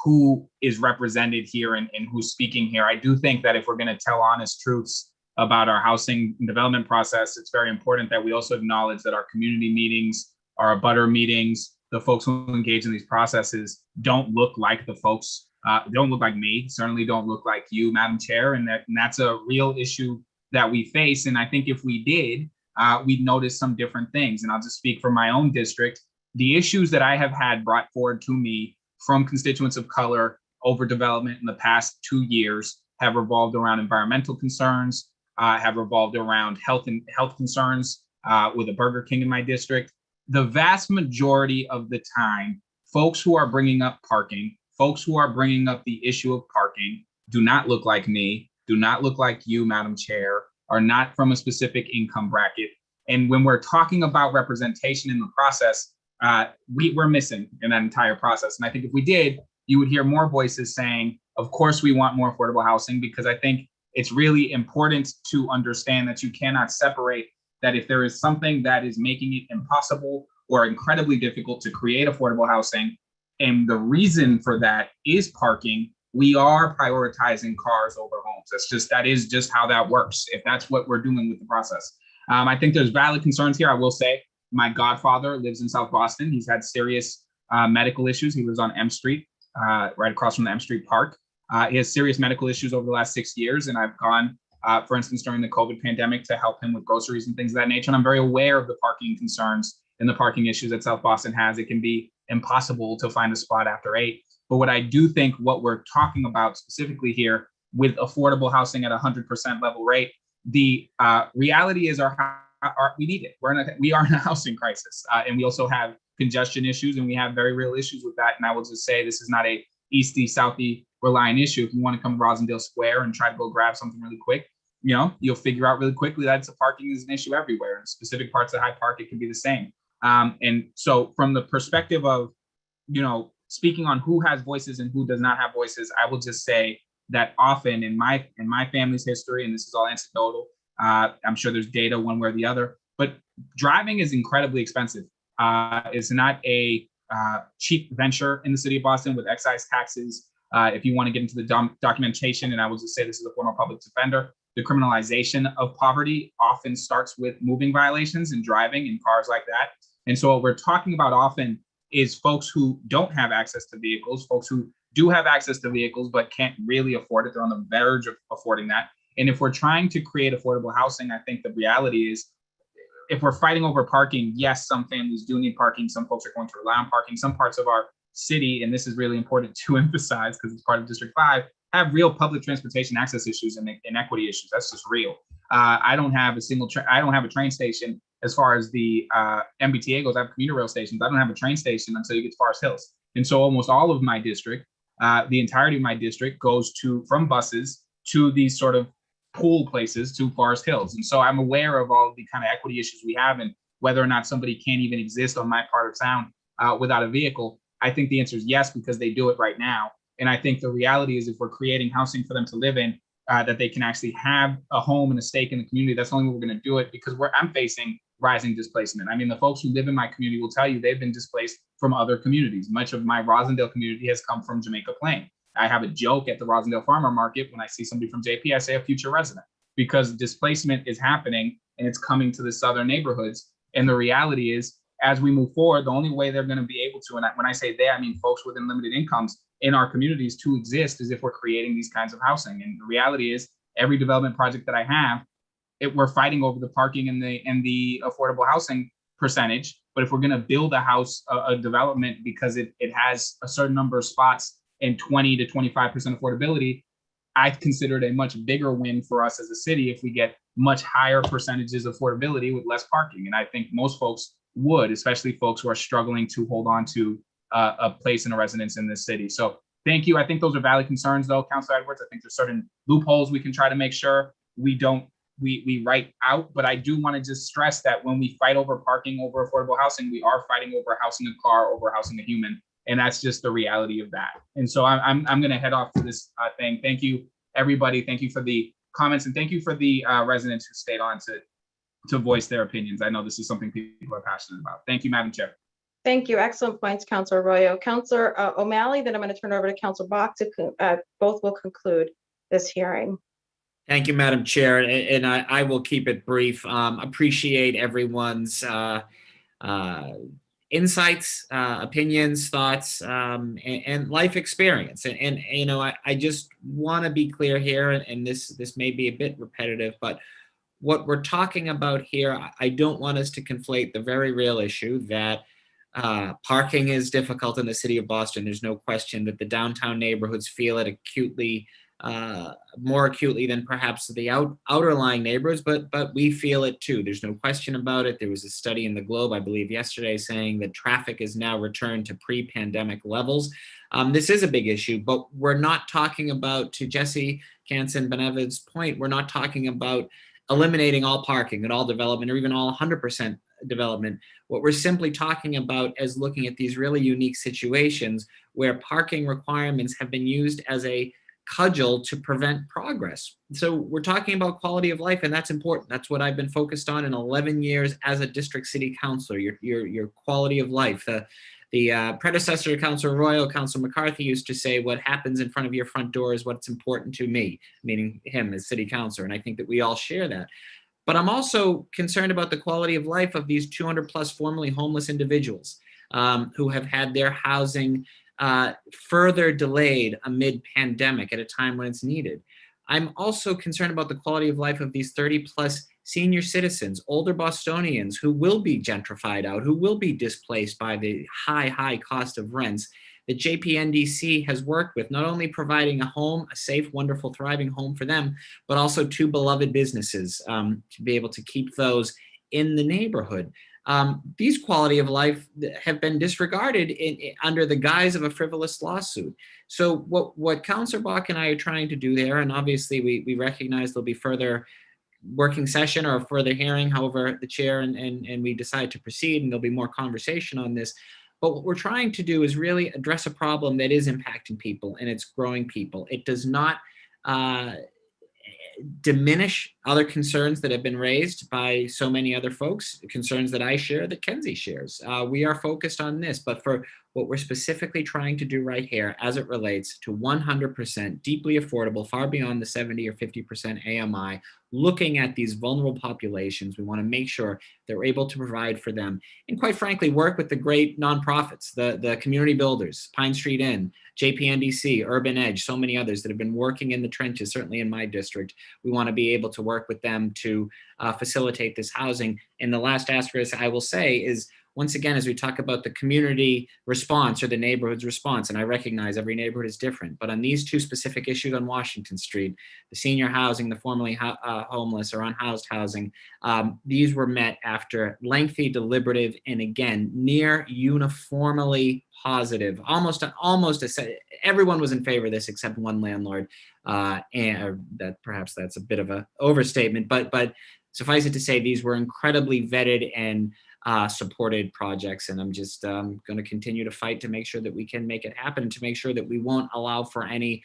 who is represented here and who's speaking here, I do think that if we're going to tell honest truths about our housing development process, it's very important that we also acknowledge that our community meetings, our abutter meetings, the folks who engage in these processes don't look like the folks, don't look like me, certainly don't look like you, Madam Chair, and that's a real issue that we face. And I think if we did, we'd notice some different things. And I'll just speak for my own district. The issues that I have had brought forward to me from constituents of color over development in the past 2 years have revolved around environmental concerns, have revolved around health concerns with a Burger King in my district. The vast majority of the time, folks who are bringing up parking, folks who are bringing up the issue of parking do not look like me, do not look like you, Madam Chair, are not from a specific income bracket. And when we're talking about representation in the process, we're missing in that entire process. And I think if we did, you would hear more voices saying, of course, we want more affordable housing, because I think it's really important to understand that you cannot separate that if there is something that is making it impossible or incredibly difficult to create affordable housing, and the reason for that is parking, we are prioritizing cars over homes. That is just how that works, if that's what we're doing with the process. I think there's valid concerns here. I will say my godfather lives in South Boston. He's had serious medical issues. He lives on M Street, right across from the M Street Park. He has serious medical issues over the last 6 years, and I've gone, for instance, during the COVID pandemic to help him with groceries and things of that nature. And I'm very aware of the parking concerns and the parking issues that South Boston has. It can be impossible to find a spot after 8. But what I do think what we're talking about specifically here with affordable housing at 100% level rate, the reality is we need it. We are in a housing crisis, and we also have congestion issues, and we have very real issues with that. And I will just say this is not a easty, southy reliant issue. If you want to come to Rosendale Square and try to go grab something really quick, you'll figure out really quickly that parking is an issue everywhere. In specific parts of Hyde Park, it can be the same. And so from the perspective of, speaking on who has voices and who does not have voices, I will just say that often in my family's history, and this is all anecdotal, I'm sure there's data one way or the other, but driving is incredibly expensive. It's not a cheap venture in the city of Boston with excise taxes. If you want to get into the documentation, and I will just say this is a former public defender, the criminalization of poverty often starts with moving violations and driving in cars like that. And so what we're talking about often is folks who don't have access to vehicles, folks who do have access to vehicles but can't really afford it. They're on the verge of affording that. And if we're trying to create affordable housing, I think the reality is, if we're fighting over parking, yes, some families do need parking. Some folks are going to rely on parking. Some parts of our city, and this is really important to emphasize because it's part of District 5, have real public transportation access issues and inequity issues. That's just real. I don't have a train station as far as the MBTA goes. I have commuter rail stations. I don't have a train station until you get to Forest Hills. And so almost all of my district, the entirety of my district goes from buses to these sort of pool places to Forest Hills. And so I'm aware of all of the kind of equity issues we have and whether or not somebody can't even exist on my part of town without a vehicle. I think the answer is yes, because they do it right now. And I think the reality is if we're creating housing for them to live in, that they can actually have a home and a stake in the community, that's the only way we're going to do it, because I'm facing rising displacement. I mean, the folks who live in my community will tell you they've been displaced from other communities. Much of my Rosendale community has come from Jamaica Plain. I have a joke at the Rosendale Farmer Market when I see somebody from JP, I say a future resident, because displacement is happening and it's coming to the southern neighborhoods. And the reality is, as we move forward, the only way they're going to be able to, and when I say they, I mean folks within limited incomes in our communities to exist, is if we're creating these kinds of housing. And the reality is, every development project that I have, we're fighting over the parking and the affordable housing percentage. But if we're going to build a house, a development, because it has a certain number of spots and 20 to 25% affordability, I consider it a much bigger win for us as a city if we get much higher percentages of affordability with less parking. And I think most folks would, especially folks who are struggling to hold on to a place and a residence in this city. So thank you. I think those are valid concerns, though, Councilor Edwards. I think there's certain loopholes we can try to make sure we write out. But I do want to just stress that when we fight over parking, over affordable housing, we are fighting over housing a car, over housing a human. And that's just the reality of that. And so I'm going to head off to this thing. Thank you, everybody. Thank you for the comments, and thank you for the residents who stayed on to voice their opinions. I know this is something people are passionate about. Thank you, Madam Chair. Thank you. Excellent points, Councilor Arroyo. Councilor O'Malley, then I'm going to turn over to Councilor Bach to both will conclude this hearing. Thank you, Madam Chair, and I will keep it brief. Appreciate everyone's insights, opinions, thoughts, and life experience. And you know, I just want to be clear here, and this may be a bit repetitive, but what we're talking about here, I don't want us to conflate the very real issue that parking is difficult in the city of Boston. There's no question that the downtown neighborhoods feel it acutely, more acutely than perhaps the outer lying neighborhoods, but we feel it too. There's no question about it. There was a study in the Globe, I believe yesterday, saying that traffic is now returned to pre-pandemic levels. This is a big issue, but we're not talking about, to Jesse Canson Benevid's point, we're not talking about eliminating all parking and all development, or even all 100% development. What we're simply talking about is looking at these really unique situations where parking requirements have been used as a cudgel to prevent progress. So we're talking about quality of life, and that's important. That's what I've been focused on in 11 years as a district city councilor, your quality of life. The predecessor to Councilor Arroyo, Councilor McCarthy, used to say, what happens in front of your front door is what's important to me, meaning him as city councilor. And I think that we all share that. But I'm also concerned about the quality of life of these 200 plus formerly homeless individuals who have had their housing further delayed amid pandemic at a time when it's needed. I'm also concerned about the quality of life of these 30 plus senior citizens, older Bostonians who will be gentrified out, who will be displaced by the high cost of rents that JPNDC has worked with, not only providing a home, a safe, wonderful, thriving home for them, but also two beloved businesses to be able to keep those in the neighborhood. These quality of life have been disregarded under the guise of a frivolous lawsuit. So what Councilor Bach and I are trying to do there, and obviously we recognize there'll be further working session or a further hearing, however the chair and we decide to proceed, and there'll be more conversation on this. But what we're trying to do is really address a problem that is impacting people, and it's growing people. It does not diminish other concerns that have been raised by so many other folks, concerns that I share, that Kenzie shares. We are focused on this, but for what we're specifically trying to do right here as it relates to 100% deeply affordable, far beyond the 70 or 50% AMI, looking at these vulnerable populations, we want to make sure that we're able to provide for them. And quite frankly, work with the great nonprofits, the community builders, Pine Street Inn, JPNDC, Urban Edge, so many others that have been working in the trenches, certainly in my district. We want to be able to work with them to facilitate this housing. And the last asterisk I will say is, once again, as we talk about the community response or the neighborhood's response, and I recognize every neighborhood is different, but on these two specific issues on Washington Street, the senior housing, the formerly homeless or unhoused housing, these were met after lengthy, deliberative, and again, near uniformly positive, almost everyone was in favor of this except one landlord, and that perhaps that's a bit of an overstatement, but suffice it to say, these were incredibly vetted and supported projects. And I'm just going to continue to fight to make sure that we can make it happen, to make sure that we won't allow for any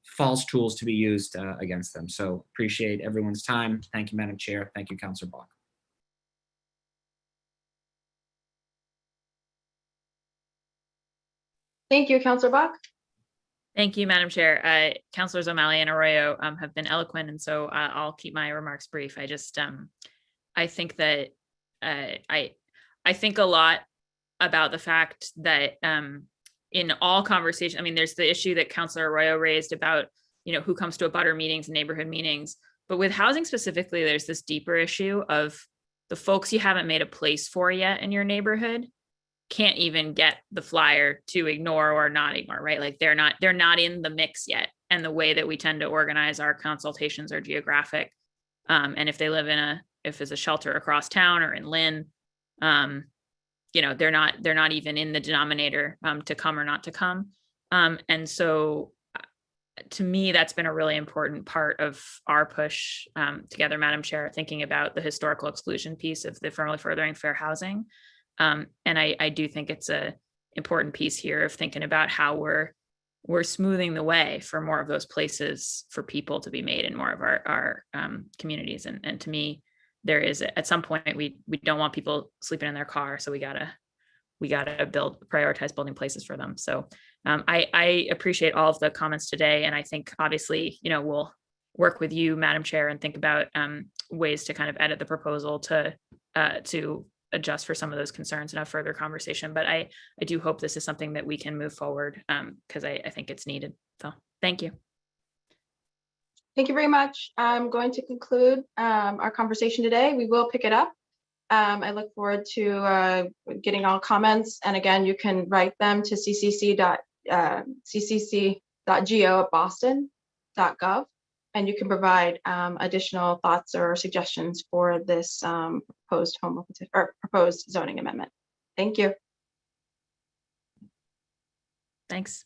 false tools to be used against them. So appreciate everyone's time. Thank you, Madam Chair. Thank you, Councilor Bach. Thank you, Councilor Bach. Thank you, Madam Chair. Councilors O'Malley and Arroyo have been eloquent, and so I'll keep my remarks brief. I just, I think that I think a lot about the fact that in all conversation, I mean, there's the issue that Councilor Arroyo raised about, you know, who comes to abutter meetings and neighborhood meetings, but with housing specifically, there's this deeper issue of the folks you haven't made a place for yet in your neighborhood can't even get the flyer to ignore or not ignore, right? Like they're not in the mix yet. And the way that we tend to organize our consultations are geographic. And if they live if it's a shelter across town or in Lynn, you know, they're not even in the denominator to come or not to come. And so to me, that's been a really important part of our push together, Madam Chair, thinking about the historical exclusion piece of the affirmatively furthering fair housing. And I do think it's a important piece here of thinking about how we're smoothing the way for more of those places for people to be made in more of our communities. And to me, there is at some point we don't want people sleeping in their car, so we gotta prioritize building places for them. So I appreciate all of the comments today, and I think obviously, you know, we'll work with you, Madam Chair, and think about ways to kind of edit the proposal to adjust for some of those concerns and have further conversation. But I do hope this is something that we can move forward because I think it's needed. So thank you. Thank you very much. I'm going to conclude our conversation today. We will pick it up. I look forward to getting all comments. And again, you can write them to ccc.go@boston.gov. And you can provide additional thoughts or suggestions for this proposed zoning amendment. Thank you. Thanks.